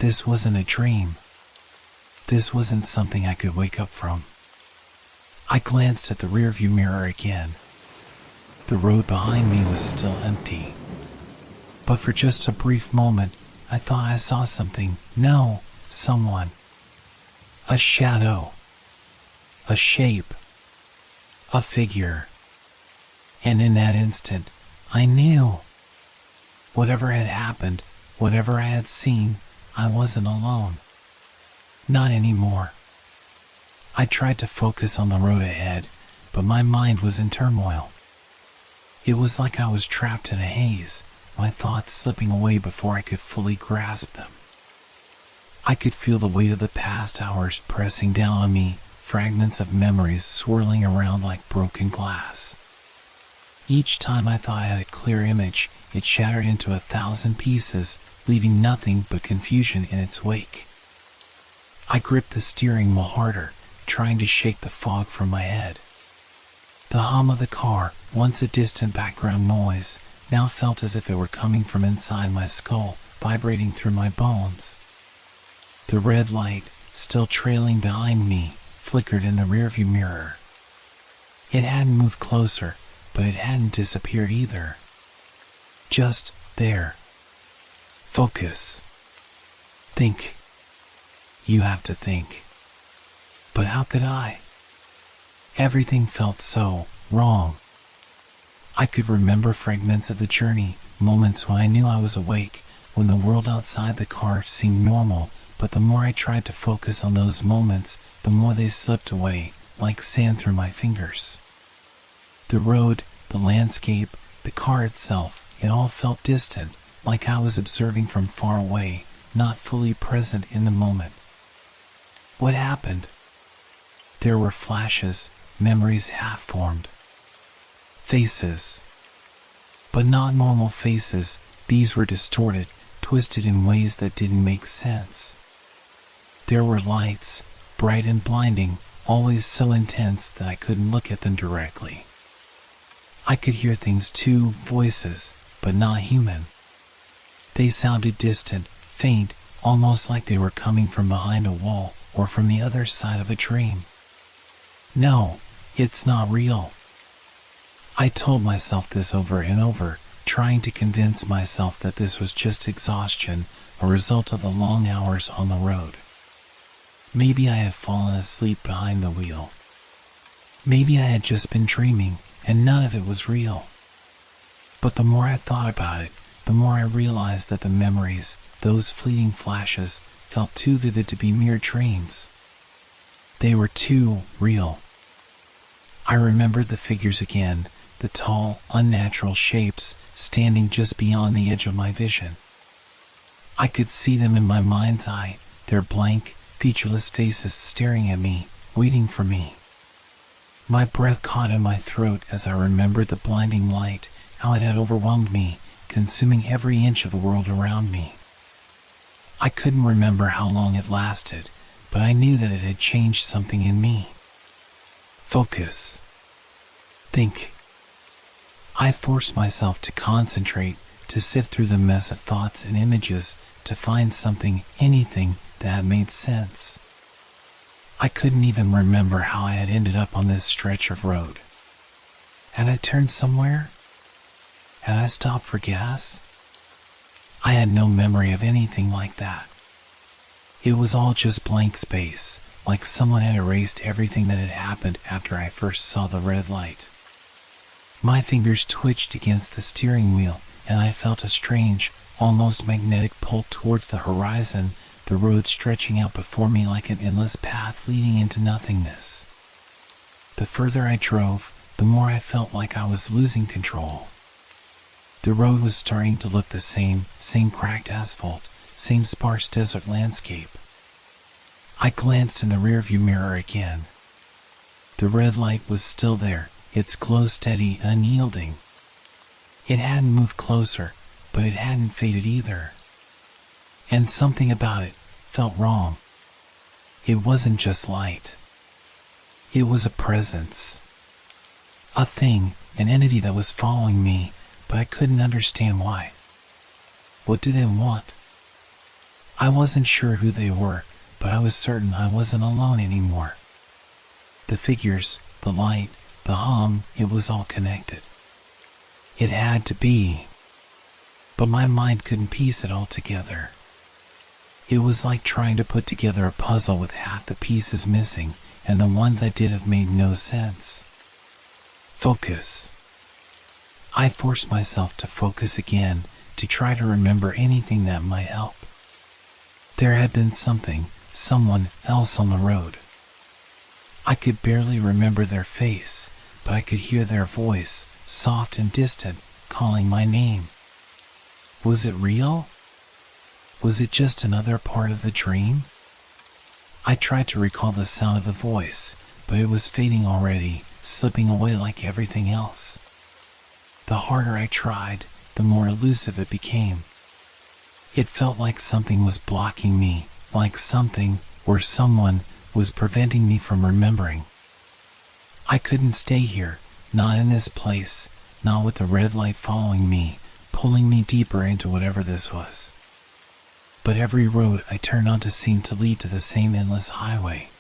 This wasn't a dream. This wasn't something I could wake up from. I glanced at the rearview mirror again. The road behind me was still empty. But for just a brief moment, I thought I saw something. No, someone. A shadow. A shape. A figure. And in that instant, I knew. Whatever had happened, whatever I had seen, I wasn't alone. Not anymore. I tried to focus on the road ahead, but my mind was in turmoil. It was like I was trapped in a haze, my thoughts slipping away before I could fully grasp them. I could feel the weight of the past hours pressing down on me, fragments of memories swirling around like broken glass. Each time I thought I had a clear image, it shattered into 1,000 pieces, leaving nothing but confusion in its wake. I gripped the steering wheel harder, trying to shake the fog from my head. The hum of the car, once a distant background noise, now felt as if it were coming from inside my skull, vibrating through my bones. The red light, still trailing behind me, flickered in the rearview mirror. It hadn't moved closer, but it hadn't disappeared either. Just there. Focus. Think. You have to think. But how could I? Everything felt so wrong. I could remember fragments of the journey, moments when I knew I was awake, when the world outside the car seemed normal, but the more I tried to focus on those moments, the more they slipped away, like sand through my fingers. The road, the landscape, the car itself, it all felt distant, like I was observing from far away, not fully present in the moment. What happened? There were flashes, memories half-formed. Faces. But not normal faces, these were distorted, twisted in ways that didn't make sense. There were lights, bright and blinding, always so intense that I couldn't look at them directly. I could hear things too, voices, but not human. They sounded distant, faint, almost like they were coming from behind a wall or from the other side of a dream. No, it's not real. I told myself this over and over, trying to convince myself that this was just exhaustion, a result of the long hours on the road. Maybe I had fallen asleep behind the wheel. Maybe I had just been dreaming, and none of it was real. But the more I thought about it, the more I realized that the memories, those fleeting flashes, felt too vivid to be mere dreams. They were too real. I remembered the figures again, the tall, unnatural shapes standing just beyond the edge of my vision. I could see them in my mind's eye, their blank, featureless faces staring at me, waiting for me. My breath caught in my throat as I remembered the blinding light, how it had overwhelmed me, consuming every inch of the world around me. I couldn't remember how long it lasted, but I knew that it had changed something in me. Focus. Think. I forced myself to concentrate, to sift through the mess of thoughts and images, to find something, anything, that made sense. I couldn't even remember how I had ended up on this stretch of road. Had I turned somewhere? Had I stopped for gas? I had no memory of anything like that. It was all just blank space, like someone had erased everything that had happened after I first saw the red light. My fingers twitched against the steering wheel, and I felt a strange, almost magnetic pull towards the horizon, the road stretching out before me like an endless path leading into nothingness. The further I drove, the more I felt like I was losing control. The road was starting to look the same cracked asphalt, same sparse desert landscape. I glanced in the rearview mirror again. The red light was still there, its glow steady and unyielding. It hadn't moved closer, but it hadn't faded either. And something about it felt wrong. It wasn't just light. It was a presence. A thing, an entity that was following me, but I couldn't understand why. What did they want? I wasn't sure who they were, but I was certain I wasn't alone anymore. The figures, the light, the hum, it was all connected. It had to be. But my mind couldn't piece it all together. It was like trying to put together a puzzle with half the pieces missing, and the ones I did have made no sense. Focus. I forced myself to focus again, to try to remember anything that might help. There had been someone else on the road. I could barely remember their face, but I could hear their voice, soft and distant, calling my name. Was it real? Was it just another part of the dream? I tried to recall the sound of the voice, but it was fading already, slipping away like everything else. The harder I tried, the more elusive it became. It felt like something was blocking me, like something, or someone, was preventing me from remembering. I couldn't stay here, not in this place, not with the red light following me, pulling me deeper into whatever this was. But every road I turned onto seemed to lead to the same endless highway.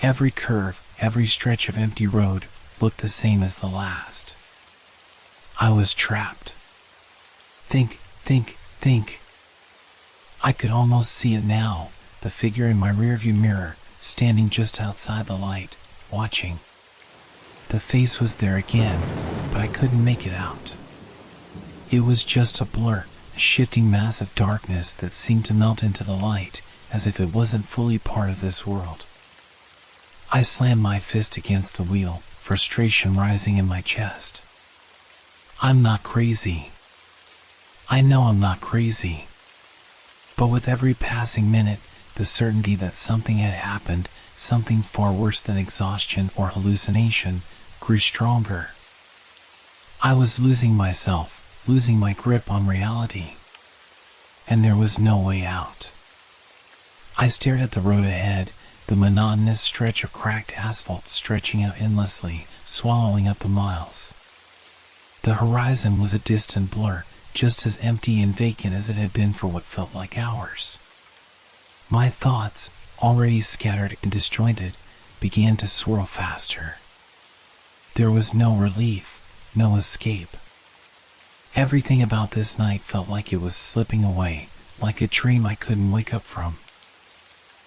Every curve, every stretch of empty road looked the same as the last. I was trapped. Think. I could almost see it now, the figure in my rearview mirror, standing just outside the light, watching. The face was there again, but I couldn't make it out. It was just a blur, a shifting mass of darkness that seemed to melt into the light, as if it wasn't fully part of this world. I slammed my fist against the wheel, frustration rising in my chest. I'm not crazy. I know I'm not crazy. But with every passing minute, the certainty that something had happened, something far worse than exhaustion or hallucination, grew stronger. I was losing myself, losing my grip on reality. And there was no way out. I stared at the road ahead, the monotonous stretch of cracked asphalt stretching out endlessly, swallowing up the miles. The horizon was a distant blur, just as empty and vacant as it had been for what felt like hours. My thoughts, already scattered and disjointed, began to swirl faster. There was no relief, no escape. Everything about this night felt like it was slipping away, like a dream I couldn't wake up from.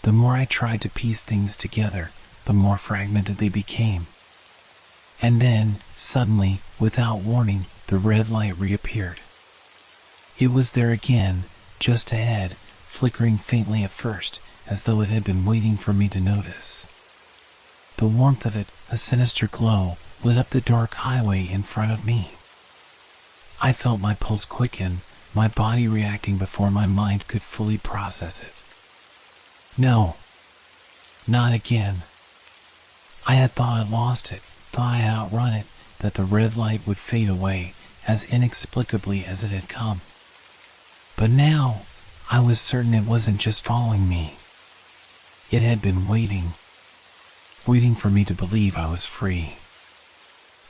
The more I tried to piece things together, the more fragmented they became. And then, suddenly, without warning, the red light reappeared. It was there again, just ahead, flickering faintly at first, as though it had been waiting for me to notice. The warmth of it, a sinister glow, lit up the dark highway in front of me. I felt my pulse quicken, my body reacting before my mind could fully process it. No, not again. I had thought I lost it, thought I had outrun it, that the red light would fade away as inexplicably as it had come. But now, I was certain it wasn't just following me. It had been waiting for me to believe I was free.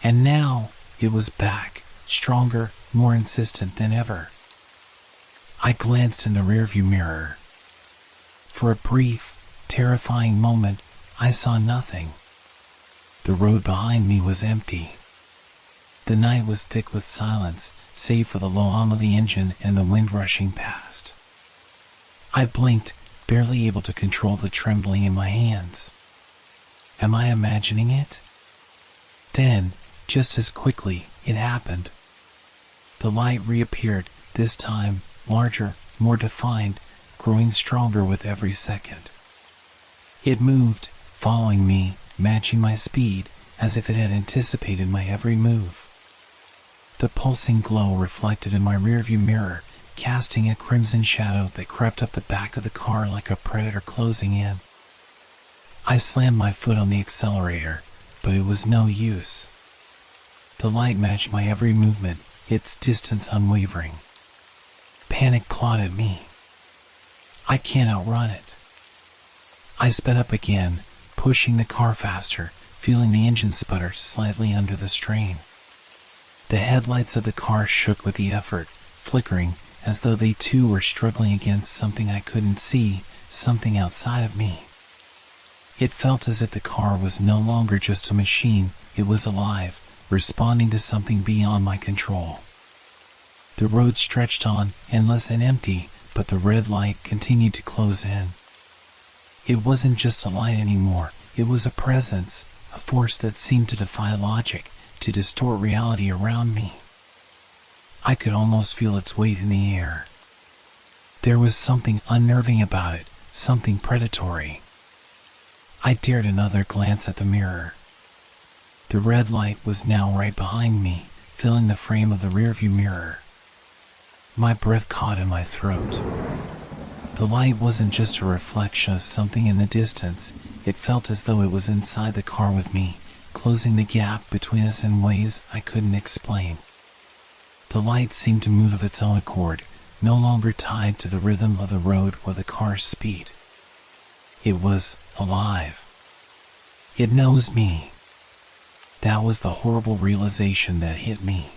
And now, it was back, stronger, more insistent than ever. I glanced in the rearview mirror. For a brief, terrifying moment, I saw nothing. The road behind me was empty. The night was thick with silence, save for the low hum of the engine and the wind rushing past. I blinked, barely able to control the trembling in my hands. Am I imagining it? Then, just as quickly, it happened. The light reappeared, this time, larger, more defined, growing stronger with every second. It moved, following me, matching my speed, as if it had anticipated my every move. The pulsing glow reflected in my rearview mirror, casting a crimson shadow that crept up the back of the car like a predator closing in. I slammed my foot on the accelerator, but it was no use. The light matched my every movement, its distance unwavering. Panic clawed at me. I can't outrun it. I sped up again, pushing the car faster, feeling the engine sputter slightly under the strain. The headlights of the car shook with the effort, flickering, as though they too were struggling against something I couldn't see, something outside of me. It felt as if the car was no longer just a machine, it was alive, responding to something beyond my control. The road stretched on, endless and empty, but the red light continued to close in. It wasn't just a light anymore, it was a presence, a force that seemed to defy logic, to distort reality around me. I could almost feel its weight in the air. There was something unnerving about it, something predatory. I dared another glance at the mirror. The red light was now right behind me, filling the frame of the rearview mirror. My breath caught in my throat. The light wasn't just a reflection of something in the distance, it felt as though it was inside the car with me, closing the gap between us in ways I couldn't explain. The light seemed to move of its own accord, no longer tied to the rhythm of the road or the car's speed. It was alive. It knows me. That was the horrible realization that hit me.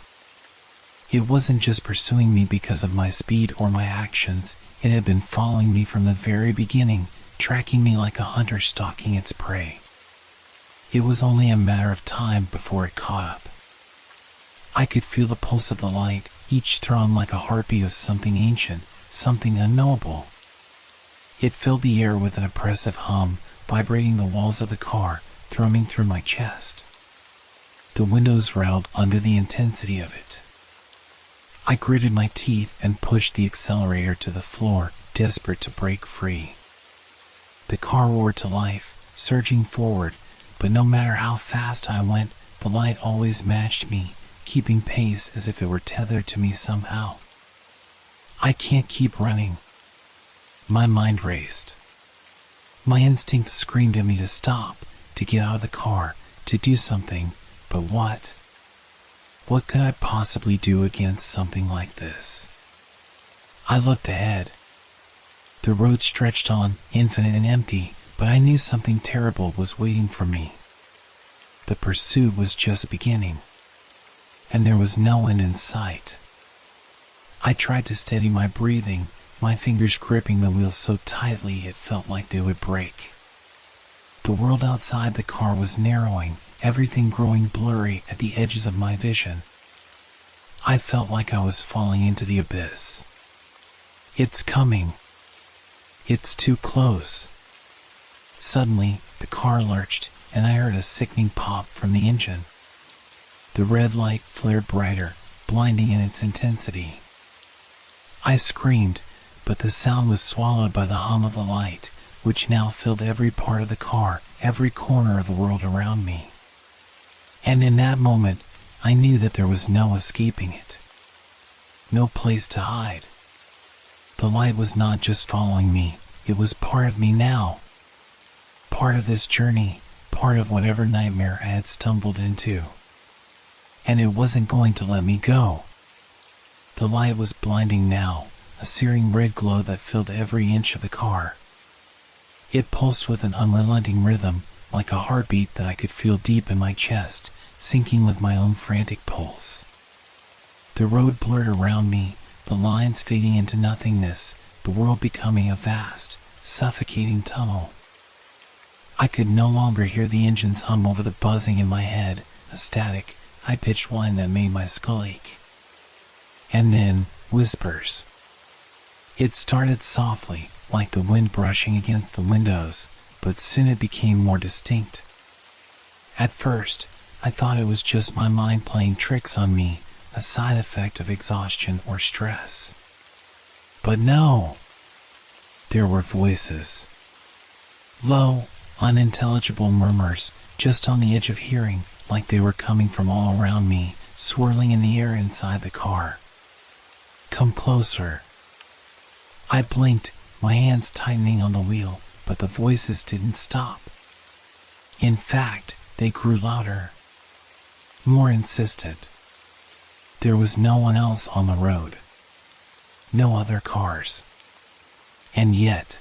It wasn't just pursuing me because of my speed or my actions, it had been following me from the very beginning, tracking me like a hunter stalking its prey. It was only a matter of time before it caught up. I could feel the pulse of the light, each throb like a heartbeat of something ancient, something unknowable. It filled the air with an oppressive hum, vibrating the walls of the car, thrumming through my chest. The windows rattled under the intensity of it. I gritted my teeth and pushed the accelerator to the floor, desperate to break free. The car roared to life, surging forward, but no matter how fast I went, the light always matched me, keeping pace as if it were tethered to me somehow. I can't keep running. My mind raced. My instincts screamed at me to stop, to get out of the car, to do something, but what? What could I possibly do against something like this? I looked ahead. The road stretched on, infinite and empty, but I knew something terrible was waiting for me. The pursuit was just beginning, and there was no end in sight. I tried to steady my breathing, my fingers gripping the wheel so tightly it felt like they would break. The world outside the car was narrowing, everything growing blurry at the edges of my vision. I felt like I was falling into the abyss. It's coming. It's too close. Suddenly, the car lurched, and I heard a sickening pop from the engine. The red light flared brighter, blinding in its intensity. I screamed, but the sound was swallowed by the hum of the light, which now filled every part of the car, every corner of the world around me. And in that moment, I knew that there was no escaping it. No place to hide. The light was not just following me, It was part of me now. Part of this journey, part of whatever nightmare I had stumbled into. And it wasn't going to let me go. The light was blinding now, a searing red glow that filled every inch of the car. It pulsed with an unrelenting rhythm, like a heartbeat that I could feel deep in my chest, syncing with my own frantic pulse. The road blurred around me, the lines fading into nothingness, the world becoming a vast, suffocating tunnel. I could no longer hear the engines hum over the buzzing in my head, a static, high-pitched whine that made my skull ache. And then, whispers. It started softly, like the wind brushing against the windows, but soon it became more distinct. At first, I thought it was just my mind playing tricks on me, a side effect of exhaustion or stress. But no! There were voices. Low, unintelligible murmurs, just on the edge of hearing, like they were coming from all around me, swirling in the air inside the car. Come closer. I blinked, my hands tightening on the wheel, but the voices didn't stop. In fact, they grew louder, more insistent. There was no one else on the road. No other cars. And yet,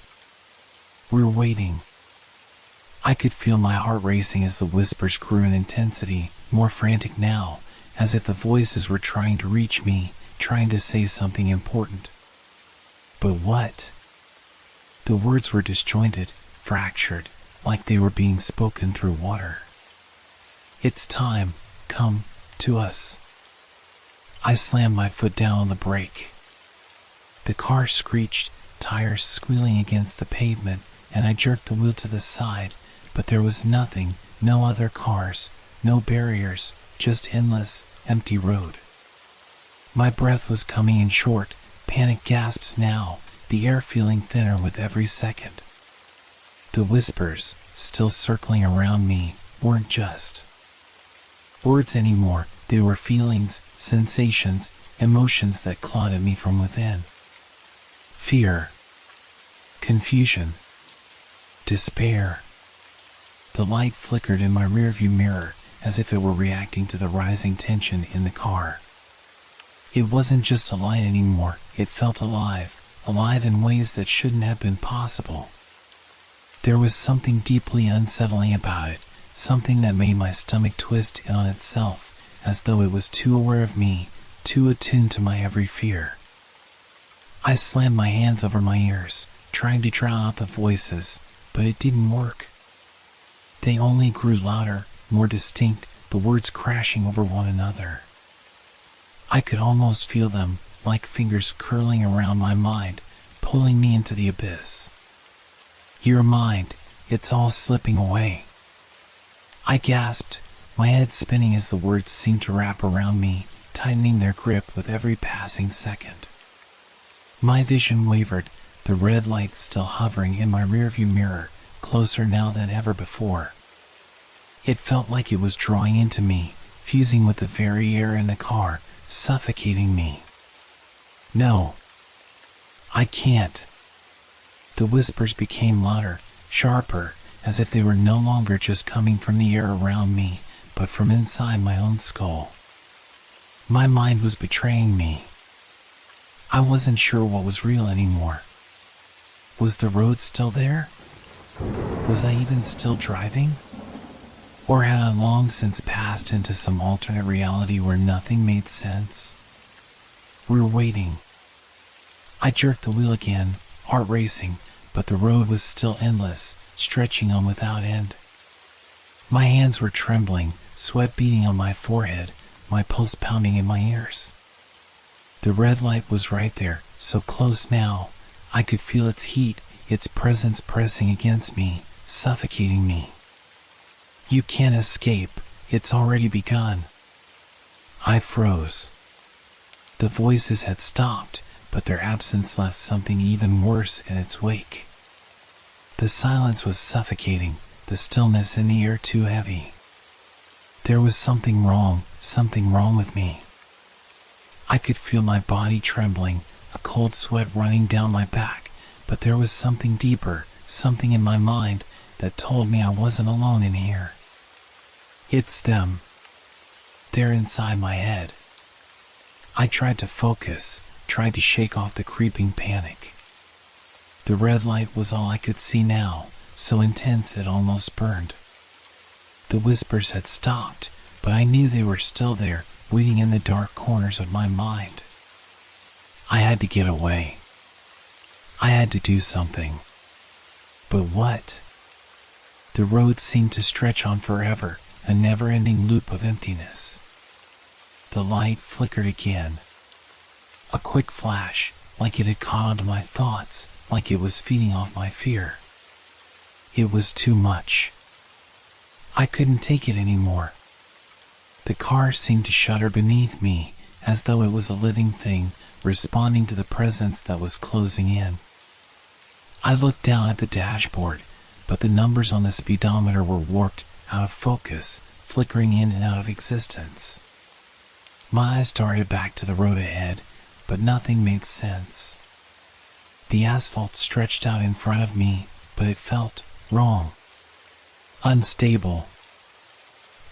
we're waiting. I could feel my heart racing as the whispers grew in intensity, more frantic now, as if the voices were trying to reach me, trying to say something important. But what? The words were disjointed, fractured, like they were being spoken through water. It's time, come, to us. I slammed my foot down on the brake. The car screeched, tires squealing against the pavement, and I jerked the wheel to the side, but there was nothing, no other cars, no barriers, just endless, empty road. My breath was coming in short, panic gasps now, the air feeling thinner with every second. The whispers, still circling around me, weren't just words anymore, they were feelings, sensations, emotions that clawed at me from within. Fear, confusion, despair. The light flickered in my rearview mirror, as if it were reacting to the rising tension in the car. It wasn't just a light anymore, it felt alive, alive in ways that shouldn't have been possible. There was something deeply unsettling about it, something that made my stomach twist in on itself, as though it was too aware of me, too attuned to my every fear. I slammed my hands over my ears, trying to drown out the voices, but it didn't work. They only grew louder, more distinct, the words crashing over one another. I could almost feel them, like fingers curling around my mind, pulling me into the abyss. Your mind, it's all slipping away. I gasped, my head spinning as the words seemed to wrap around me, tightening their grip with every passing second. My vision wavered, the red light still hovering in my rearview mirror, closer now than ever before. It felt like it was drawing into me, fusing with the very air in the car, suffocating me. No. I can't. The whispers became louder, sharper, as if they were no longer just coming from the air around me, but from inside my own skull. My mind was betraying me. I wasn't sure what was real anymore. Was the road still there? Was I even still driving? Or had I long since passed into some alternate reality where nothing made sense? We were waiting. I jerked the wheel again, heart racing, but the road was still endless, stretching on without end. My hands were trembling, sweat beading on my forehead, my pulse pounding in my ears. The red light was right there, so close now. I could feel its heat, its presence pressing against me, suffocating me. You can't escape, it's already begun. I froze. The voices had stopped, but their absence left something even worse in its wake. The silence was suffocating, the stillness in the air too heavy. There was something wrong with me. I could feel my body trembling, a cold sweat running down my back, but there was something deeper, something in my mind that told me I wasn't alone in here. It's them. They're inside my head. I tried to focus, tried to shake off the creeping panic. The red light was all I could see now, so intense it almost burned. The whispers had stopped, but I knew they were still there, waiting in the dark corners of my mind. I had to get away. I had to do something. But what? The road seemed to stretch on forever, a never-ending loop of emptiness. The light flickered again. A quick flash, like it had caught onto my thoughts, like it was feeding off my fear. It was too much. I couldn't take it anymore. The car seemed to shudder beneath me, as though it was a living thing, responding to the presence that was closing in. I looked down at the dashboard, but the numbers on the speedometer were warped, out of focus, flickering in and out of existence. My eyes darted back to the road ahead, but nothing made sense. The asphalt stretched out in front of me, but it felt wrong. Unstable.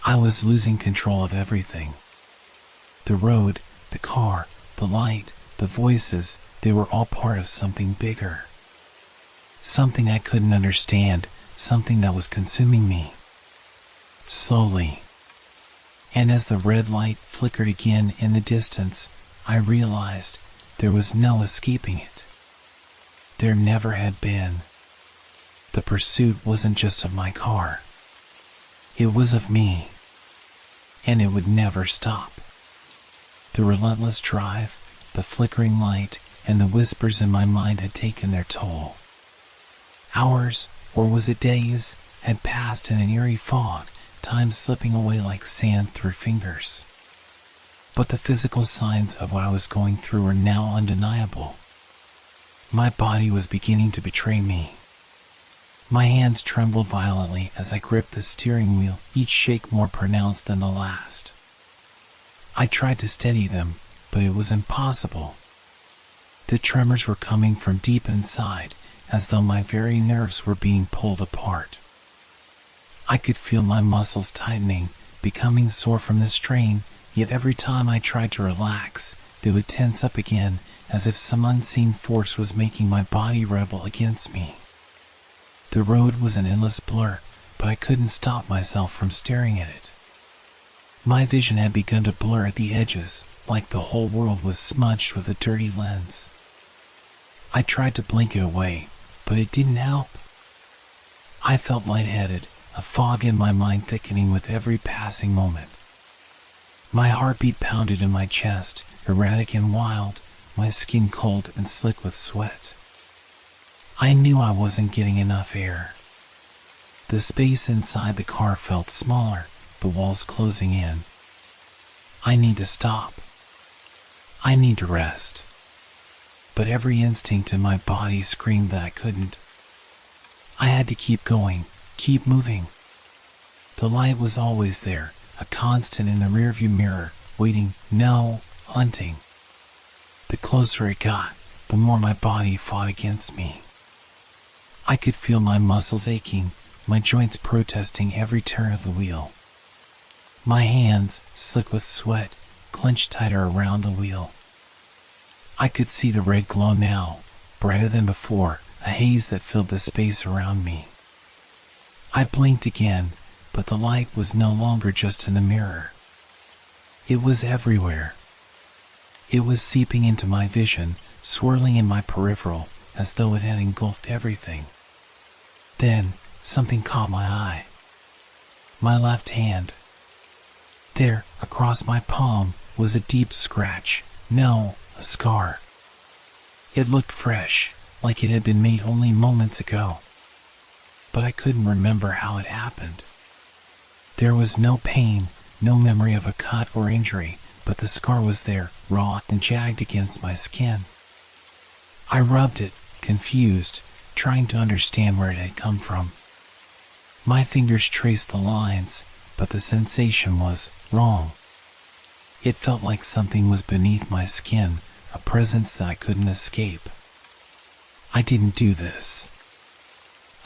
I was losing control of everything. The road, the car, the light, the voices, they were all part of something bigger. Something I couldn't understand, something that was consuming me. Slowly. And as the red light flickered again in the distance, I realized there was no escaping it. There never had been. The pursuit wasn't just of my car. It was of me. And it would never stop. The relentless drive, the flickering light, and the whispers in my mind had taken their toll. Hours, or was it days, had passed in an eerie fog, time slipping away like sand through fingers. But the physical signs of what I was going through were now undeniable. My body was beginning to betray me. My hands trembled violently as I gripped the steering wheel, each shake more pronounced than the last. I tried to steady them, but it was impossible. The tremors were coming from deep inside, as though my very nerves were being pulled apart. I could feel my muscles tightening, becoming sore from the strain, yet every time I tried to relax, they would tense up again, as if some unseen force was making my body rebel against me. The road was an endless blur, but I couldn't stop myself from staring at it. My vision had begun to blur at the edges, like the whole world was smudged with a dirty lens. I tried to blink it away, but it didn't help. I felt lightheaded, a fog in my mind thickening with every passing moment. My heartbeat pounded in my chest, erratic and wild, my skin cold and slick with sweat. I knew I wasn't getting enough air. The space inside the car felt smaller, the walls closing in. I need to stop. I need to rest. But every instinct in my body screamed that I couldn't. I had to keep going, keep moving. The light was always there, a constant in the rearview mirror, waiting, no, hunting. The closer it got, the more my body fought against me. I could feel my muscles aching, my joints protesting every turn of the wheel. My hands, slick with sweat, clenched tighter around the wheel. I could see the red glow now, brighter than before, a haze that filled the space around me. I blinked again, but the light was no longer just in the mirror. It was everywhere. It was seeping into my vision, swirling in my peripheral, as though it had engulfed everything. Then, something caught my eye. My left hand. There, across my palm, was a deep scratch. No, a scar. It looked fresh, like it had been made only moments ago. But I couldn't remember how it happened. There was no pain, no memory of a cut or injury, but the scar was there, raw and jagged against my skin. I rubbed it, confused, trying to understand where it had come from. My fingers traced the lines, but the sensation was wrong. It felt like something was beneath my skin, a presence that I couldn't escape. I didn't do this.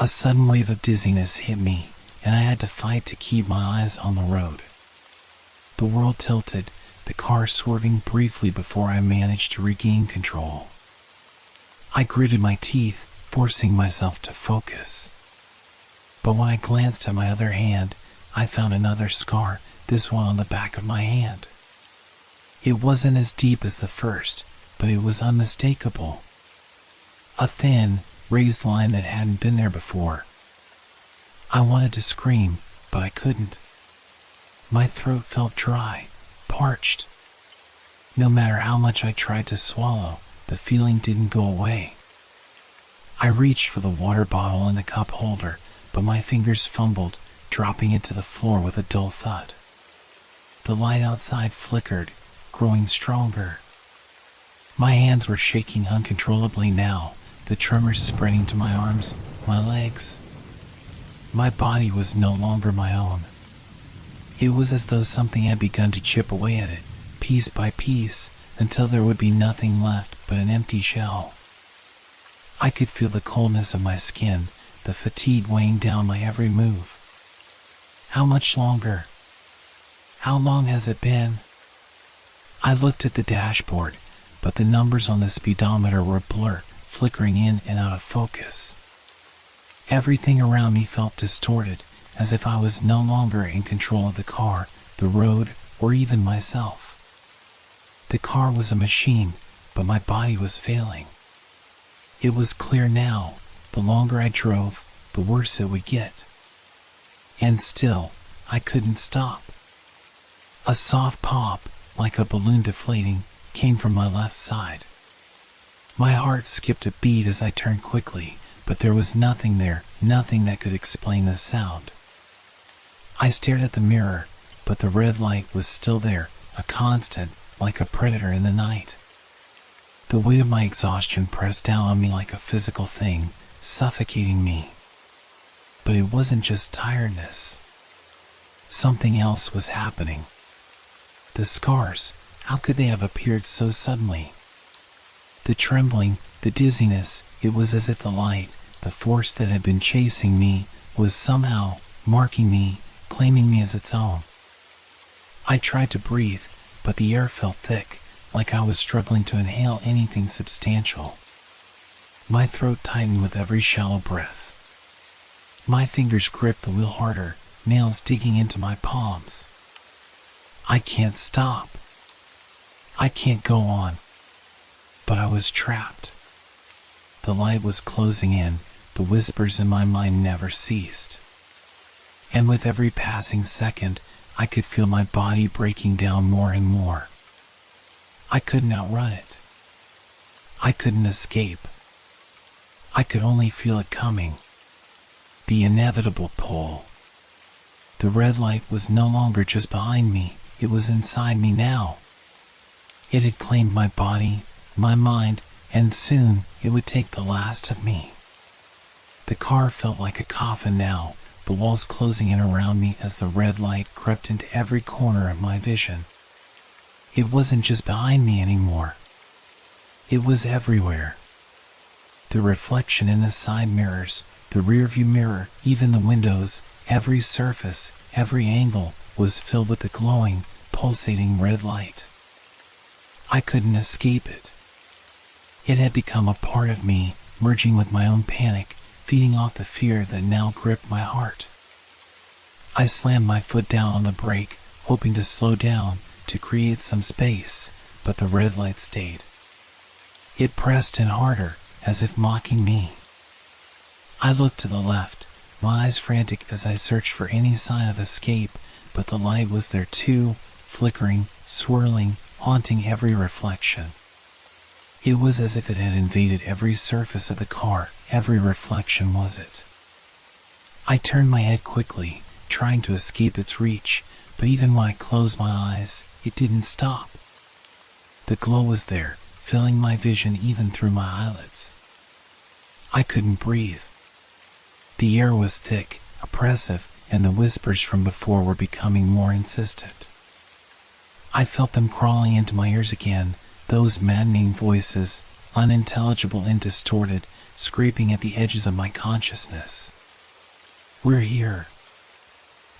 A sudden wave of dizziness hit me, and I had to fight to keep my eyes on the road. The world tilted, the car swerving briefly before I managed to regain control. I gritted my teeth, forcing myself to focus. But when I glanced at my other hand, I found another scar, this one on the back of my hand. It wasn't as deep as the first, but it was unmistakable. A thin, raised line that hadn't been there before. I wanted to scream, but I couldn't. My throat felt dry, parched. No matter how much I tried to swallow, the feeling didn't go away. I reached for the water bottle and the cup holder, but my fingers fumbled, dropping it to the floor with a dull thud. The light outside flickered, growing stronger. My hands were shaking uncontrollably now, the tremors spreading to my arms, my legs. My body was no longer my own. It was as though something had begun to chip away at it, piece by piece, until there would be nothing left but an empty shell. I could feel the coldness of my skin, the fatigue weighing down my every move. How much longer? How long has it been? I looked at the dashboard, but the numbers on the speedometer were a blur, flickering in and out of focus. Everything around me felt distorted, as if I was no longer in control of the car, the road, or even myself. The car was a machine, but my body was failing. It was clear now, the longer I drove, the worse it would get. And still, I couldn't stop. A soft pop, like a balloon deflating, came from my left side. My heart skipped a beat as I turned quickly, but there was nothing there, nothing that could explain the sound. I stared at the mirror, but the red light was still there, a constant, like a predator in the night. The weight of my exhaustion pressed down on me like a physical thing, suffocating me. But it wasn't just tiredness. Something else was happening. The scars, how could they have appeared so suddenly? The trembling, the dizziness, it was as if the light, the force that had been chasing me, was somehow marking me, claiming me as its own. I tried to breathe, but the air felt thick, like I was struggling to inhale anything substantial. My throat tightened with every shallow breath. My fingers gripped the wheel harder, nails digging into my palms. I can't stop. I can't go on. But I was trapped. The light was closing in, the whispers in my mind never ceased. And with every passing second, I could feel my body breaking down more and more. I couldn't outrun it. I couldn't escape. I could only feel it coming. The inevitable pull. The red light was no longer just behind me, it was inside me now. It had claimed my body, my mind, and soon it would take the last of me. The car felt like a coffin now, the walls closing in around me as the red light crept into every corner of my vision. It wasn't just behind me anymore. It was everywhere. The reflection in the side mirrors, the rearview mirror, even the windows, every surface, every angle was filled with the glowing, pulsating red light. I couldn't escape it. It had become a part of me, merging with my own panic, feeding off the fear that now gripped my heart. I slammed my foot down on the brake, hoping to slow down, to create some space, but the red light stayed. It pressed in harder, as if mocking me. I looked to the left, my eyes frantic as I searched for any sign of escape, but the light was there too, flickering, swirling, haunting every reflection. It was as if it had invaded every surface of the car, every reflection was it. I turned my head quickly, trying to escape its reach, but even when I closed my eyes, it didn't stop. The glow was there, filling my vision even through my eyelids. I couldn't breathe. The air was thick, oppressive, and the whispers from before were becoming more insistent. I felt them crawling into my ears again, those maddening voices, unintelligible and distorted, scraping at the edges of my consciousness. We're here.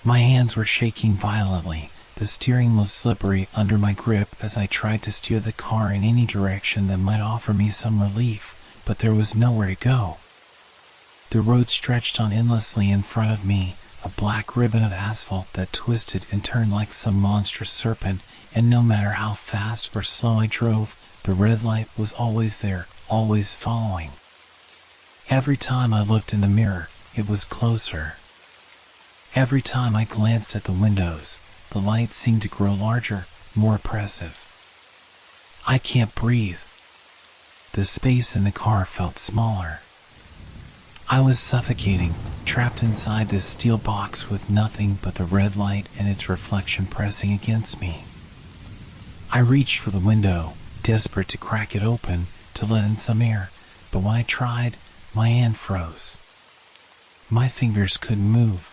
My hands were shaking violently. The steering was slippery under my grip as I tried to steer the car in any direction that might offer me some relief, but there was nowhere to go. The road stretched on endlessly in front of me, a black ribbon of asphalt that twisted and turned like some monstrous serpent, and no matter how fast or slow I drove, the red light was always there, always following. Every time I looked in the mirror, it was closer. Every time I glanced at the windows, the light seemed to grow larger, more oppressive. I can't breathe. The space in the car felt smaller. I was suffocating, trapped inside this steel box with nothing but the red light and its reflection pressing against me. I reached for the window, desperate to crack it open, to let in some air, but when I tried, my hand froze. My fingers couldn't move.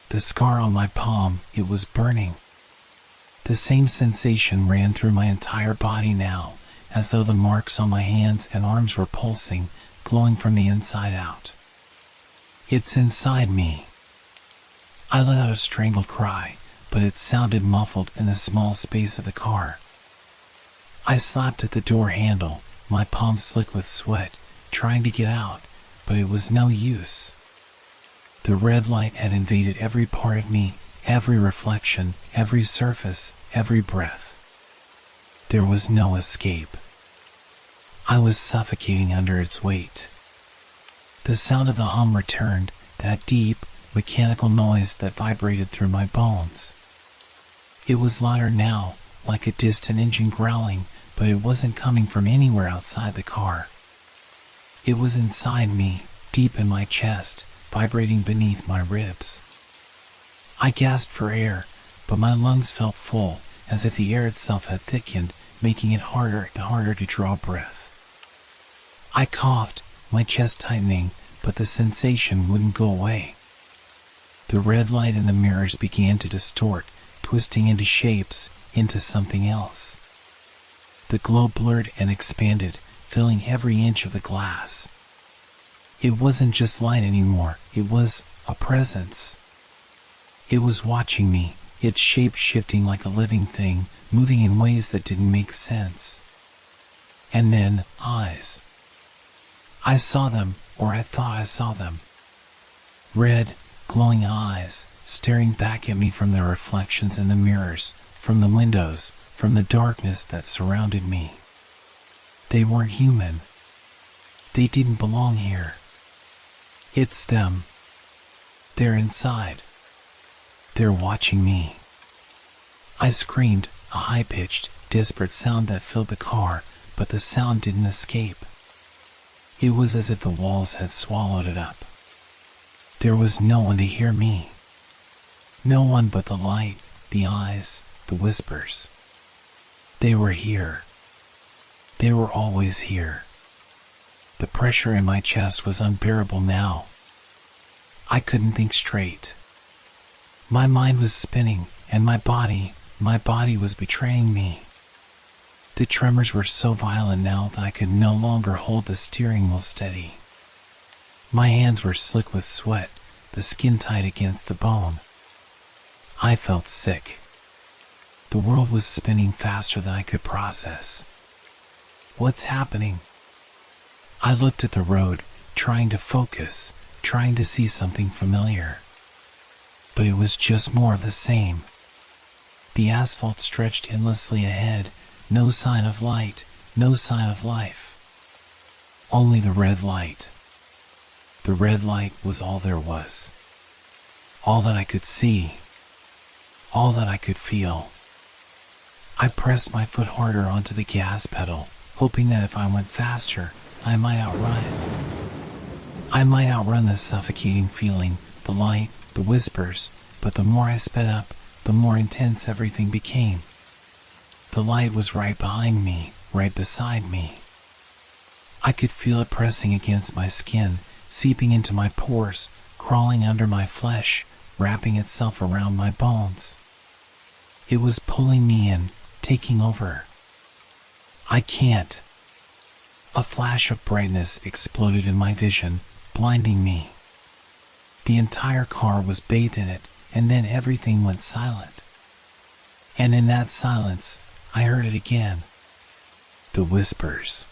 The scar on my palm, it was burning. The same sensation ran through my entire body now, as though the marks on my hands and arms were pulsing, glowing from the inside out. It's inside me. I let out a strangled cry, but it sounded muffled in the small space of the car. I slapped at the door handle, my palms slick with sweat, trying to get out, but it was no use. The red light had invaded every part of me, every reflection, every surface, every breath. There was no escape. I was suffocating under its weight. The sound of the hum returned, that deep, mechanical noise that vibrated through my bones. It was louder now, like a distant engine growling, but it wasn't coming from anywhere outside the car. It was inside me, deep in my chest, vibrating beneath my ribs. I gasped for air, but my lungs felt full, as if the air itself had thickened, making it harder and harder to draw breath. I coughed, my chest tightening, but the sensation wouldn't go away. The red light in the mirrors began to distort, twisting into shapes, into something else. The glow blurred and expanded, filling every inch of the glass. It wasn't just light anymore, it was a presence. It was watching me, its shape shifting like a living thing, moving in ways that didn't make sense. And then, eyes. I saw them, or I thought I saw them. Red, glowing eyes, staring back at me from their reflections in the mirrors, from the windows, from the darkness that surrounded me. They weren't human. They didn't belong here. It's them. They're inside. They're watching me. I screamed, a high-pitched, desperate sound that filled the car, but the sound didn't escape. It was as if the walls had swallowed it up. There was no one to hear me. No one but the light, the eyes, the whispers. They were here. They were always here. The pressure in my chest was unbearable now. I couldn't think straight. My mind was spinning, and my body was betraying me. The tremors were so violent now that I could no longer hold the steering wheel steady. My hands were slick with sweat, the skin tight against the bone. I felt sick. The world was spinning faster than I could process. What's happening? I looked at the road, trying to focus, trying to see something familiar. But it was just more of the same. The asphalt stretched endlessly ahead, no sign of light, no sign of life. Only the red light. The red light was all there was. All that I could see. All that I could feel. I pressed my foot harder onto the gas pedal, hoping that if I went faster, I might outrun it. I might outrun the suffocating feeling, the light, the whispers, but the more I sped up, the more intense everything became. The light was right behind me, right beside me. I could feel it pressing against my skin, seeping into my pores, crawling under my flesh, wrapping itself around my bones. It was pulling me in, taking over. I can't. A flash of brightness exploded in my vision, blinding me. The entire car was bathed in it, and then everything went silent. And in that silence, I heard it again. The whispers.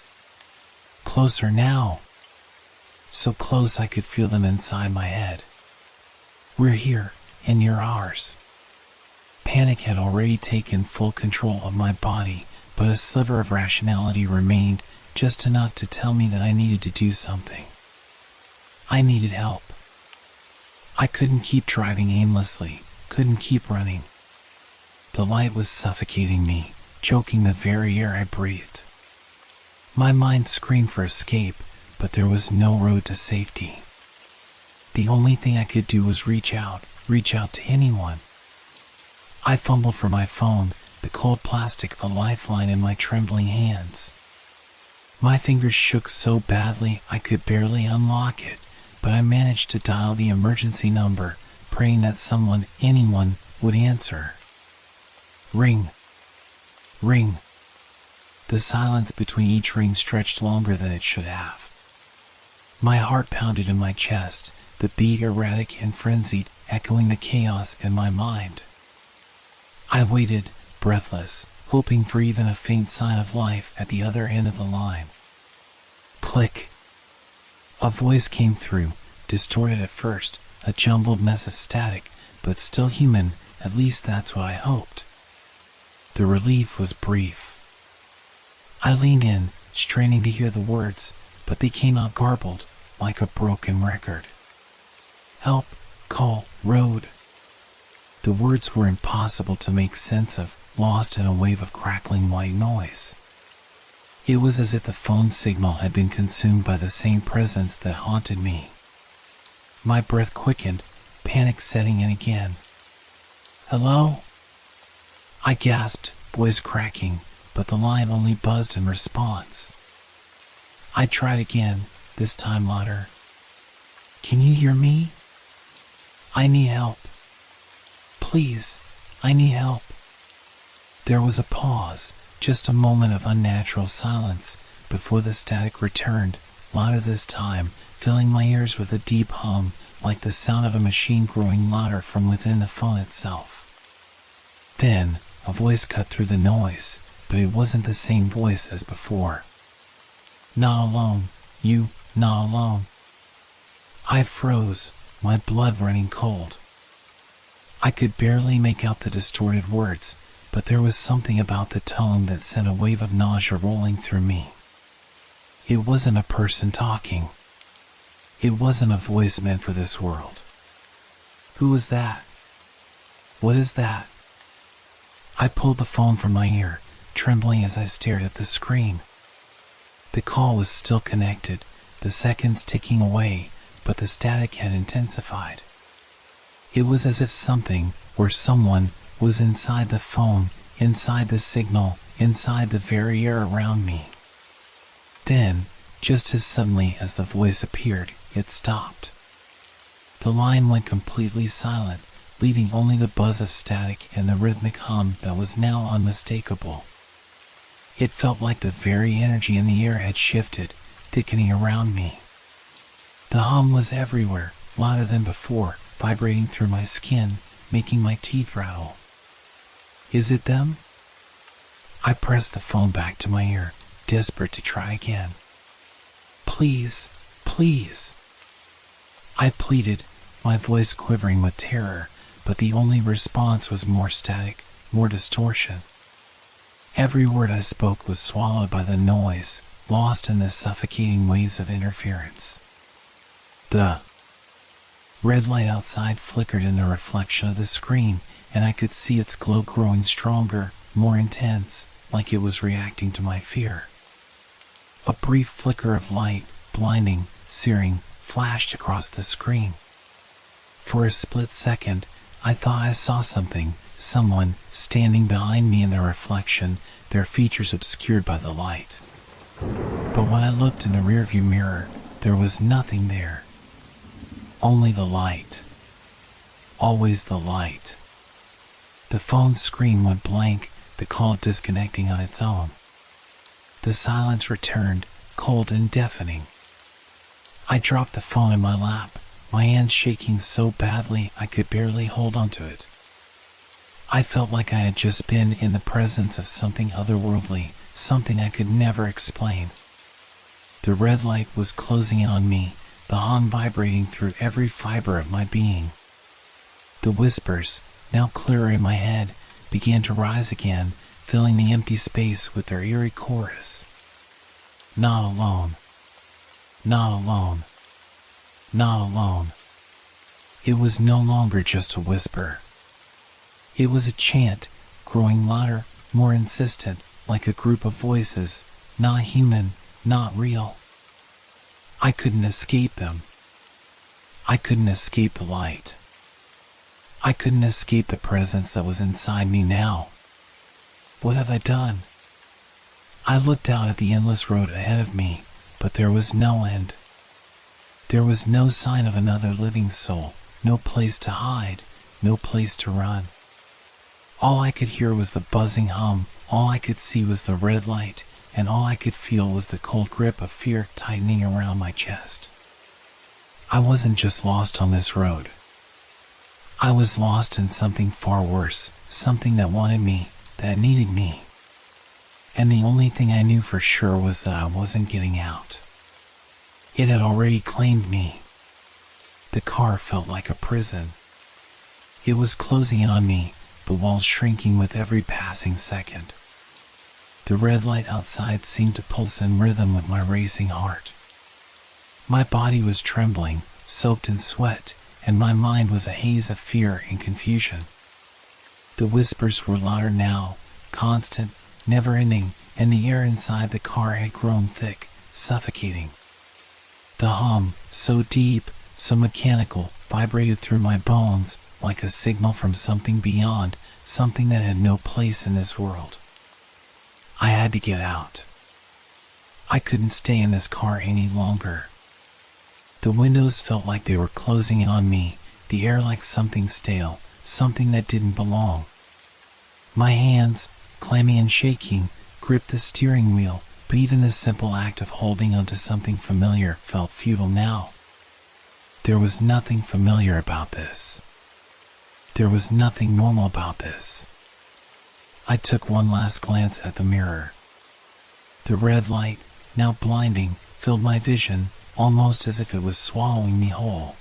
Closer now. So close I could feel them inside my head. We're here, and you're ours. Panic had already taken full control of my body, but a sliver of rationality remained, just enough to tell me that I needed to do something. I needed help. I couldn't keep driving aimlessly, couldn't keep running. The light was suffocating me, choking the very air I breathed. My mind screamed for escape, but there was no road to safety. The only thing I could do was reach out to anyone. I fumbled for my phone, the cold plastic of a lifeline in my trembling hands. My fingers shook so badly I could barely unlock it, but I managed to dial the emergency number, praying that anyone, would answer. Ring. Ring. The silence between each ring stretched longer than it should have. My heart pounded in my chest, the beat erratic and frenzied, echoing the chaos in my mind. I waited, breathless, hoping for even a faint sign of life at the other end of the line. Click. A voice came through, distorted at first, a jumbled mess of static, but still human, at least that's what I hoped. The relief was brief. I leaned in, straining to hear the words, but they came out garbled, like a broken record. Help, call, road. The words were impossible to make sense of, lost in a wave of crackling white noise. It was as if the phone signal had been consumed by the same presence that haunted me. My breath quickened, panic setting in again. Hello? I gasped, voice cracking, but the line only buzzed in response. I tried again, this time louder. Can you hear me? I need help. Please, I need help. There was a pause, just a moment of unnatural silence, before the static returned, louder this time, filling my ears with a deep hum, like the sound of a machine growing louder from within the phone itself. Then, a voice cut through the noise, but it wasn't the same voice as before. Not alone, you, not alone. I froze, my blood running cold. I could barely make out the distorted words, but there was something about the tone that sent a wave of nausea rolling through me. It wasn't a person talking. It wasn't a voice meant for this world. Who was that? What is that? I pulled the phone from my ear, trembling as I stared at the screen. The call was still connected, the seconds ticking away, but the static had intensified. It was as if something, or someone, was inside the phone, inside the signal, inside the very air around me. Then, just as suddenly as the voice appeared, it stopped. The line went completely silent, leaving only the buzz of static and the rhythmic hum that was now unmistakable. It felt like the very energy in the air had shifted, thickening around me. The hum was everywhere, louder than before, vibrating through my skin, making my teeth rattle. Is it them? I pressed the phone back to my ear, desperate to try again. Please, please. I pleaded, my voice quivering with terror, but the only response was more static, more distortion. Every word I spoke was swallowed by the noise, lost in the suffocating waves of interference. The red light outside flickered in the reflection of the screen, and I could see its glow growing stronger, more intense, like it was reacting to my fear. A brief flicker of light, blinding, searing, flashed across the screen. For a split second, I thought I saw something, someone, standing behind me in the reflection, their features obscured by the light. But when I looked in the rearview mirror, there was nothing there. Only the light. Always the light. The phone screen went blank, the call disconnecting on its own. The silence returned, cold and deafening. I dropped the phone in my lap, my hands shaking so badly I could barely hold onto it. I felt like I had just been in the presence of something otherworldly, something I could never explain. The red light was closing in on me, the hum vibrating through every fiber of my being. The whispers, now clearer in my head, began to rise again, filling the empty space with their eerie chorus. Not alone. Not alone. Not alone. It was no longer just a whisper. It was a chant, growing louder, more insistent, like a group of voices, not human, not real. I couldn't escape them. I couldn't escape the light. I couldn't escape the presence that was inside me now. What have I done? I looked out at the endless road ahead of me, but there was no end. There was no sign of another living soul, no place to hide, no place to run. All I could hear was the buzzing hum, all I could see was the red light, and all I could feel was the cold grip of fear tightening around my chest. I wasn't just lost on this road. I was lost in something far worse, something that wanted me, that needed me. And the only thing I knew for sure was that I wasn't getting out. It had already claimed me. The car felt like a prison. It was closing in on me, the walls shrinking with every passing second. The red light outside seemed to pulse in rhythm with my racing heart. My body was trembling, soaked in sweat, and my mind was a haze of fear and confusion. The whispers were louder now, constant, never-ending, and the air inside the car had grown thick, suffocating. The hum, so deep, so mechanical, vibrated through my bones like a signal from something beyond, something that had no place in this world. I had to get out. I couldn't stay in this car any longer. The windows felt like they were closing in on me, the air like something stale, something that didn't belong. My hands, clammy and shaking, gripped the steering wheel, but even the simple act of holding onto something familiar felt futile now. There was nothing familiar about this. There was nothing normal about this. I took one last glance at the mirror. The red light, now blinding, filled my vision, almost as if it was swallowing me whole.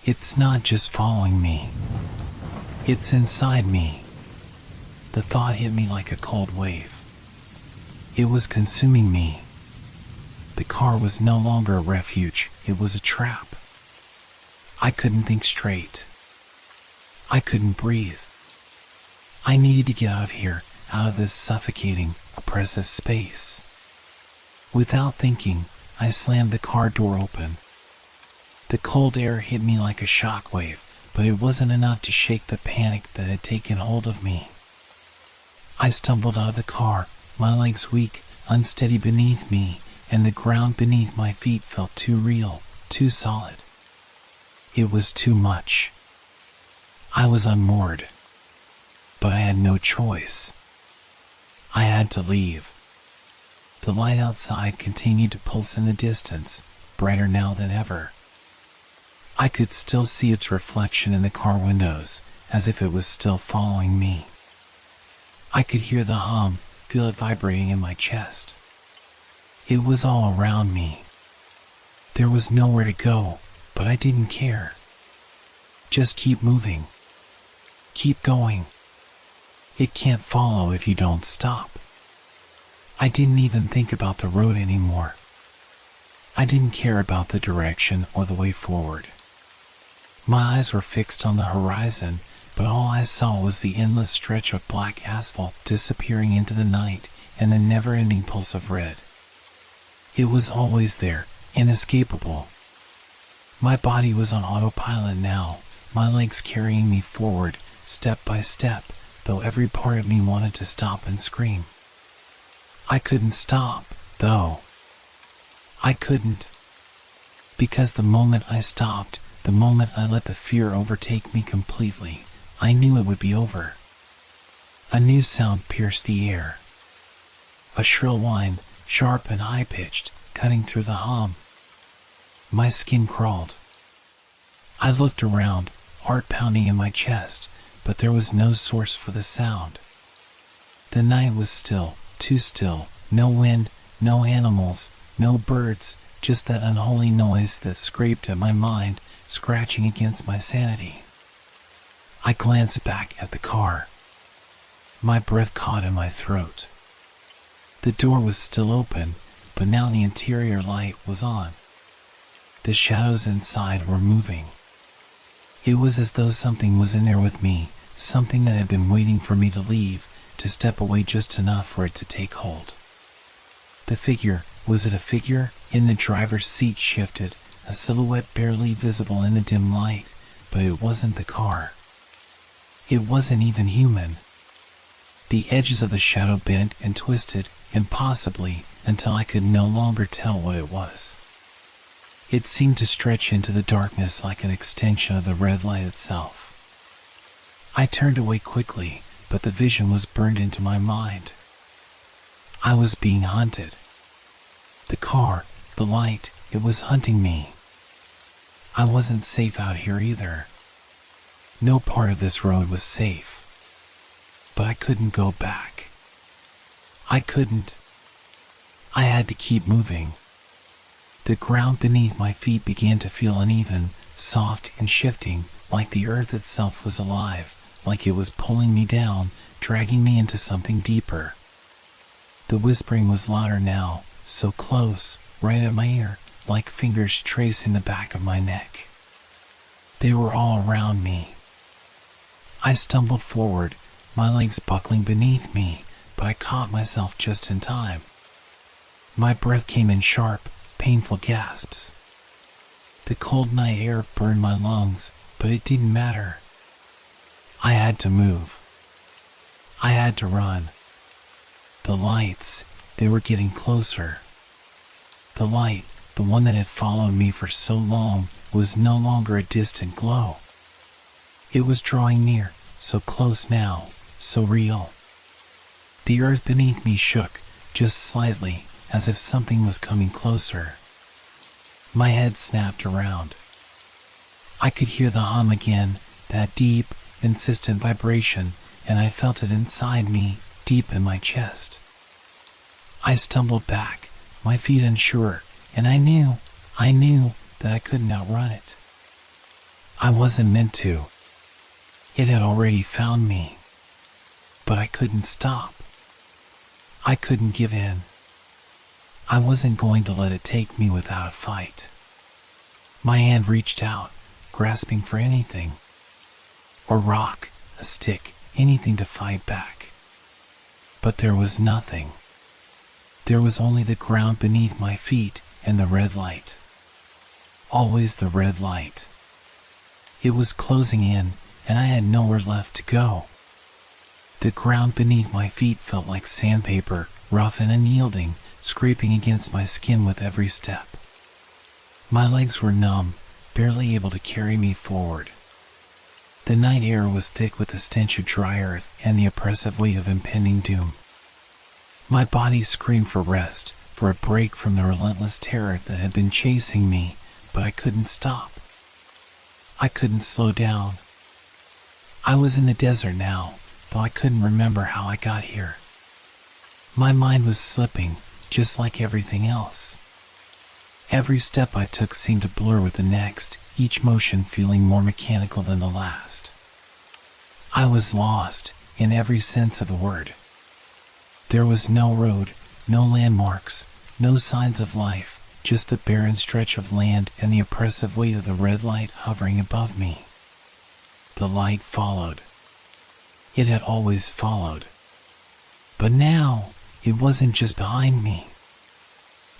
It's not just following me. It's inside me. The thought hit me like a cold wave. It was consuming me. The car was no longer a refuge, it was a trap. I couldn't think straight. I couldn't breathe. I needed to get out of here, out of this suffocating, oppressive space. Without thinking, I slammed the car door open. The cold air hit me like a shockwave, but it wasn't enough to shake the panic that had taken hold of me. I stumbled out of the car, my legs weak, unsteady beneath me, and the ground beneath my feet felt too real, too solid. It was too much. I was unmoored. But I had no choice. I had to leave. The light outside continued to pulse in the distance, brighter now than ever. I could still see its reflection in the car windows, as if it was still following me. I could hear the hum, feel it vibrating in my chest. It was all around me. There was nowhere to go, but I didn't care. Just keep moving. Keep going. It can't follow if you don't stop. I didn't even think about the road anymore. I didn't care about the direction or the way forward. My eyes were fixed on the horizon, but all I saw was the endless stretch of black asphalt disappearing into the night and the never-ending pulse of red. It was always there, inescapable. My body was on autopilot now, my legs carrying me forward, step by step, though every part of me wanted to stop and scream. I couldn't stop, though. I couldn't. Because the moment I stopped, the moment I let the fear overtake me completely, I knew it would be over. A new sound pierced the air. A shrill whine, sharp and high-pitched, cutting through the hum. My skin crawled. I looked around, heart pounding in my chest, but there was no source for the sound. The night was still, too still, no wind, no animals, no birds, just that unholy noise that scraped at my mind, scratching against my sanity. I glanced back at the car. My breath caught in my throat. The door was still open, but now the interior light was on. The shadows inside were moving. It was as though something was in there with me, something that had been waiting for me to leave, to step away just enough for it to take hold. The figure, was it a figure? In the driver's seat shifted, a silhouette barely visible in the dim light, but it wasn't the car. It wasn't even human. The edges of the shadow bent and twisted, impossibly, until I could no longer tell what it was. It seemed to stretch into the darkness like an extension of the red light itself. I turned away quickly, but the vision was burned into my mind. I was being hunted. The car, the light, it was hunting me. I wasn't safe out here either. No part of this road was safe. But I couldn't go back. I couldn't. I had to keep moving. The ground beneath my feet began to feel uneven, soft and shifting, like the earth itself was alive, like it was pulling me down, dragging me into something deeper. The whispering was louder now, so close, right at my ear, like fingers tracing the back of my neck. They were all around me. I stumbled forward, my legs buckling beneath me, but I caught myself just in time. My breath came in sharp, painful gasps. The cold night air burned my lungs, but it didn't matter. I had to move. I had to run. The lights, they were getting closer. The light, the one that had followed me for so long, was no longer a distant glow. It was drawing near, so close now, so real. The earth beneath me shook, just slightly, as if something was coming closer. My head snapped around. I could hear the hum again, that deep, insistent vibration, and I felt it inside me, deep in my chest. I stumbled back, my feet unsure, and I knew that I couldn't outrun it. I wasn't meant to. It had already found me. But I couldn't stop. I couldn't give in. I wasn't going to let it take me without a fight. My hand reached out, grasping for anything. A rock, a stick, anything to fight back. But there was nothing. There was only the ground beneath my feet and the red light. Always the red light. It was closing in, and I had nowhere left to go. The ground beneath my feet felt like sandpaper, rough and unyielding, scraping against my skin with every step. My legs were numb, barely able to carry me forward. The night air was thick with the stench of dry earth and the oppressive weight of impending doom. My body screamed for rest, for a break from the relentless terror that had been chasing me, but I couldn't stop. I couldn't slow down. I was in the desert now, though I couldn't remember how I got here. My mind was slipping, just like everything else. Every step I took seemed to blur with the next, each motion feeling more mechanical than the last. I was lost, in every sense of the word. There was no road, no landmarks, no signs of life, just the barren stretch of land and the oppressive weight of the red light hovering above me. The light followed. It had always followed. But now, it wasn't just behind me.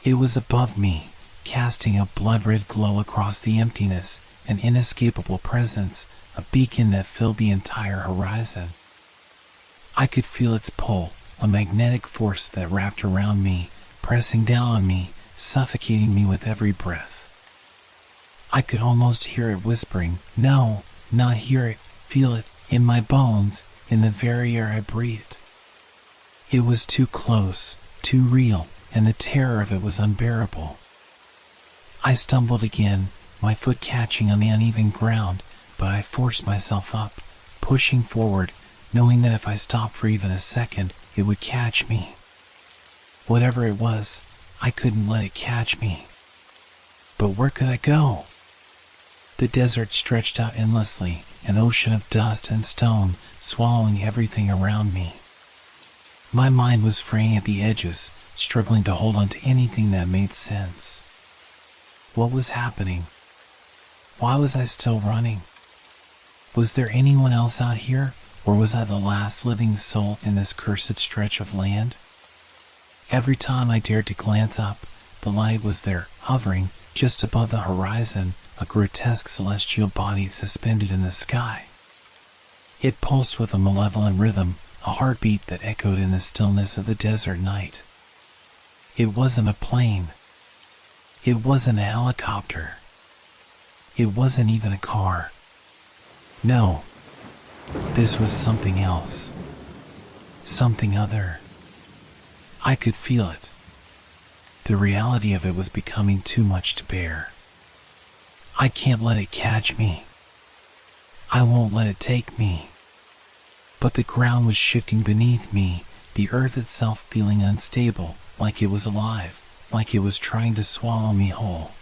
It was above me, casting a blood-red glow across the emptiness, an inescapable presence, a beacon that filled the entire horizon. I could feel its pull, a magnetic force that wrapped around me, pressing down on me, suffocating me with every breath. I could almost hear it whispering, no, not hear it, feel it, in my bones, in the very air I breathed. It was too close, too real, and the terror of it was unbearable. I stumbled again, my foot catching on the uneven ground, but I forced myself up, pushing forward, knowing that if I stopped for even a second, it would catch me. Whatever it was, I couldn't let it catch me. But where could I go? The desert stretched out endlessly, an ocean of dust and stone, swallowing everything around me. My mind was fraying at the edges, struggling to hold on to anything that made sense. What was happening? Why was I still running? Was there anyone else out here, or was I the last living soul in this cursed stretch of land? Every time I dared to glance up, the light was there, hovering just above the horizon, a grotesque celestial body suspended in the sky. It pulsed with a malevolent rhythm, a heartbeat that echoed in the stillness of the desert night. It wasn't a plane. It wasn't a helicopter. It wasn't even a car. No, this was something else. Something other. I could feel it. The reality of it was becoming too much to bear. I can't let it catch me. I won't let it take me. But the ground was shifting beneath me, the earth itself feeling unstable, like it was alive, like it was trying to swallow me whole.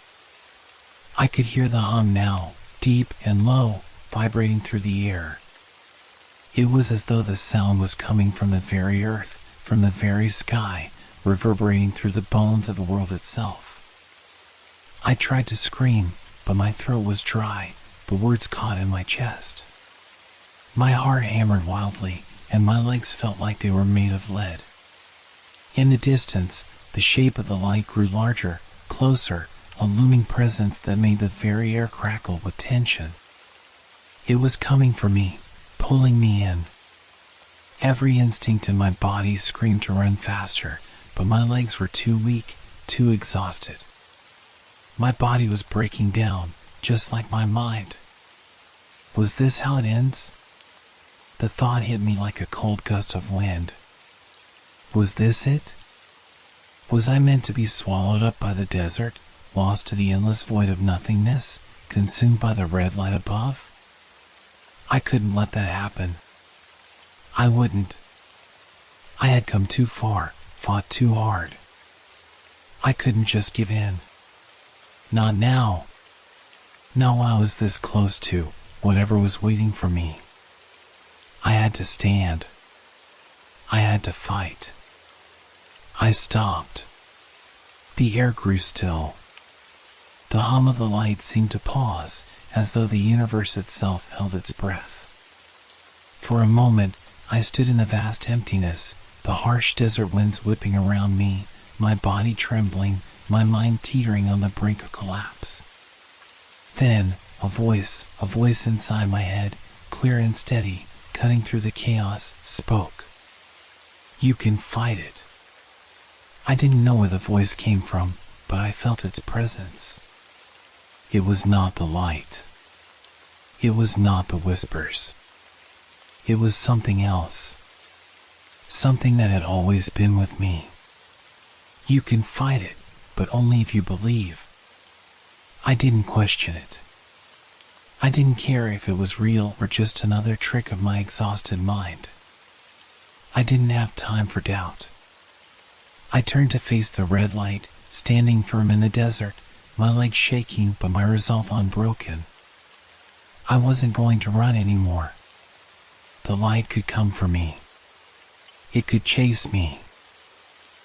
I could hear the hum now, deep and low, vibrating through the air. It was as though the sound was coming from the very earth, from the very sky, reverberating through the bones of the world itself. I tried to scream, but my throat was dry, the words caught in my chest. My heart hammered wildly, and my legs felt like they were made of lead. In the distance, the shape of the light grew larger, closer, a looming presence that made the very air crackle with tension. It was coming for me, pulling me in. Every instinct in my body screamed to run faster, but my legs were too weak, too exhausted. My body was breaking down, just like my mind. Was this how it ends? The thought hit me like a cold gust of wind. Was this it? Was I meant to be swallowed up by the desert, lost to the endless void of nothingness, consumed by the red light above? I couldn't let that happen. I wouldn't. I had come too far, fought too hard. I couldn't just give in. Not now. Not while I was this close to whatever was waiting for me. I had to stand. I had to fight. I stopped. The air grew still. The hum of the light seemed to pause, as though the universe itself held its breath. For a moment, I stood in the vast emptiness, the harsh desert winds whipping around me, my body trembling, my mind teetering on the brink of collapse. Then, a voice inside my head, clear and steady, cutting through the chaos, spoke. You can fight it. I didn't know where the voice came from, but I felt its presence. It was not the light. It was not the whispers. It was something else. Something that had always been with me. You can fight it, but only if you believe. I didn't question it. I didn't care if it was real or just another trick of my exhausted mind. I didn't have time for doubt. I turned to face the red light, standing firm in the desert, my legs shaking but my resolve unbroken. I wasn't going to run anymore. The light could come for me. It could chase me.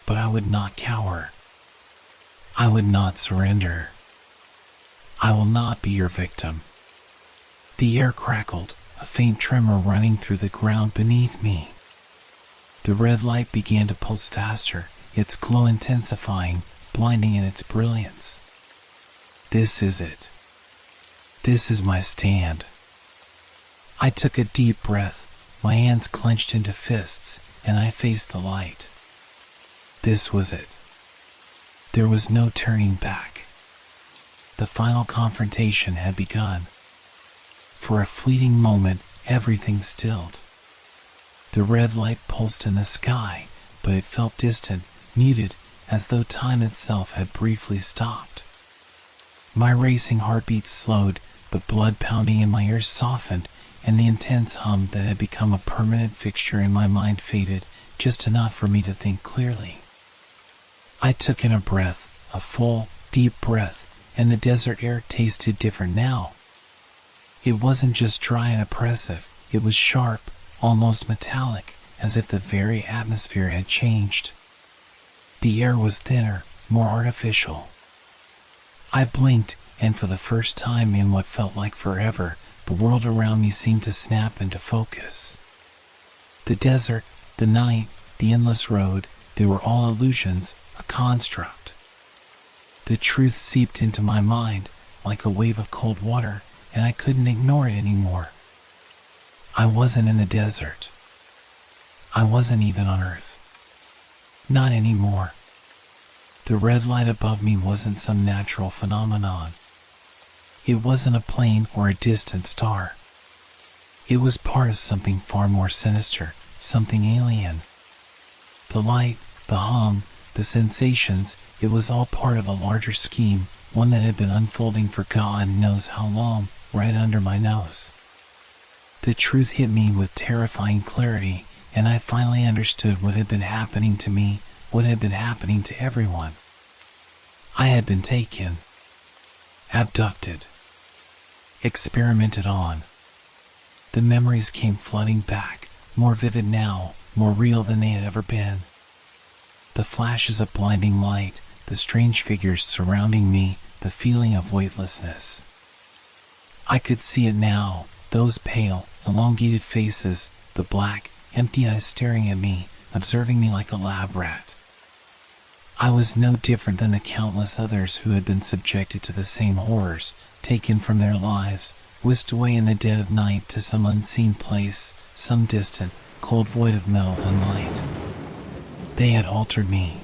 But I would not cower. I would not surrender. I will not be your victim. The air crackled, a faint tremor running through the ground beneath me. The red light began to pulse faster, its glow intensifying, blinding in its brilliance. This is it. This is my stand. I took a deep breath, my hands clenched into fists, and I faced the light. This was it. There was no turning back. The final confrontation had begun. For a fleeting moment, everything stilled. The red light pulsed in the sky, but it felt distant, muted, as though time itself had briefly stopped. My racing heartbeat slowed, the blood pounding in my ears softened, and the intense hum that had become a permanent fixture in my mind faded, just enough for me to think clearly. I took in a breath, a full, deep breath, and the desert air tasted different now. It wasn't just dry and oppressive, it was sharp, almost metallic, as if the very atmosphere had changed. The air was thinner, more artificial. I blinked, and for the first time in what felt like forever, the world around me seemed to snap into focus. The desert, the night, the endless road, they were all illusions, a construct. The truth seeped into my mind, like a wave of cold water, and I couldn't ignore it anymore. I wasn't in the desert. I wasn't even on Earth. Not anymore. The red light above me wasn't some natural phenomenon. It wasn't a plane or a distant star. It was part of something far more sinister, something alien. The light, the hum, the sensations, it was all part of a larger scheme, one that had been unfolding for God knows how long, right under my nose. The truth hit me with terrifying clarity, and I finally understood what had been happening to me, what had been happening to everyone. I had been taken, abducted, experimented on. The memories came flooding back, more vivid now, more real than they had ever been. The flashes of blinding light, the strange figures surrounding me, the feeling of weightlessness. I could see it now, those pale, elongated faces, the black, empty eyes staring at me, observing me like a lab rat. I was no different than the countless others who had been subjected to the same horrors, taken from their lives, whisked away in the dead of night to some unseen place, some distant, cold void of metal and light. They had altered me.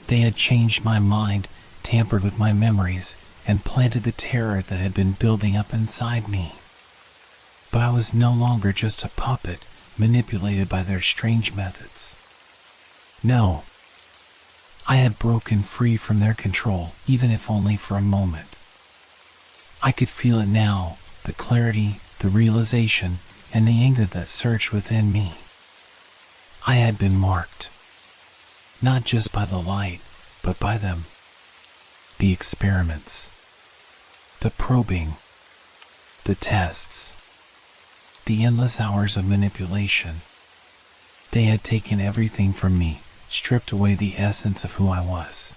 They had changed my mind, tampered with my memories, and planted the terror that had been building up inside me. But I was no longer just a puppet, manipulated by their strange methods. No. I had broken free from their control, even if only for a moment. I could feel it now, the clarity, the realization, and the anger that surged within me. I had been marked. Not just by the light, but by them. The experiments. The probing. The tests. The endless hours of manipulation. They had taken everything from me, stripped away the essence of who I was.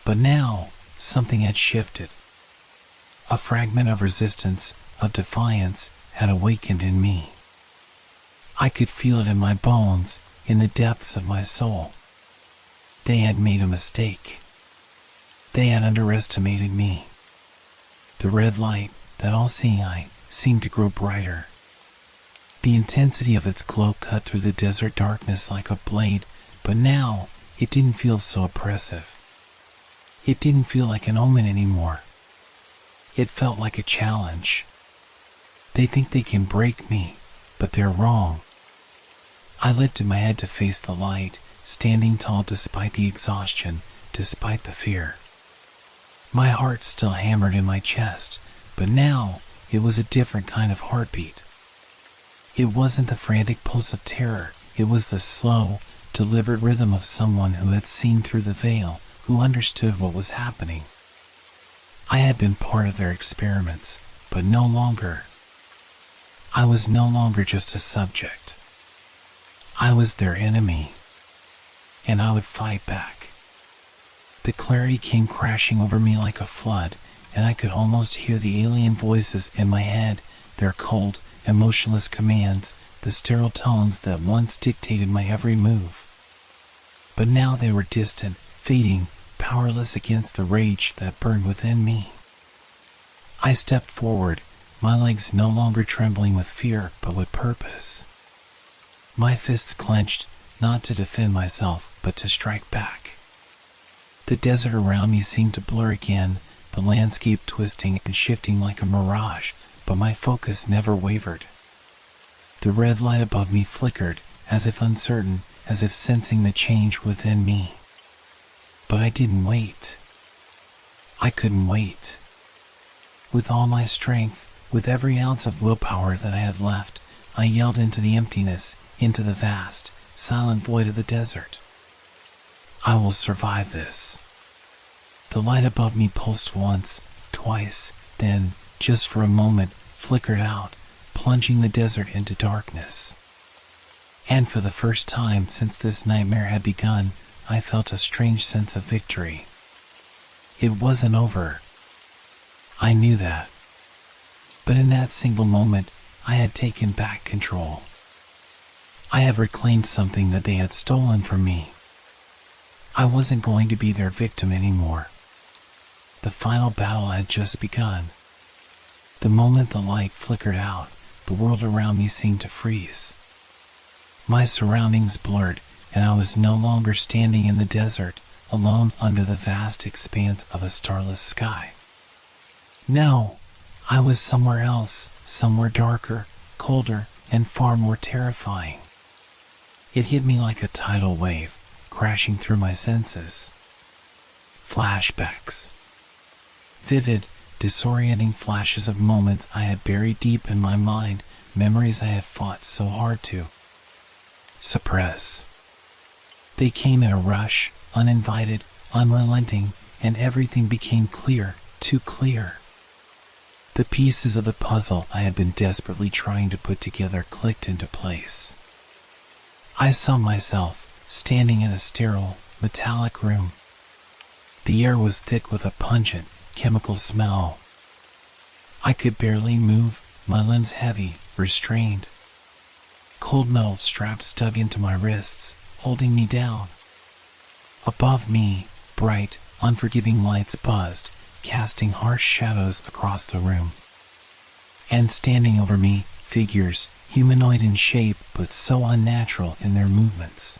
But now, something had shifted. A fragment of resistance, of defiance, had awakened in me. I could feel it in my bones, in the depths of my soul. They had made a mistake. They had underestimated me. The red light, that all-seeing eye, seemed to grow brighter. The intensity of its glow cut through the desert darkness like a blade, but now it didn't feel so oppressive. It didn't feel like an omen anymore. It felt like a challenge. They think they can break me, but they're wrong. I lifted my head to face the light, standing tall despite the exhaustion, despite the fear. My heart still hammered in my chest, but now it was a different kind of heartbeat. It wasn't the frantic pulse of terror, it was the slow, deliberate rhythm of someone who had seen through the veil, who understood what was happening. I had been part of their experiments, but no longer. I was no longer just a subject. I was their enemy, and I would fight back. The clarity came crashing over me like a flood, and I could almost hear the alien voices in my head, their cold, emotionless commands, the sterile tones that once dictated my every move. But now they were distant, fading, powerless against the rage that burned within me. I stepped forward, my legs no longer trembling with fear, but with purpose. My fists clenched, not to defend myself, but to strike back. The desert around me seemed to blur again, the landscape twisting and shifting like a mirage, but my focus never wavered. The red light above me flickered, as if uncertain, as if sensing the change within me. But I didn't wait. I couldn't wait. With all my strength, with every ounce of willpower that I had left, I yelled into the emptiness, into the vast, silent void of the desert. I will survive this. The light above me pulsed once, twice, then, just for a moment, flickered out, plunging the desert into darkness. And for the first time since this nightmare had begun, I felt a strange sense of victory. It wasn't over. I knew that. But in that single moment, I had taken back control. I had reclaimed something that they had stolen from me. I wasn't going to be their victim anymore. The final battle had just begun. The moment the light flickered out, the world around me seemed to freeze. My surroundings blurred, and I was no longer standing in the desert, alone under the vast expanse of a starless sky. No, I was somewhere else, somewhere darker, colder, and far more terrifying. It hit me like a tidal wave, crashing through my senses. Flashbacks. Vivid, disorienting flashes of moments I had buried deep in my mind, memories I had fought so hard to suppress. They came in a rush, uninvited, unrelenting, and everything became clear, too clear. The pieces of the puzzle I had been desperately trying to put together clicked into place. I saw myself standing in a sterile, metallic room. The air was thick with a pungent, chemical smell. I could barely move, my limbs heavy, restrained. Cold metal straps dug into my wrists, holding me down. Above me, bright, unforgiving lights buzzed, casting harsh shadows across the room. And standing over me, figures, humanoid in shape but so unnatural in their movements.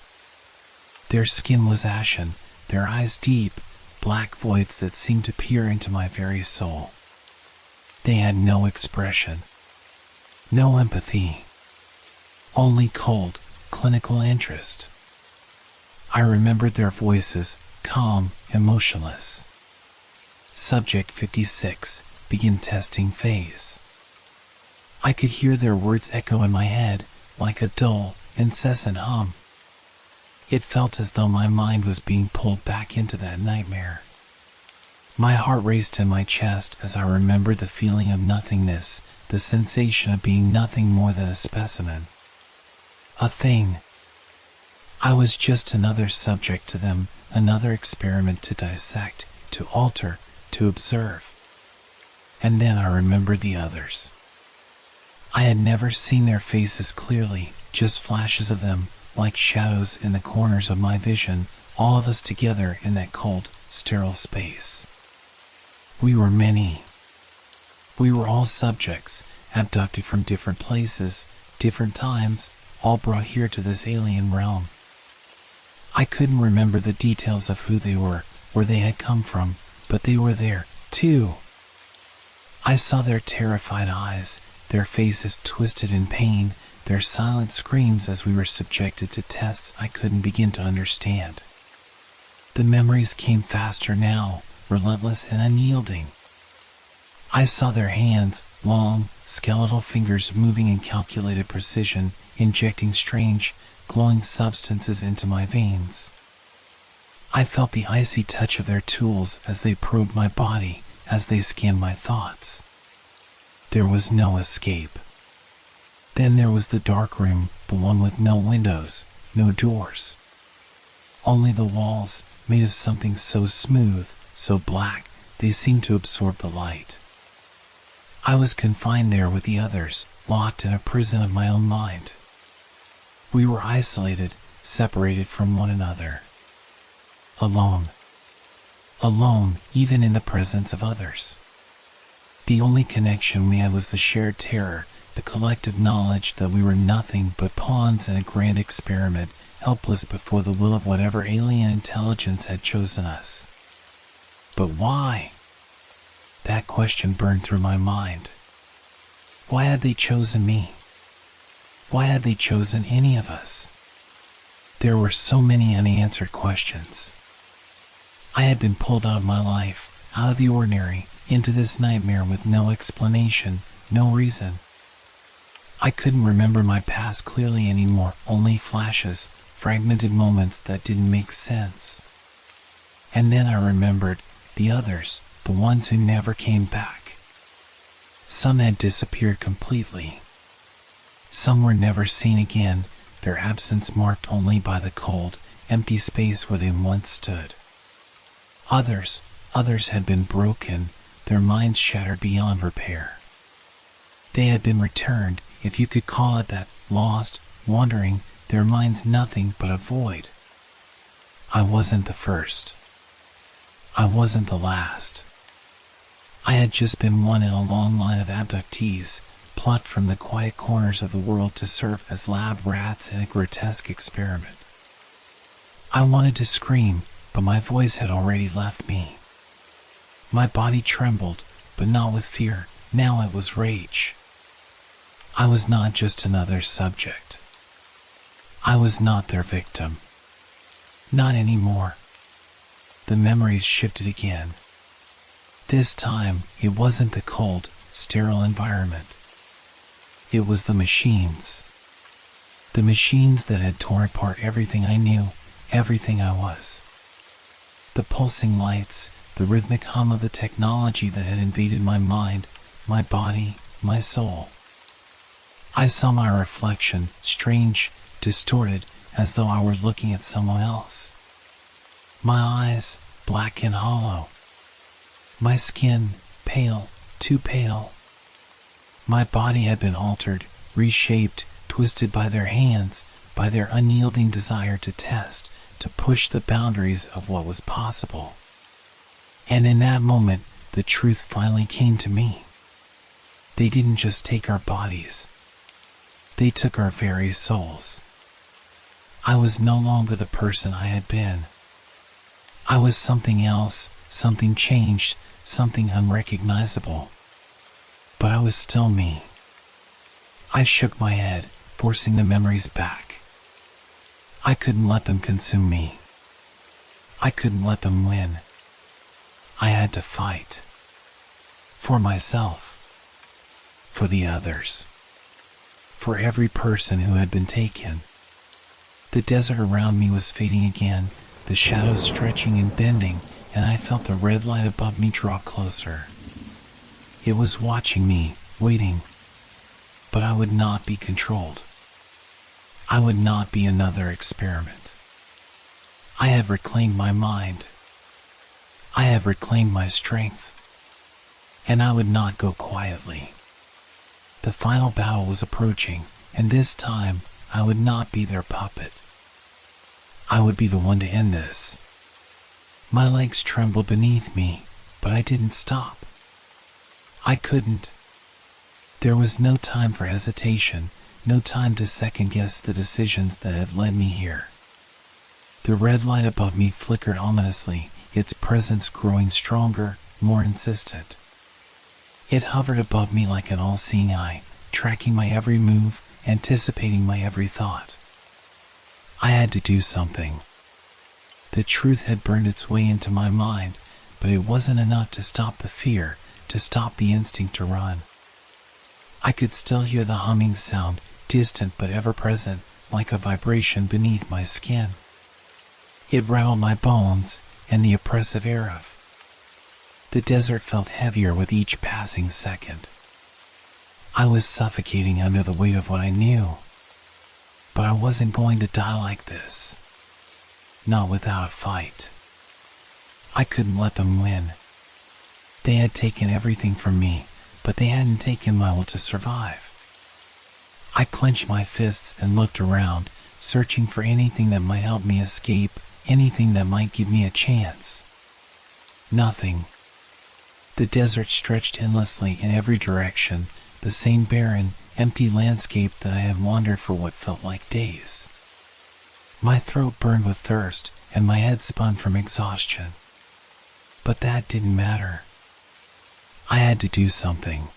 Their skin was ashen, their eyes deep, black voids that seemed to peer into my very soul. They had no expression, no empathy, only cold, clinical interest. I remembered their voices, calm, emotionless. Subject 56, begin testing phase. I could hear their words echo in my head, like a dull, incessant hum. It felt as though my mind was being pulled back into that nightmare. My heart raced in my chest as I remembered the feeling of nothingness, the sensation of being nothing more than a specimen. A thing. I was just another subject to them, another experiment to dissect, to alter, to observe. And then I remembered the others. I had never seen their faces clearly, just flashes of them, like shadows in the corners of my vision, all of us together in that cold, sterile space. We were many. We were all subjects, abducted from different places, different times, all brought here to this alien realm. I couldn't remember the details of who they were, where they had come from, but they were there, too. I saw their terrified eyes, their faces twisted in pain, their silent screams as we were subjected to tests I couldn't begin to understand. The memories came faster now, relentless and unyielding. I saw their hands, long, skeletal fingers moving in calculated precision, injecting strange, glowing substances into my veins. I felt the icy touch of their tools as they probed my body, as they scanned my thoughts. There was no escape. Then there was the dark room, the one with no windows, no doors. Only the walls, made of something so smooth, so black, they seemed to absorb the light. I was confined there with the others, locked in a prison of my own mind. We were isolated, separated from one another. Alone. Alone, even in the presence of others. The only connection we had was the shared terror, the collective knowledge that we were nothing but pawns in a grand experiment, helpless before the will of whatever alien intelligence had chosen us. But why? That question burned through my mind. Why had they chosen me? Why had they chosen any of us? There were so many unanswered questions. I had been pulled out of my life, out of the ordinary, into this nightmare with no explanation, no reason. I couldn't remember my past clearly anymore, only flashes, fragmented moments that didn't make sense. And then I remembered the others, the ones who never came back. Some had disappeared completely. Some were never seen again, their absence marked only by the cold, empty space where they once stood. Others had been broken, their minds shattered beyond repair. They had been returned, if you could call it that, lost, wandering, their minds nothing but a void. I wasn't the first. I wasn't the last. I had just been one in a long line of abductees, plucked from the quiet corners of the world to serve as lab rats in a grotesque experiment. I wanted to scream, but my voice had already left me. My body trembled, but not with fear, now it was rage. I was not just another subject. I was not their victim. Not anymore. The memories shifted again. This time, it wasn't the cold, sterile environment. It was the machines. The machines that had torn apart everything I knew, everything I was. The pulsing lights, the rhythmic hum of the technology that had invaded my mind, my body, my soul. I saw my reflection, strange, distorted, as though I were looking at someone else. My eyes, black and hollow. My skin, pale, too pale. My body had been altered, reshaped, twisted by their hands, by their unyielding desire to test, to push the boundaries of what was possible. And in that moment, the truth finally came to me. They didn't just take our bodies. They took our very souls. I was no longer the person I had been. I was something else, something changed, something unrecognizable. But I was still me. I shook my head, forcing the memories back. I couldn't let them consume me. I couldn't let them win. I had to fight. For myself. For the others. For every person who had been taken. The desert around me was fading again, the shadows stretching and bending, and I felt the red light above me draw closer. It was watching me, waiting. But I would not be controlled. I would not be another experiment. I had reclaimed my mind. I had reclaimed my strength. And I would not go quietly. The final battle was approaching, and this time I would not be their puppet. I would be the one to end this. My legs trembled beneath me, but I didn't stop. I couldn't. There was no time for hesitation, no time to second-guess the decisions that had led me here. The red light above me flickered ominously, its presence growing stronger, more insistent. It hovered above me like an all-seeing eye, tracking my every move, anticipating my every thought. I had to do something. The truth had burned its way into my mind, but it wasn't enough to stop the fear, to stop the instinct to run. I could still hear the humming sound, distant but ever-present, like a vibration beneath my skin. It rattled my bones, and the oppressive air of the desert felt heavier with each passing second. I was suffocating under the weight of what I knew. But I wasn't going to die like this. Not without a fight. I couldn't let them win. They had taken everything from me, but they hadn't taken my will to survive. I clenched my fists and looked around, searching for anything that might help me escape, anything that might give me a chance. Nothing. The desert stretched endlessly in every direction, the same barren, empty landscape that I had wandered for what felt like days. My throat burned with thirst, and my head spun from exhaustion. But that didn't matter. I had to do something.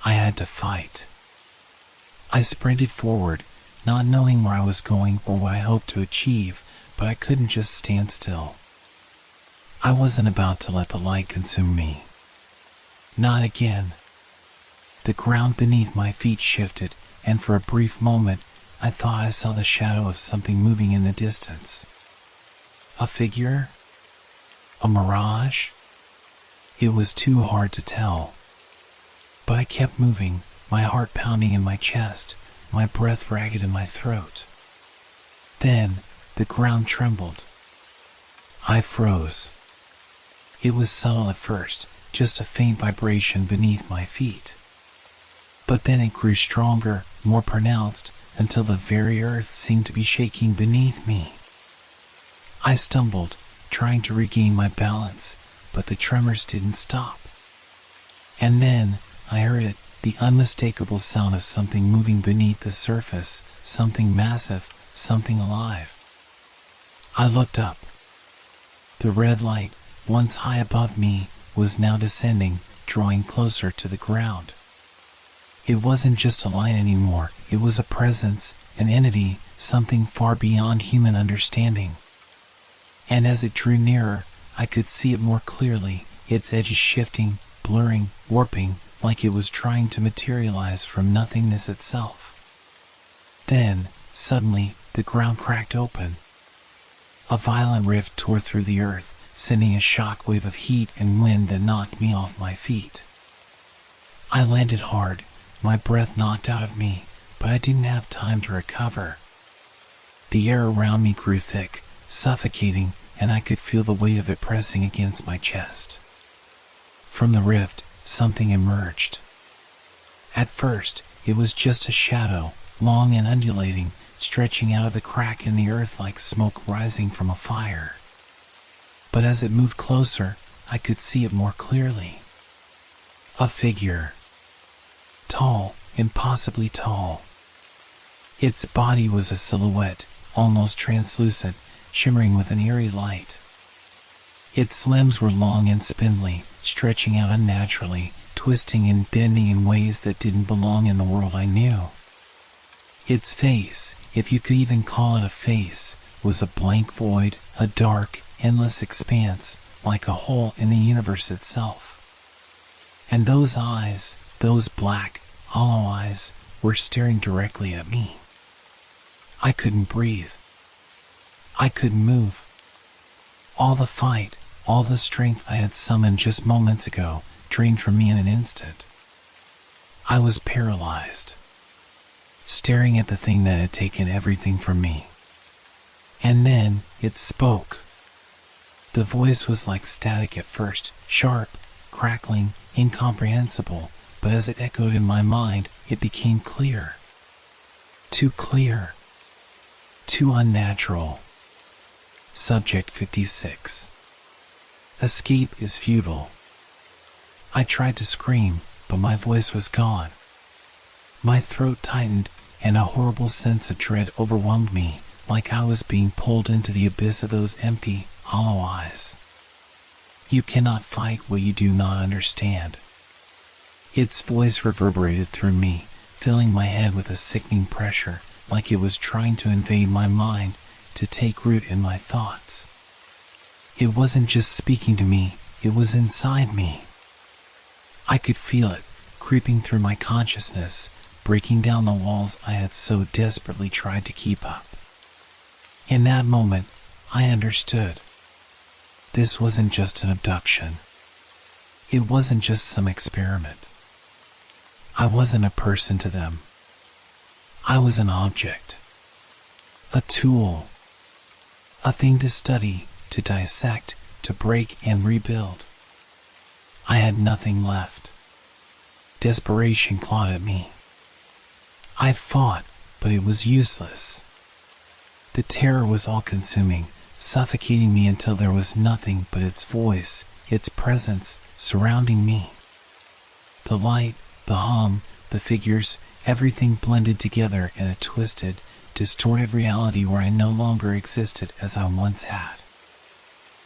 I had to fight. I sprinted forward, not knowing where I was going or what I hoped to achieve, but I couldn't just stand still. I wasn't about to let the light consume me. Not again. The ground beneath my feet shifted, and for a brief moment, I thought I saw the shadow of something moving in the distance. A figure? A mirage? It was too hard to tell. But I kept moving, my heart pounding in my chest, my breath ragged in my throat. Then, the ground trembled. I froze. It was subtle at first, just a faint vibration beneath my feet. But then it grew stronger, more pronounced, until the very earth seemed to be shaking beneath me. I stumbled, trying to regain my balance, but the tremors didn't stop. And then, I heard it, the unmistakable sound of something moving beneath the surface, something massive, something alive. I looked up. The red light, once high above me, was now descending, drawing closer to the ground. It wasn't just a light anymore, it was a presence, an entity, something far beyond human understanding. And as it drew nearer, I could see it more clearly, its edges shifting, blurring, warping, like it was trying to materialize from nothingness itself. Then, suddenly, the ground cracked open. A violent rift tore through the earth, sending a shock wave of heat and wind that knocked me off my feet. I landed hard, my breath knocked out of me, but I didn't have time to recover. The air around me grew thick, suffocating, and I could feel the weight of it pressing against my chest. From the rift, something emerged. At first, it was just a shadow, long and undulating, stretching out of the crack in the earth like smoke rising from a fire. But as it moved closer, I could see it more clearly. A figure. Tall, impossibly tall. Its body was a silhouette, almost translucent, shimmering with an eerie light. Its limbs were long and spindly, stretching out unnaturally, twisting and bending in ways that didn't belong in the world I knew. Its face, if you could even call it a face, was a blank void, a dark, endless expanse, like a hole in the universe itself. And those eyes, those black, hollow eyes, were staring directly at me. I couldn't breathe. I couldn't move. All the fight, all the strength I had summoned just moments ago, drained from me in an instant. I was paralyzed, staring at the thing that had taken everything from me. And then, it spoke. The voice was like static at first, sharp, crackling, incomprehensible, but as it echoed in my mind, it became clear. Too clear. Too unnatural. Subject 56. Escape is futile. I tried to scream, but my voice was gone. My throat tightened, and a horrible sense of dread overwhelmed me, like I was being pulled into the abyss of those empty, hollow eyes. You cannot fight what you do not understand. Its voice reverberated through me, filling my head with a sickening pressure, like it was trying to invade my mind, to take root in my thoughts. It wasn't just speaking to me, it was inside me. I could feel it, creeping through my consciousness, breaking down the walls I had so desperately tried to keep up. In that moment, I understood. This wasn't just an abduction. It wasn't just some experiment. I wasn't a person to them. I was an object. A tool. A thing to study, to dissect, to break and rebuild. I had nothing left. Desperation clawed at me. I fought, but it was useless. The terror was all-consuming, suffocating me until there was nothing but its voice, its presence, surrounding me. The light, the hum, the figures, everything blended together in a twisted, distorted reality where I no longer existed as I once had.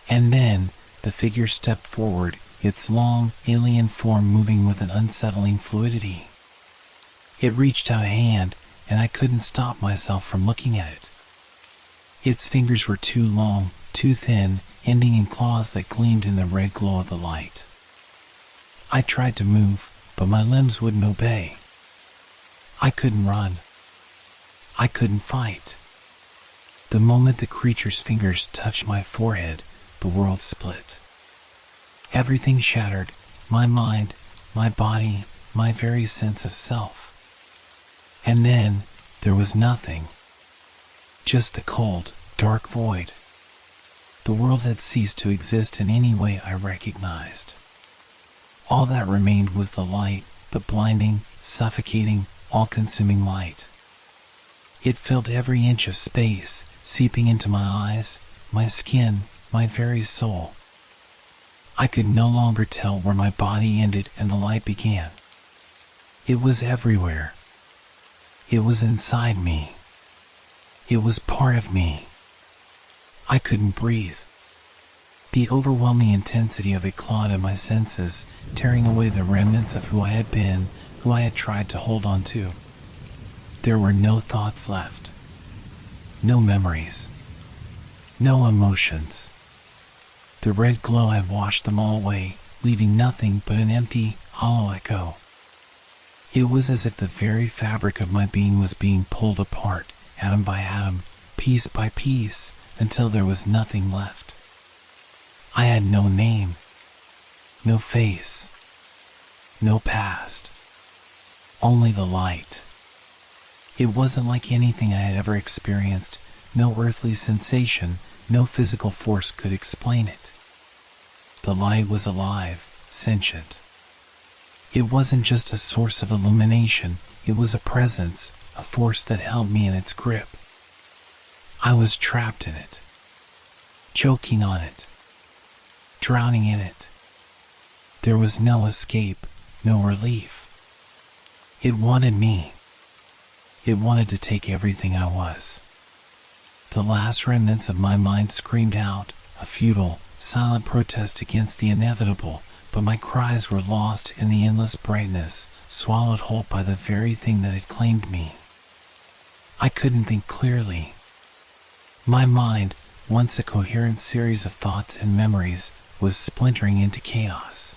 And then, the figure stepped forward, its long, alien form moving with an unsettling fluidity. It reached out a hand, and I couldn't stop myself from looking at it. Its fingers were too long, too thin, ending in claws that gleamed in the red glow of the light. I tried to move, but my limbs wouldn't obey. I couldn't run. I couldn't fight. The moment the creature's fingers touched my forehead, the world split. Everything shattered, my mind, my body, my very sense of self. And then, there was nothing. Just the cold, dark void. The world had ceased to exist in any way I recognized. All that remained was the light, the blinding, suffocating, all-consuming light. It filled every inch of space, seeping into my eyes, my skin, my very soul. I could no longer tell where my body ended and the light began. It was everywhere. It was inside me. It was part of me. I couldn't breathe. The overwhelming intensity of it clawed at my senses, tearing away the remnants of who I had been, who I had tried to hold on to. There were no thoughts left. No memories. No emotions. The red glow had washed them all away, leaving nothing but an empty, hollow echo. It was as if the very fabric of my being was being pulled apart, atom by atom, piece by piece, until there was nothing left. I had no name, no face, no past, only the light. It wasn't like anything I had ever experienced. No earthly sensation, no physical force could explain it. The light was alive, sentient. It wasn't just a source of illumination, it was a presence, a force that held me in its grip. I was trapped in it, choking on it, drowning in it. There was no escape, no relief. It wanted me. It wanted to take everything I was. The last remnants of my mind screamed out, a futile, silent protest against the inevitable, but my cries were lost in the endless brightness, swallowed whole by the very thing that had claimed me. I couldn't think clearly. My mind, once a coherent series of thoughts and memories, was splintering into chaos.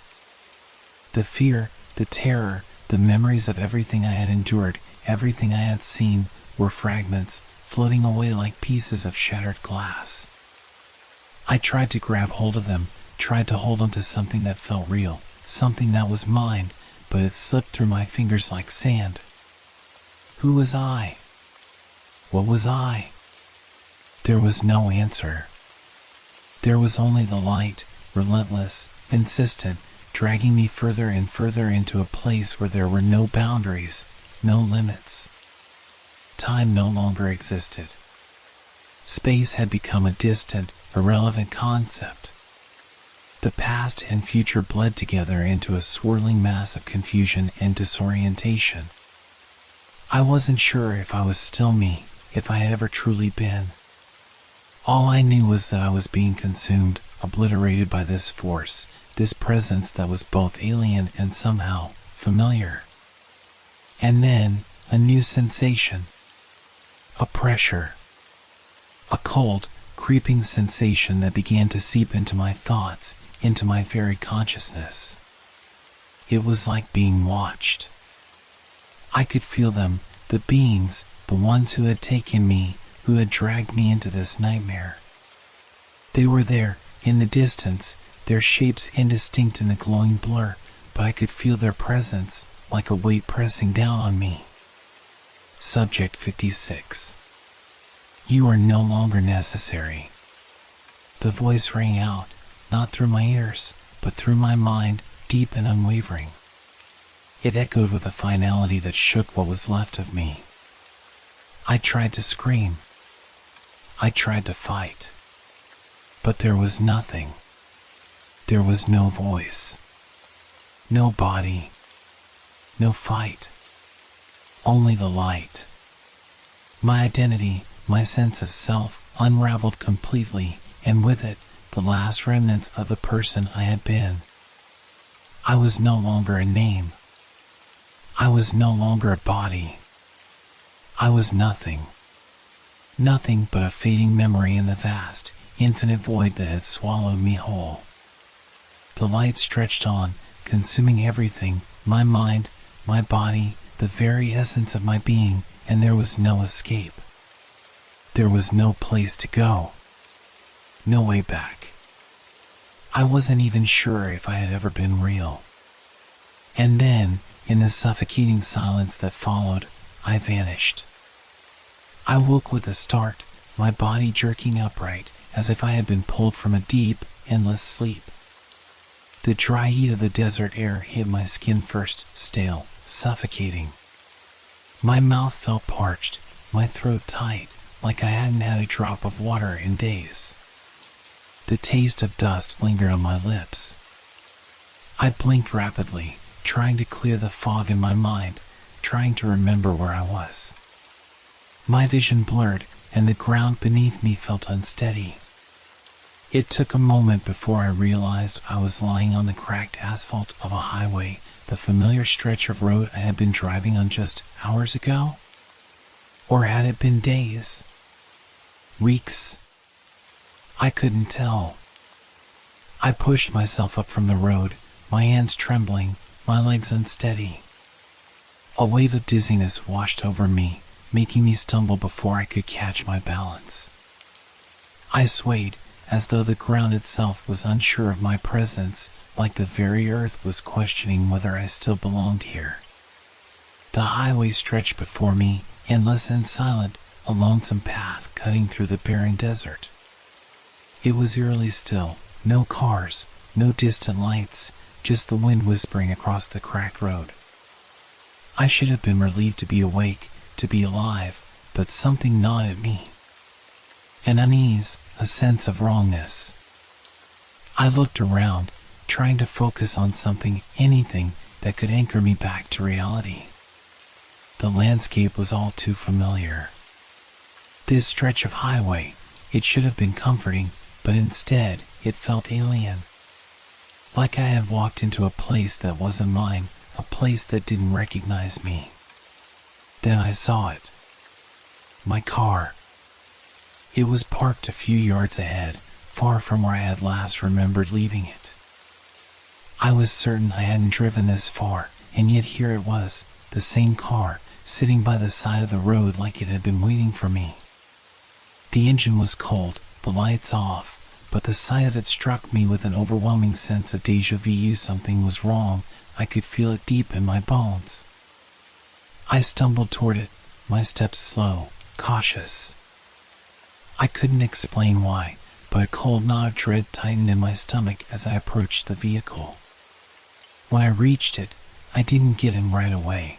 The fear, the terror, the memories of everything I had endured, everything I had seen, were fragments, floating away like pieces of shattered glass. I tried to grab hold of them, tried to hold on to something that felt real, something that was mine, but it slipped through my fingers like sand. Who was I? What was I? There was no answer. There was only the light, relentless, insistent, dragging me further and further into a place where there were no boundaries, no limits. Time no longer existed. Space had become a distant, irrelevant concept. The past and future bled together into a swirling mass of confusion and disorientation. I wasn't sure if I was still me, if I had ever truly been. All I knew was that I was being consumed, obliterated by this force, this presence that was both alien and somehow familiar. And then, a new sensation. A pressure. A cold, creeping sensation that began to seep into my thoughts, into my very consciousness. It was like being watched. I could feel them, the beings, the ones who had taken me, who had dragged me into this nightmare. They were there, in the distance, their shapes indistinct in the glowing blur, but I could feel their presence, like a weight pressing down on me. Subject 56. You are no longer necessary. The voice rang out, not through my ears, but through my mind, deep and unwavering. It echoed with a finality that shook what was left of me. I tried to scream. I tried to fight. But there was nothing. There was no voice. No body. No fight. Only the light. My identity, my sense of self, unraveled completely, and with it, the last remnants of the person I had been. I was no longer a name. I was no longer a body. I was nothing. Nothing but a fading memory in the vast, infinite void that had swallowed me whole. The light stretched on, consuming everything, my mind, my body, the very essence of my being, and there was no escape. There was no place to go. No way back. I wasn't even sure if I had ever been real. And then, in the suffocating silence that followed, I vanished. I woke with a start, my body jerking upright, as if I had been pulled from a deep, endless sleep. The dry heat of the desert air hit my skin first, stale, suffocating. My mouth felt parched, my throat tight, like I hadn't had a drop of water in days. The taste of dust lingered on my lips. I blinked rapidly, trying to clear the fog in my mind, trying to remember where I was. My vision blurred, and the ground beneath me felt unsteady. It took a moment before I realized I was lying on the cracked asphalt of a highway, the familiar stretch of road I had been driving on just hours ago? Or had it been days? Weeks? I couldn't tell. I pushed myself up from the road, my hands trembling, my legs unsteady. A wave of dizziness washed over me, making me stumble before I could catch my balance. I swayed, as though the ground itself was unsure of my presence, like the very earth was questioning whether I still belonged here. The highway stretched before me, endless and silent, a lonesome path cutting through the barren desert. It was eerily still, no cars, no distant lights, just the wind whispering across the cracked road. I should have been relieved to be awake, to be alive, but something gnawed at me. An unease, a sense of wrongness. I looked around, trying to focus on something, anything, that could anchor me back to reality. The landscape was all too familiar. This stretch of highway, it should have been comforting, but instead, it felt alien. Like I had walked into a place that wasn't mine, a place that didn't recognize me. Then I saw it. My car. It was parked a few yards ahead, far from where I had last remembered leaving it. I was certain I hadn't driven this far, and yet here it was, the same car, sitting by the side of the road like it had been waiting for me. The engine was cold, the lights off, but the sight of it struck me with an overwhelming sense of déjà vu. Something was wrong. I could feel it deep in my bones. I stumbled toward it, my steps slow, cautious. I couldn't explain why, but a cold knot of dread tightened in my stomach as I approached the vehicle. When I reached it, I didn't get in right away.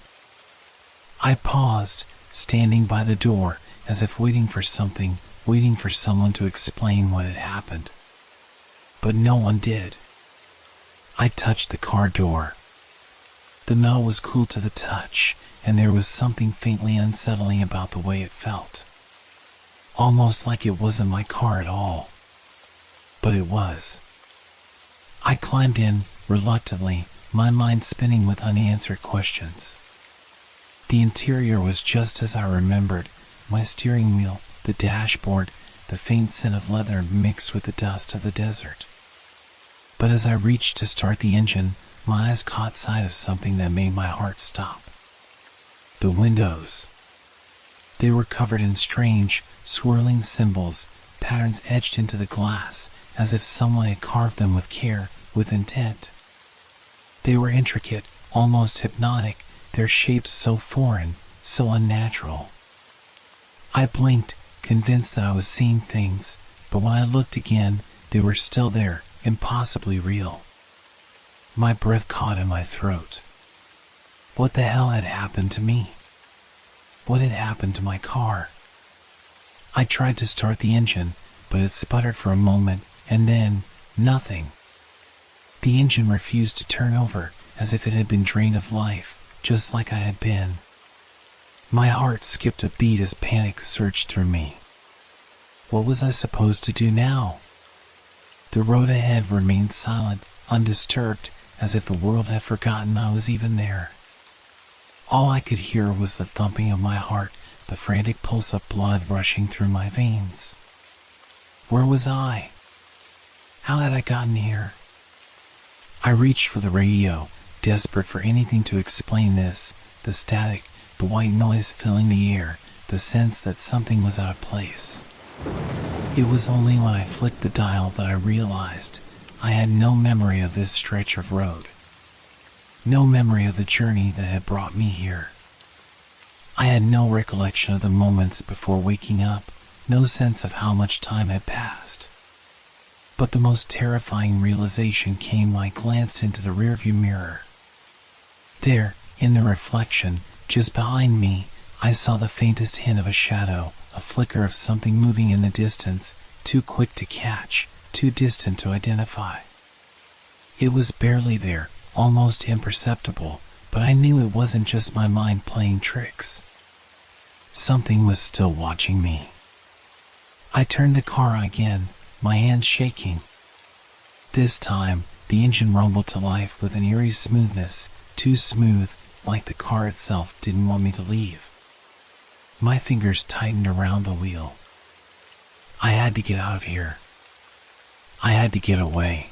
I paused, standing by the door, as if waiting for something, waiting for someone to explain what had happened. But no one did. I touched the car door. The metal was cool to the touch, and there was something faintly unsettling about the way it felt. Almost like it wasn't my car at all. But it was. I climbed in, reluctantly, my mind spinning with unanswered questions. The interior was just as I remembered, my steering wheel, the dashboard, the faint scent of leather mixed with the dust of the desert. But as I reached to start the engine, my eyes caught sight of something that made my heart stop. The windows. They were covered in strange, swirling symbols, patterns etched into the glass, as if someone had carved them with care, with intent. They were intricate, almost hypnotic, their shapes so foreign, so unnatural. I blinked, convinced that I was seeing things, but when I looked again, they were still there, impossibly real. My breath caught in my throat. What the hell had happened to me? What had happened to my car? I tried to start the engine, but it sputtered for a moment, and then, nothing. The engine refused to turn over, as if it had been drained of life, just like I had been. My heart skipped a beat as panic surged through me. What was I supposed to do now? The road ahead remained silent, undisturbed, as if the world had forgotten I was even there. All I could hear was the thumping of my heart, the frantic pulse of blood rushing through my veins. Where was I? How had I gotten here? I reached for the radio, desperate for anything to explain this, the static, the white noise filling the air, the sense that something was out of place. It was only when I flicked the dial that I realized I had no memory of this stretch of road. No memory of the journey that had brought me here. I had no recollection of the moments before waking up, no sense of how much time had passed. But the most terrifying realization came when I glanced into the rearview mirror. There, in the reflection, just behind me, I saw the faintest hint of a shadow, a flicker of something moving in the distance, too quick to catch, too distant to identify. It was barely there, almost imperceptible, but I knew it wasn't just my mind playing tricks. Something was still watching me. I turned the car on again, my hands shaking. This time, the engine rumbled to life with an eerie smoothness, too smooth, like the car itself didn't want me to leave. My fingers tightened around the wheel. I had to get out of here. I had to get away.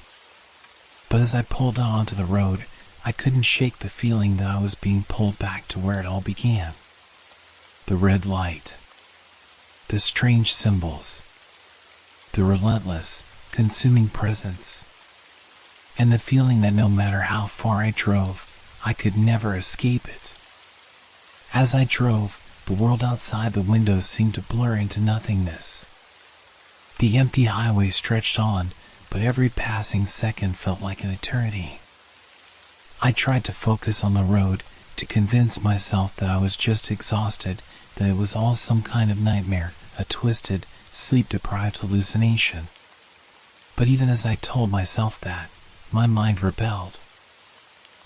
But as I pulled out onto the road, I couldn't shake the feeling that I was being pulled back to where it all began. The red light. The strange symbols. The relentless, consuming presence. And the feeling that no matter how far I drove, I could never escape it. As I drove, the world outside the windows seemed to blur into nothingness. The empty highway stretched on, but every passing second felt like an eternity. I tried to focus on the road, to convince myself that I was just exhausted, that it was all some kind of nightmare, a twisted, sleep-deprived hallucination. But even as I told myself that, my mind rebelled.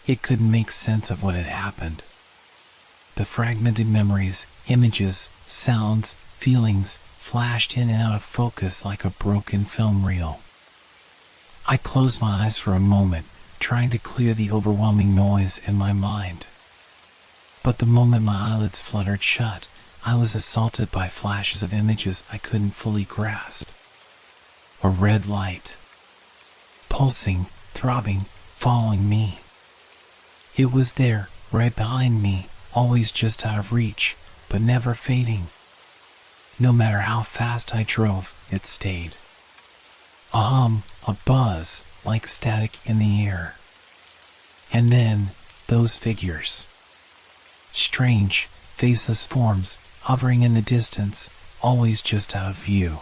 It couldn't make sense of what had happened. The fragmented memories, images, sounds, feelings flashed in and out of focus like a broken film reel. I closed my eyes for a moment, trying to clear the overwhelming noise in my mind. But the moment my eyelids fluttered shut, I was assaulted by flashes of images I couldn't fully grasp. A red light. Pulsing, throbbing, following me. It was there, right behind me, always just out of reach, but never fading. No matter how fast I drove, it stayed. A hum, a buzz, like static in the air. And then, those figures. Strange, faceless forms, hovering in the distance, always just out of view.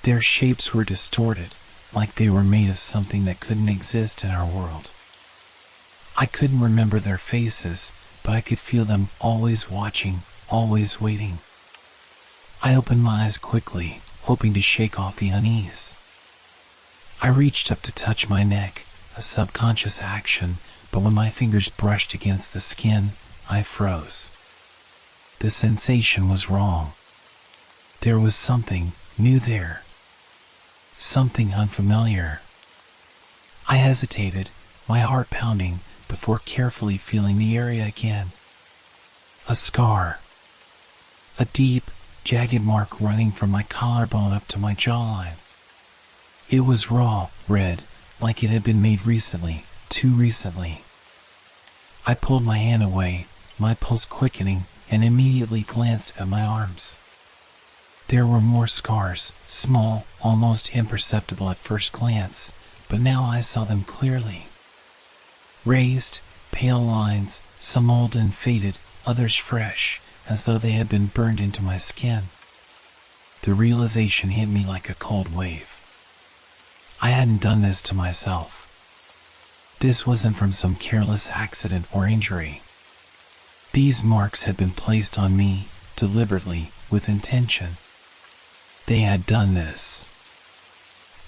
Their shapes were distorted, like they were made of something that couldn't exist in our world. I couldn't remember their faces, but I could feel them always watching, always waiting. I opened my eyes quickly, hoping to shake off the unease. I reached up to touch my neck, a subconscious action, but when my fingers brushed against the skin, I froze. The sensation was wrong. There was something new there. Something unfamiliar. I hesitated, my heart pounding, before carefully feeling the area again. A scar. A deep, jagged mark running from my collarbone up to my jawline. It was raw, red, like it had been made recently, too recently. I pulled my hand away, my pulse quickening, and immediately glanced at my arms. There were more scars, small, almost imperceptible at first glance, but now I saw them clearly. Raised, pale lines, some old and faded, others fresh, as though they had been burned into my skin. The realization hit me like a cold wave. I hadn't done this to myself. This wasn't from some careless accident or injury. These marks had been placed on me, deliberately, with intention. They had done this.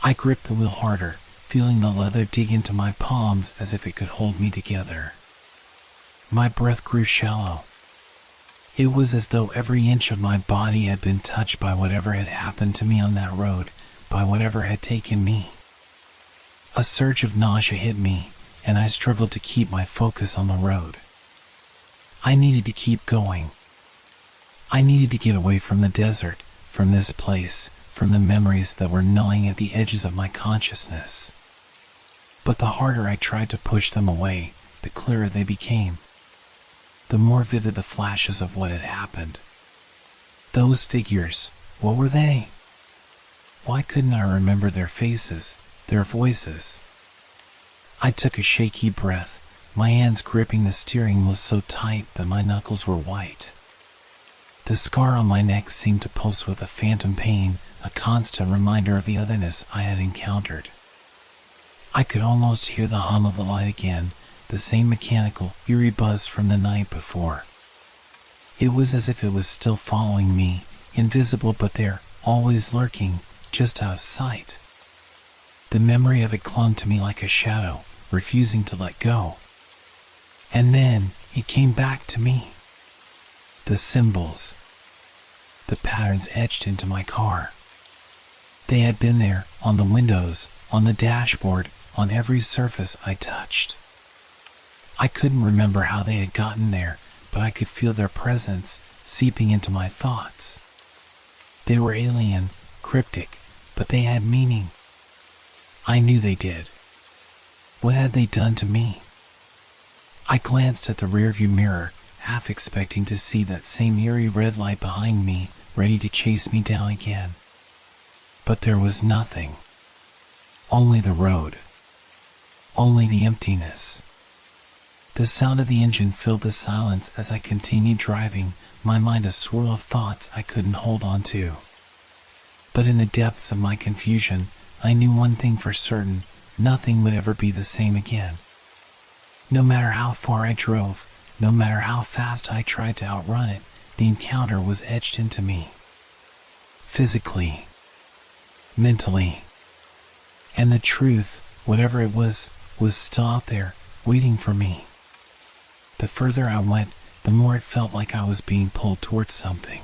I gripped the wheel harder, feeling the leather dig into my palms as if it could hold me together. My breath grew shallow. It was as though every inch of my body had been touched by whatever had happened to me on that road, by whatever had taken me. A surge of nausea hit me, and I struggled to keep my focus on the road. I needed to keep going. I needed to get away from the desert, from this place, from the memories that were gnawing at the edges of my consciousness. But the harder I tried to push them away, the clearer they became. The more vivid the flashes of what had happened. Those figures, what were they? Why couldn't I remember their faces, their voices? I took a shaky breath, my hands gripping the steering wheel so tight that my knuckles were white. The scar on my neck seemed to pulse with a phantom pain, a constant reminder of the otherness I had encountered. I could almost hear the hum of the light again, the same mechanical, eerie buzz from the night before. It was as if it was still following me, invisible but there, always lurking, just out of sight. The memory of it clung to me like a shadow, refusing to let go. And then, it came back to me. The symbols. The patterns etched into my car. They had been there, on the windows, on the dashboard, on every surface I touched. I couldn't remember how they had gotten there, but I could feel their presence seeping into my thoughts. They were alien, cryptic, but they had meaning. I knew they did. What had they done to me? I glanced at the rearview mirror, half expecting to see that same eerie red light behind me, ready to chase me down again. But there was nothing. Only the road. Only the emptiness. The sound of the engine filled the silence as I continued driving, my mind a swirl of thoughts I couldn't hold on to. But in the depths of my confusion, I knew one thing for certain, nothing would ever be the same again. No matter how far I drove, no matter how fast I tried to outrun it, the encounter was etched into me. Physically. Mentally. And the truth, whatever it was still out there, waiting for me. The further I went, the more it felt like I was being pulled towards something.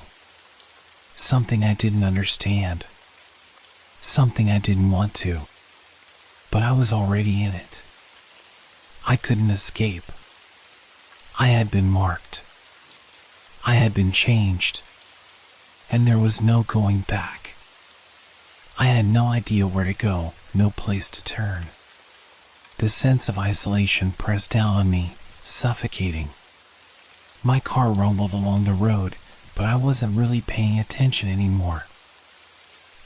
Something I didn't understand. Something I didn't want to. But I was already in it. I couldn't escape. I had been marked. I had been changed. And there was no going back. I had no idea where to go, no place to turn. The sense of isolation pressed down on me, suffocating. My car rumbled along the road, but I wasn't really paying attention anymore.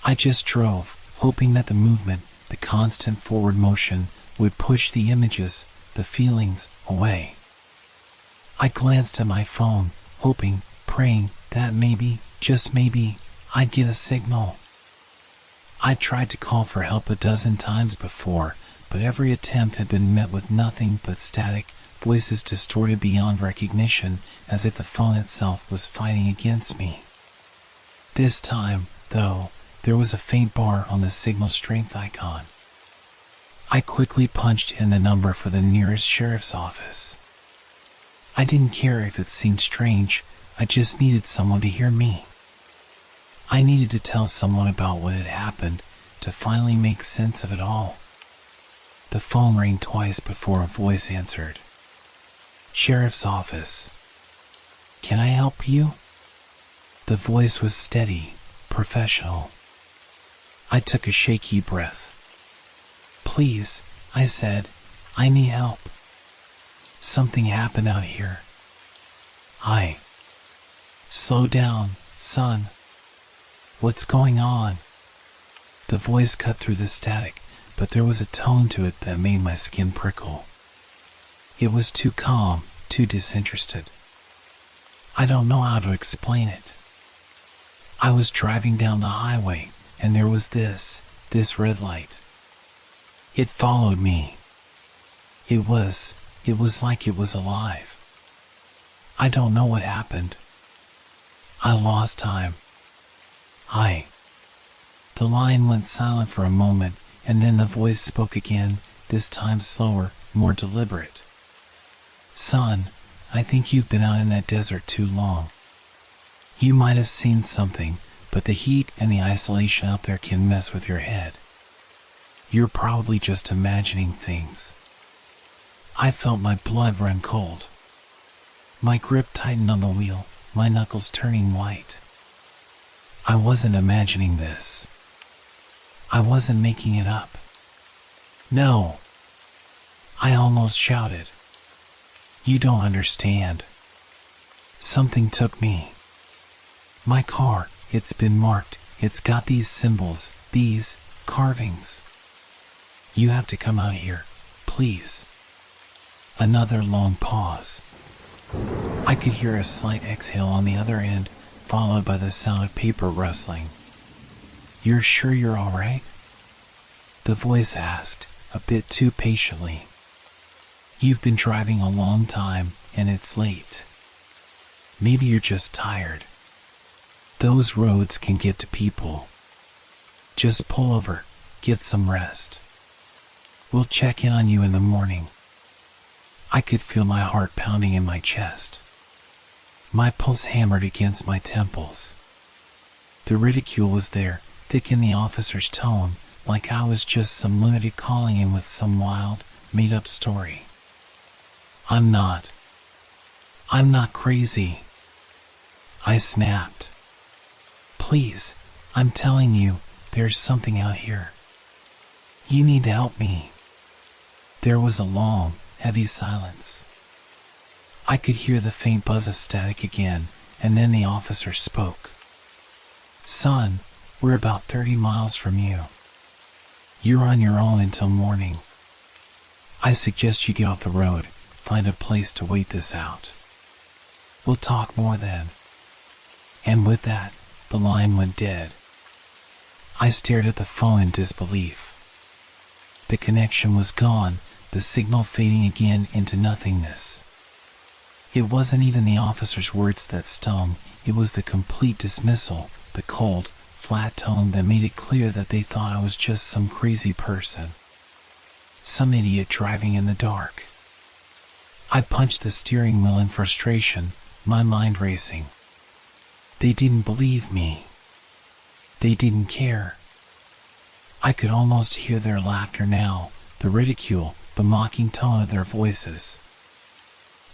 I just drove, hoping that the movement, the constant forward motion, would push the images, the feelings, away. I glanced at my phone, hoping, praying, that maybe, just maybe, I'd get a signal. I tried to call for help a dozen times before, but every attempt had been met with nothing but static, voices distorted beyond recognition, as if the phone itself was fighting against me. This time, though, there was a faint bar on the signal strength icon. I quickly punched in the number for the nearest sheriff's office. I didn't care if it seemed strange, I just needed someone to hear me. I needed to tell someone about what had happened, to finally make sense of it all. The phone rang twice before a voice answered. Sheriff's office. Can I help you? The voice was steady, professional. I took a shaky breath. Please, I said, I need help. Something happened out here. Slow down, son. What's going on? The voice cut through the static, but there was a tone to it that made my skin prickle. It was too calm, too disinterested. I don't know how to explain it. I was driving down the highway, and there was this red light. It followed me. It was like it was alive. I don't know what happened. I lost time. The line went silent for a moment, and then the voice spoke again, this time slower, more deliberate. Son, I think you've been out in that desert too long. You might have seen something, but the heat and the isolation out there can mess with your head. You're probably just imagining things. I felt my blood run cold. My grip tightened on the wheel, my knuckles turning white. I wasn't imagining this. I wasn't making it up. No, I almost shouted. You don't understand. Something took me. My car, it's been marked. It's got these symbols, these carvings. You have to come out here, please. Another long pause. I could hear a slight exhale on the other end, followed by the sound of paper rustling. You're sure you're all right? The voice asked, a bit too patiently. You've been driving a long time, and it's late. Maybe you're just tired. Those roads can get to people. Just pull over, get some rest. We'll check in on you in the morning. I could feel my heart pounding in my chest. My pulse hammered against my temples. The ridicule was there, thick in the officer's tone, like I was just some lunatic calling in with some wild, made-up story. I'm not crazy. I snapped. Please, I'm telling you, there's something out here. You need to help me. There was a long, heavy silence. I could hear the faint buzz of static again, and then the officer spoke. Son, we're about 30 miles from you. You're on your own until morning. I suggest you get off the road, find a place to wait this out. We'll talk more then. And with that, the line went dead. I stared at the phone in disbelief. The connection was gone, the signal fading again into nothingness. It wasn't even the officer's words that stung, it was the complete dismissal, the cold, flat tone that made it clear that they thought I was just some crazy person. Some idiot driving in the dark. I punched the steering wheel in frustration, my mind racing. They didn't believe me. They didn't care. I could almost hear their laughter now, the ridicule, the mocking tone of their voices.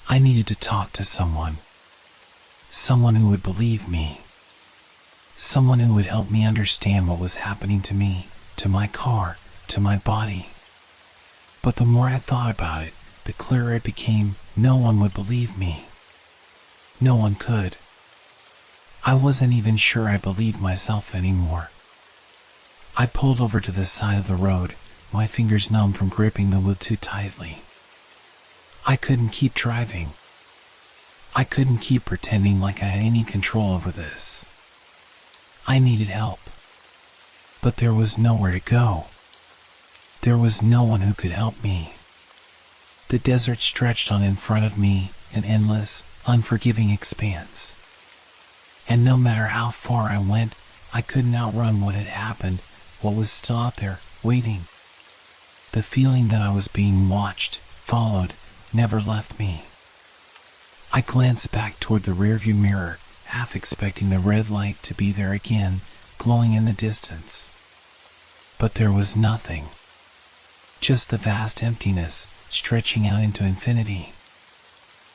I needed to talk to someone. Someone who would believe me. Someone who would help me understand what was happening to me, to my car, to my body. But the more I thought about it, the clearer it became, no one would believe me. No one could. I wasn't even sure I believed myself anymore. I pulled over to the side of the road, my fingers numb from gripping the wheel too tightly. I couldn't keep driving. I couldn't keep pretending like I had any control over this. I needed help. But there was nowhere to go. There was no one who could help me. The desert stretched on in front of me, an endless, unforgiving expanse. And no matter how far I went, I couldn't outrun what had happened, what was still out there, waiting. The feeling that I was being watched, followed, never left me. I glanced back toward the rearview mirror, half expecting the red light to be there again, glowing in the distance. But there was nothing. Just the vast emptiness, stretching out into infinity.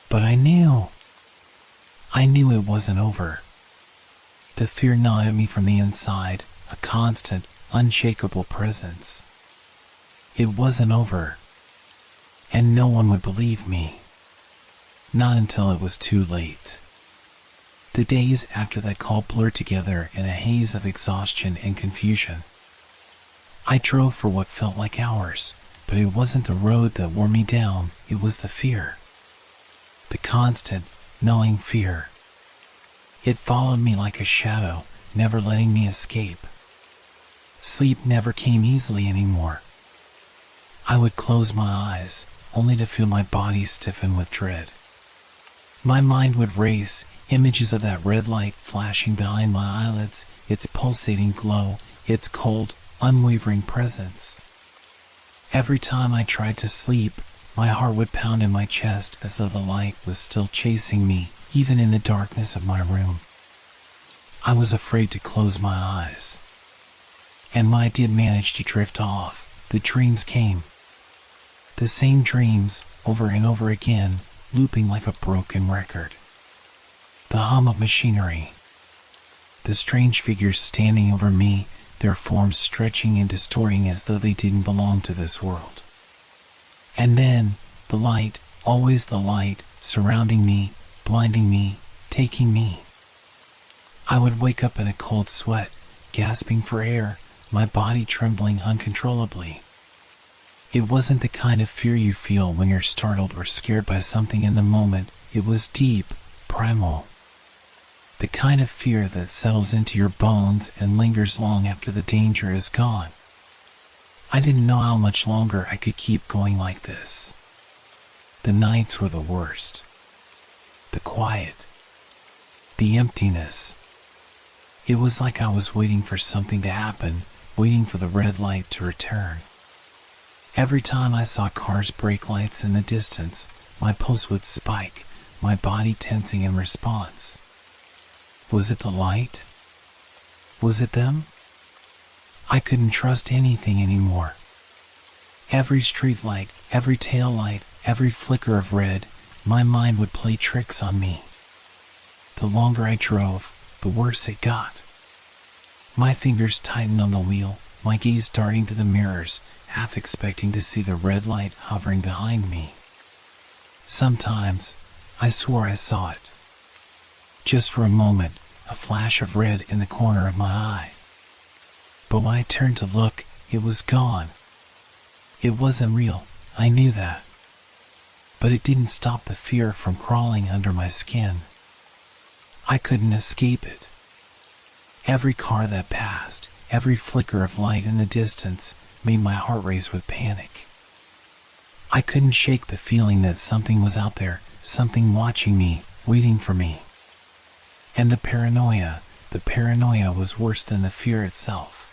But I knew it wasn't over. The fear gnawed at me from the inside, a constant, unshakable presence. It wasn't over. And no one would believe me. Not until it was too late. The days after that call blurred together in a haze of exhaustion and confusion. I drove for what felt like hours, but it wasn't the road that wore me down, it was the fear. The constant, gnawing fear. It followed me like a shadow, never letting me escape. Sleep never came easily anymore. I would close my eyes, only to feel my body stiffen with dread. My mind would race, images of that red light flashing behind my eyelids, its pulsating glow, its cold, unwavering presence. Every time I tried to sleep, my heart would pound in my chest as though the light was still chasing me, even in the darkness of my room. I was afraid to close my eyes. And when I did manage to drift off, the dreams came. The same dreams, over and over again, looping like a broken record. The hum of machinery. The strange figures standing over me, their forms stretching and distorting as though they didn't belong to this world. And then, the light, always the light, surrounding me, blinding me, taking me. I would wake up in a cold sweat, gasping for air, my body trembling uncontrollably. It wasn't the kind of fear you feel when you're startled or scared by something in the moment. It was deep, primal. The kind of fear that settles into your bones and lingers long after the danger is gone. I didn't know how much longer I could keep going like this. The nights were the worst. The quiet. The emptiness. It was like I was waiting for something to happen, waiting for the red light to return. Every time I saw cars' brake lights in the distance, my pulse would spike, my body tensing in response. Was it the light? Was it them? I couldn't trust anything anymore. Every street light, every tail light, every flicker of red, my mind would play tricks on me. The longer I drove, the worse it got. My fingers tightened on the wheel, my gaze darting to the mirrors, half expecting to see the red light hovering behind me. Sometimes, I swore I saw it. Just for a moment, a flash of red in the corner of my eye. But when I turned to look, it was gone. It wasn't real, I knew that. But it didn't stop the fear from crawling under my skin. I couldn't escape it. Every car that passed, every flicker of light in the distance, made my heart race with panic. I couldn't shake the feeling that something was out there, something watching me, waiting for me. And the paranoia was worse than the fear itself.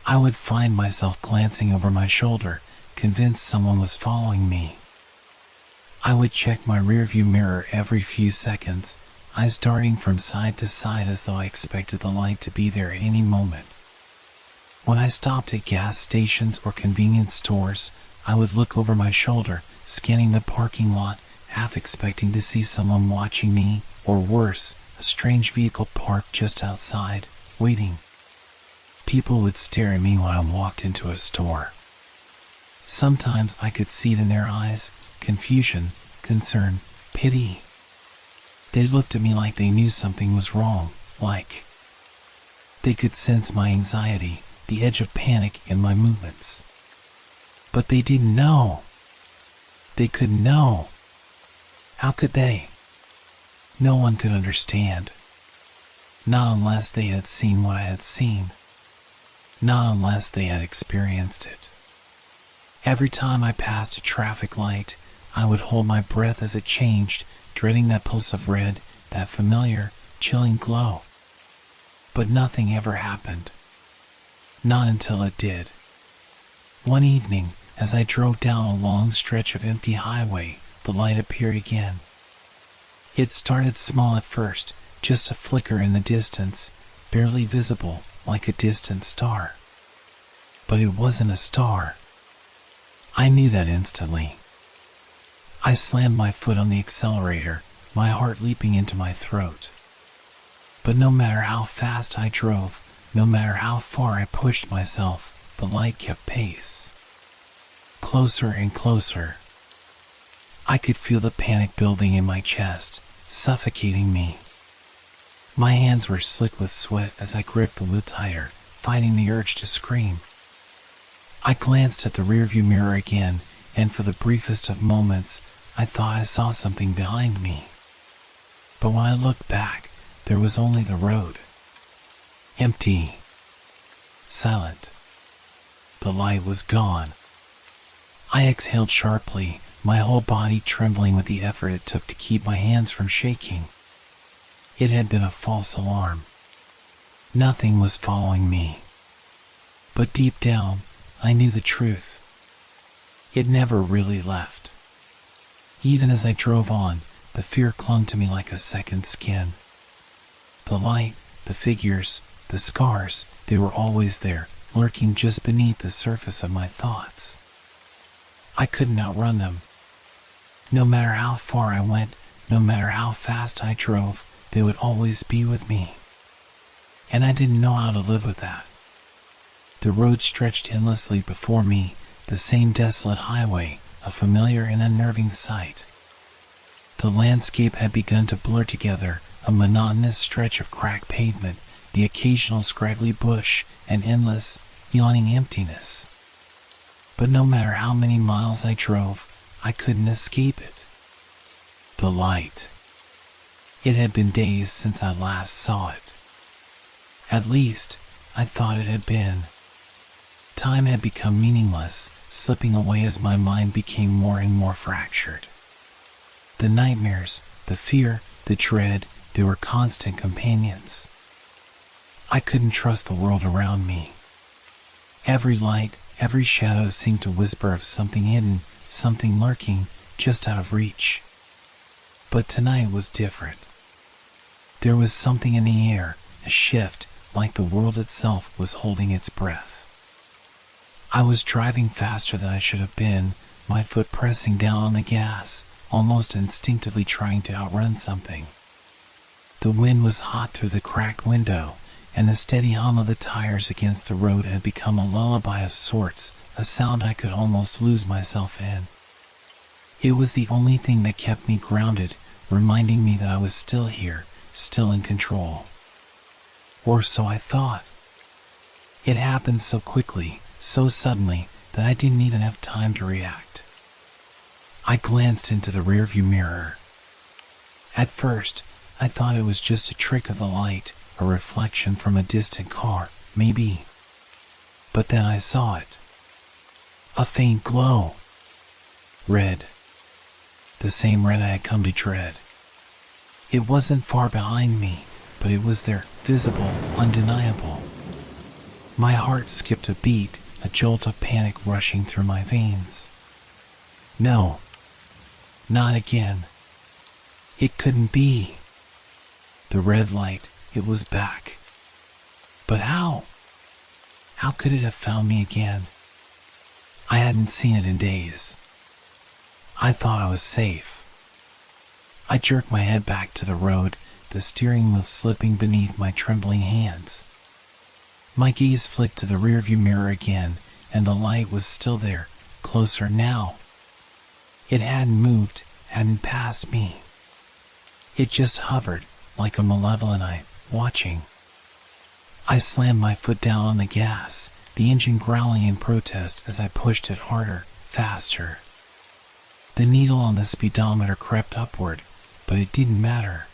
I would find myself glancing over my shoulder, convinced someone was following me. I would check my rearview mirror every few seconds, eyes darting from side to side as though I expected the light to be there at any moment. When I stopped at gas stations or convenience stores, I would look over my shoulder, scanning the parking lot, half expecting to see someone watching me, or worse, a strange vehicle parked just outside, waiting. People would stare at me when I walked into a store. Sometimes I could see it in their eyes, confusion, concern, pity. They looked at me like they knew something was wrong, like they could sense my anxiety, the edge of panic in my movements. But they didn't know. They couldn't know. How could they? No one could understand. Not unless they had seen what I had seen. Not unless they had experienced it. Every time I passed a traffic light, I would hold my breath as it changed, dreading that pulse of red, that familiar, chilling glow. But nothing ever happened. Not until it did. One evening, as I drove down a long stretch of empty highway, the light appeared again. It started small at first, just a flicker in the distance, barely visible, like a distant star. But it wasn't a star. I knew that instantly. I slammed my foot on the accelerator, my heart leaping into my throat. But no matter how fast I drove, no matter how far I pushed myself, the light kept pace. Closer and closer. I could feel the panic building in my chest, suffocating me. My hands were slick with sweat as I gripped the wheel tighter, fighting the urge to scream. I glanced at the rearview mirror again, and for the briefest of moments, I thought I saw something behind me. But when I looked back, there was only the road. Empty. Silent. The light was gone. I exhaled sharply, my whole body trembling with the effort it took to keep my hands from shaking. It had been a false alarm. Nothing was following me. But deep down, I knew the truth. It never really left. Even as I drove on, the fear clung to me like a second skin. The light, the figures, the scars, they were always there, lurking just beneath the surface of my thoughts. I couldn't outrun them. No matter how far I went, no matter how fast I drove, they would always be with me. And I didn't know how to live with that. The road stretched endlessly before me, the same desolate highway, a familiar and unnerving sight. The landscape had begun to blur together, a monotonous stretch of cracked pavement, the occasional scraggly bush, and endless, yawning emptiness. But no matter how many miles I drove, I couldn't escape it. The light. It had been days since I last saw it. At least, I thought it had been. Time had become meaningless, slipping away as my mind became more and more fractured. The nightmares, the fear, the dread, they were constant companions. I couldn't trust the world around me. Every light, every shadow seemed to whisper of something hidden, something lurking, just out of reach. But tonight was different. There was something in the air, a shift, like the world itself was holding its breath. I was driving faster than I should have been, my foot pressing down on the gas, almost instinctively trying to outrun something. The wind was hot through the cracked window, and the steady hum of the tires against the road had become a lullaby of sorts, a sound I could almost lose myself in. It was the only thing that kept me grounded, reminding me that I was still here, still in control. Or so I thought. It happened so quickly, so suddenly, that I didn't even have time to react. I glanced into the rearview mirror. At first, I thought it was just a trick of the light, a reflection from a distant car, maybe. But then I saw it. A faint glow. Red. The same red I had come to dread. It wasn't far behind me, but it was there, visible, undeniable. My heart skipped a beat, a jolt of panic rushing through my veins. No. Not again. It couldn't be. The red light, it was back. But how? How could it have found me again? I hadn't seen it in days. I thought I was safe. I jerked my head back to the road, the steering wheel slipping beneath my trembling hands. My gaze flicked to the rearview mirror again, and the light was still there, closer now. It hadn't moved, hadn't passed me. It just hovered, like a malevolent eye, watching. I slammed my foot down on the gas, the engine growling in protest as I pushed it harder, faster. The needle on the speedometer crept upward, but it didn't matter.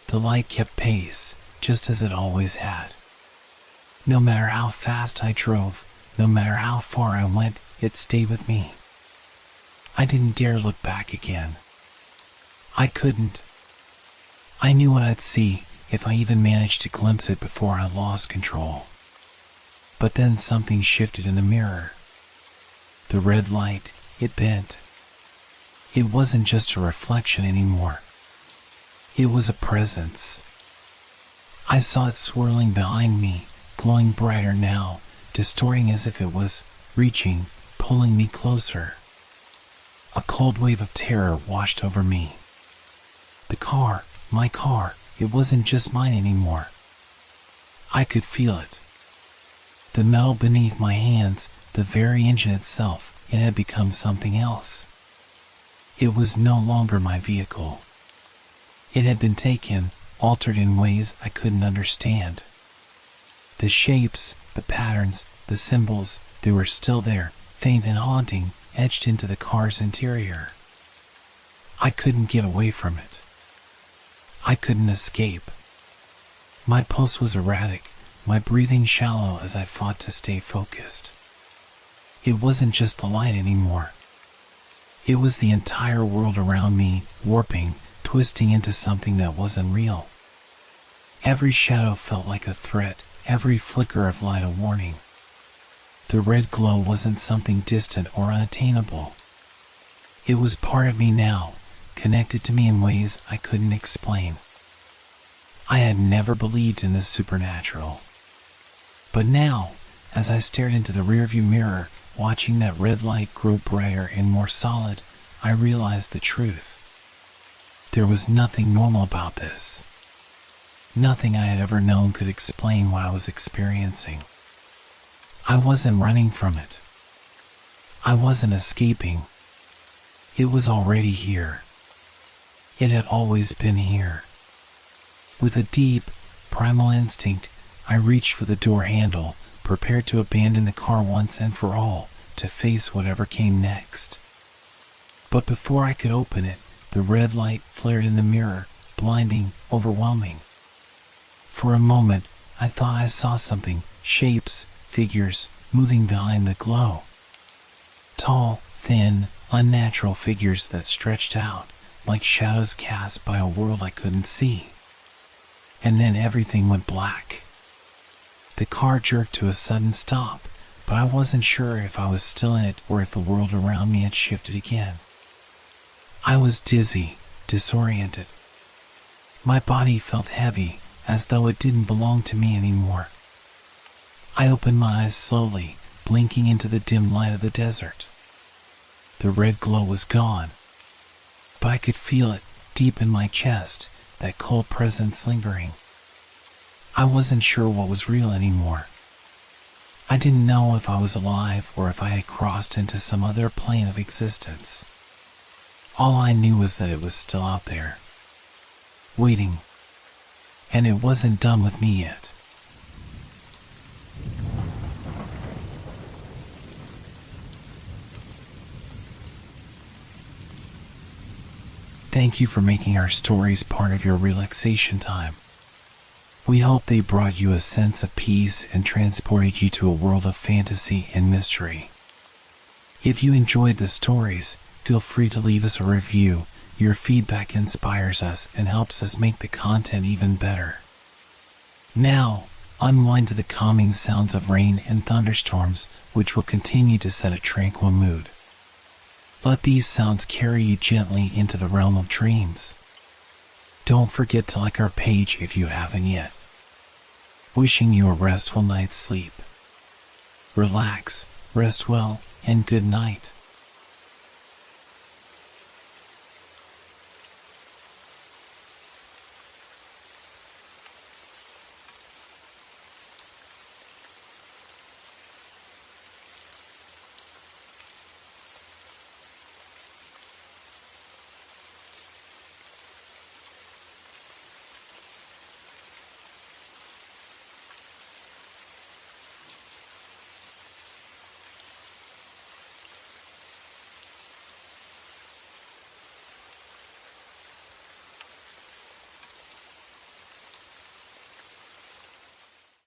The light kept pace, just as it always had. No matter how fast I drove, no matter how far I went, it stayed with me. I didn't dare look back again. I couldn't. I knew what I'd see, if I even managed to glimpse it before I lost control. But then something shifted in the mirror. The red light, it bent. It wasn't just a reflection anymore. It was a presence. I saw it swirling behind me, glowing brighter now, distorting as if it was reaching, pulling me closer. A cold wave of terror washed over me. The car, my car, it wasn't just mine anymore. I could feel it. The metal beneath my hands, the very engine itself, it had become something else. It was no longer my vehicle. It had been taken, altered in ways I couldn't understand. The shapes, the patterns, the symbols, they were still there, faint and haunting, etched into the car's interior. I couldn't get away from it. I couldn't escape. My pulse was erratic, my breathing shallow as I fought to stay focused. It wasn't just the light anymore. It was the entire world around me, warping, twisting into something that wasn't real. Every shadow felt like a threat, every flicker of light a warning. The red glow wasn't something distant or unattainable. It was part of me now, connected to me in ways I couldn't explain. I had never believed in the supernatural. But now, as I stared into the rearview mirror, watching that red light grow brighter and more solid, I realized the truth. There was nothing normal about this. Nothing I had ever known could explain what I was experiencing. I wasn't running from it. I wasn't escaping. It was already here. It had always been here. With a deep, primal instinct, I reached for the door handle, prepared to abandon the car once and for all, to face whatever came next. But before I could open it, the red light flared in the mirror, blinding, overwhelming. For a moment, I thought I saw something, shapes, figures, moving behind the glow. Tall, thin, unnatural figures that stretched out, like shadows cast by a world I couldn't see. And then everything went black. The car jerked to a sudden stop, but I wasn't sure if I was still in it or if the world around me had shifted again. I was dizzy, disoriented. My body felt heavy, as though it didn't belong to me anymore. I opened my eyes slowly, blinking into the dim light of the desert. The red glow was gone, but I could feel it deep in my chest, that cold presence lingering. I wasn't sure what was real anymore. I didn't know if I was alive or if I had crossed into some other plane of existence. All I knew was that it was still out there, waiting, and it wasn't done with me yet. Thank you for making our stories part of your relaxation time. We hope they brought you a sense of peace and transported you to a world of fantasy and mystery. If you enjoyed the stories, feel free to leave us a review. Your feedback inspires us and helps us make the content even better. Now, unwind to the calming sounds of rain and thunderstorms, which will continue to set a tranquil mood. Let these sounds carry you gently into the realm of dreams. Don't forget to like our page if you haven't yet. Wishing you a restful night's sleep. Relax, rest well, and good night.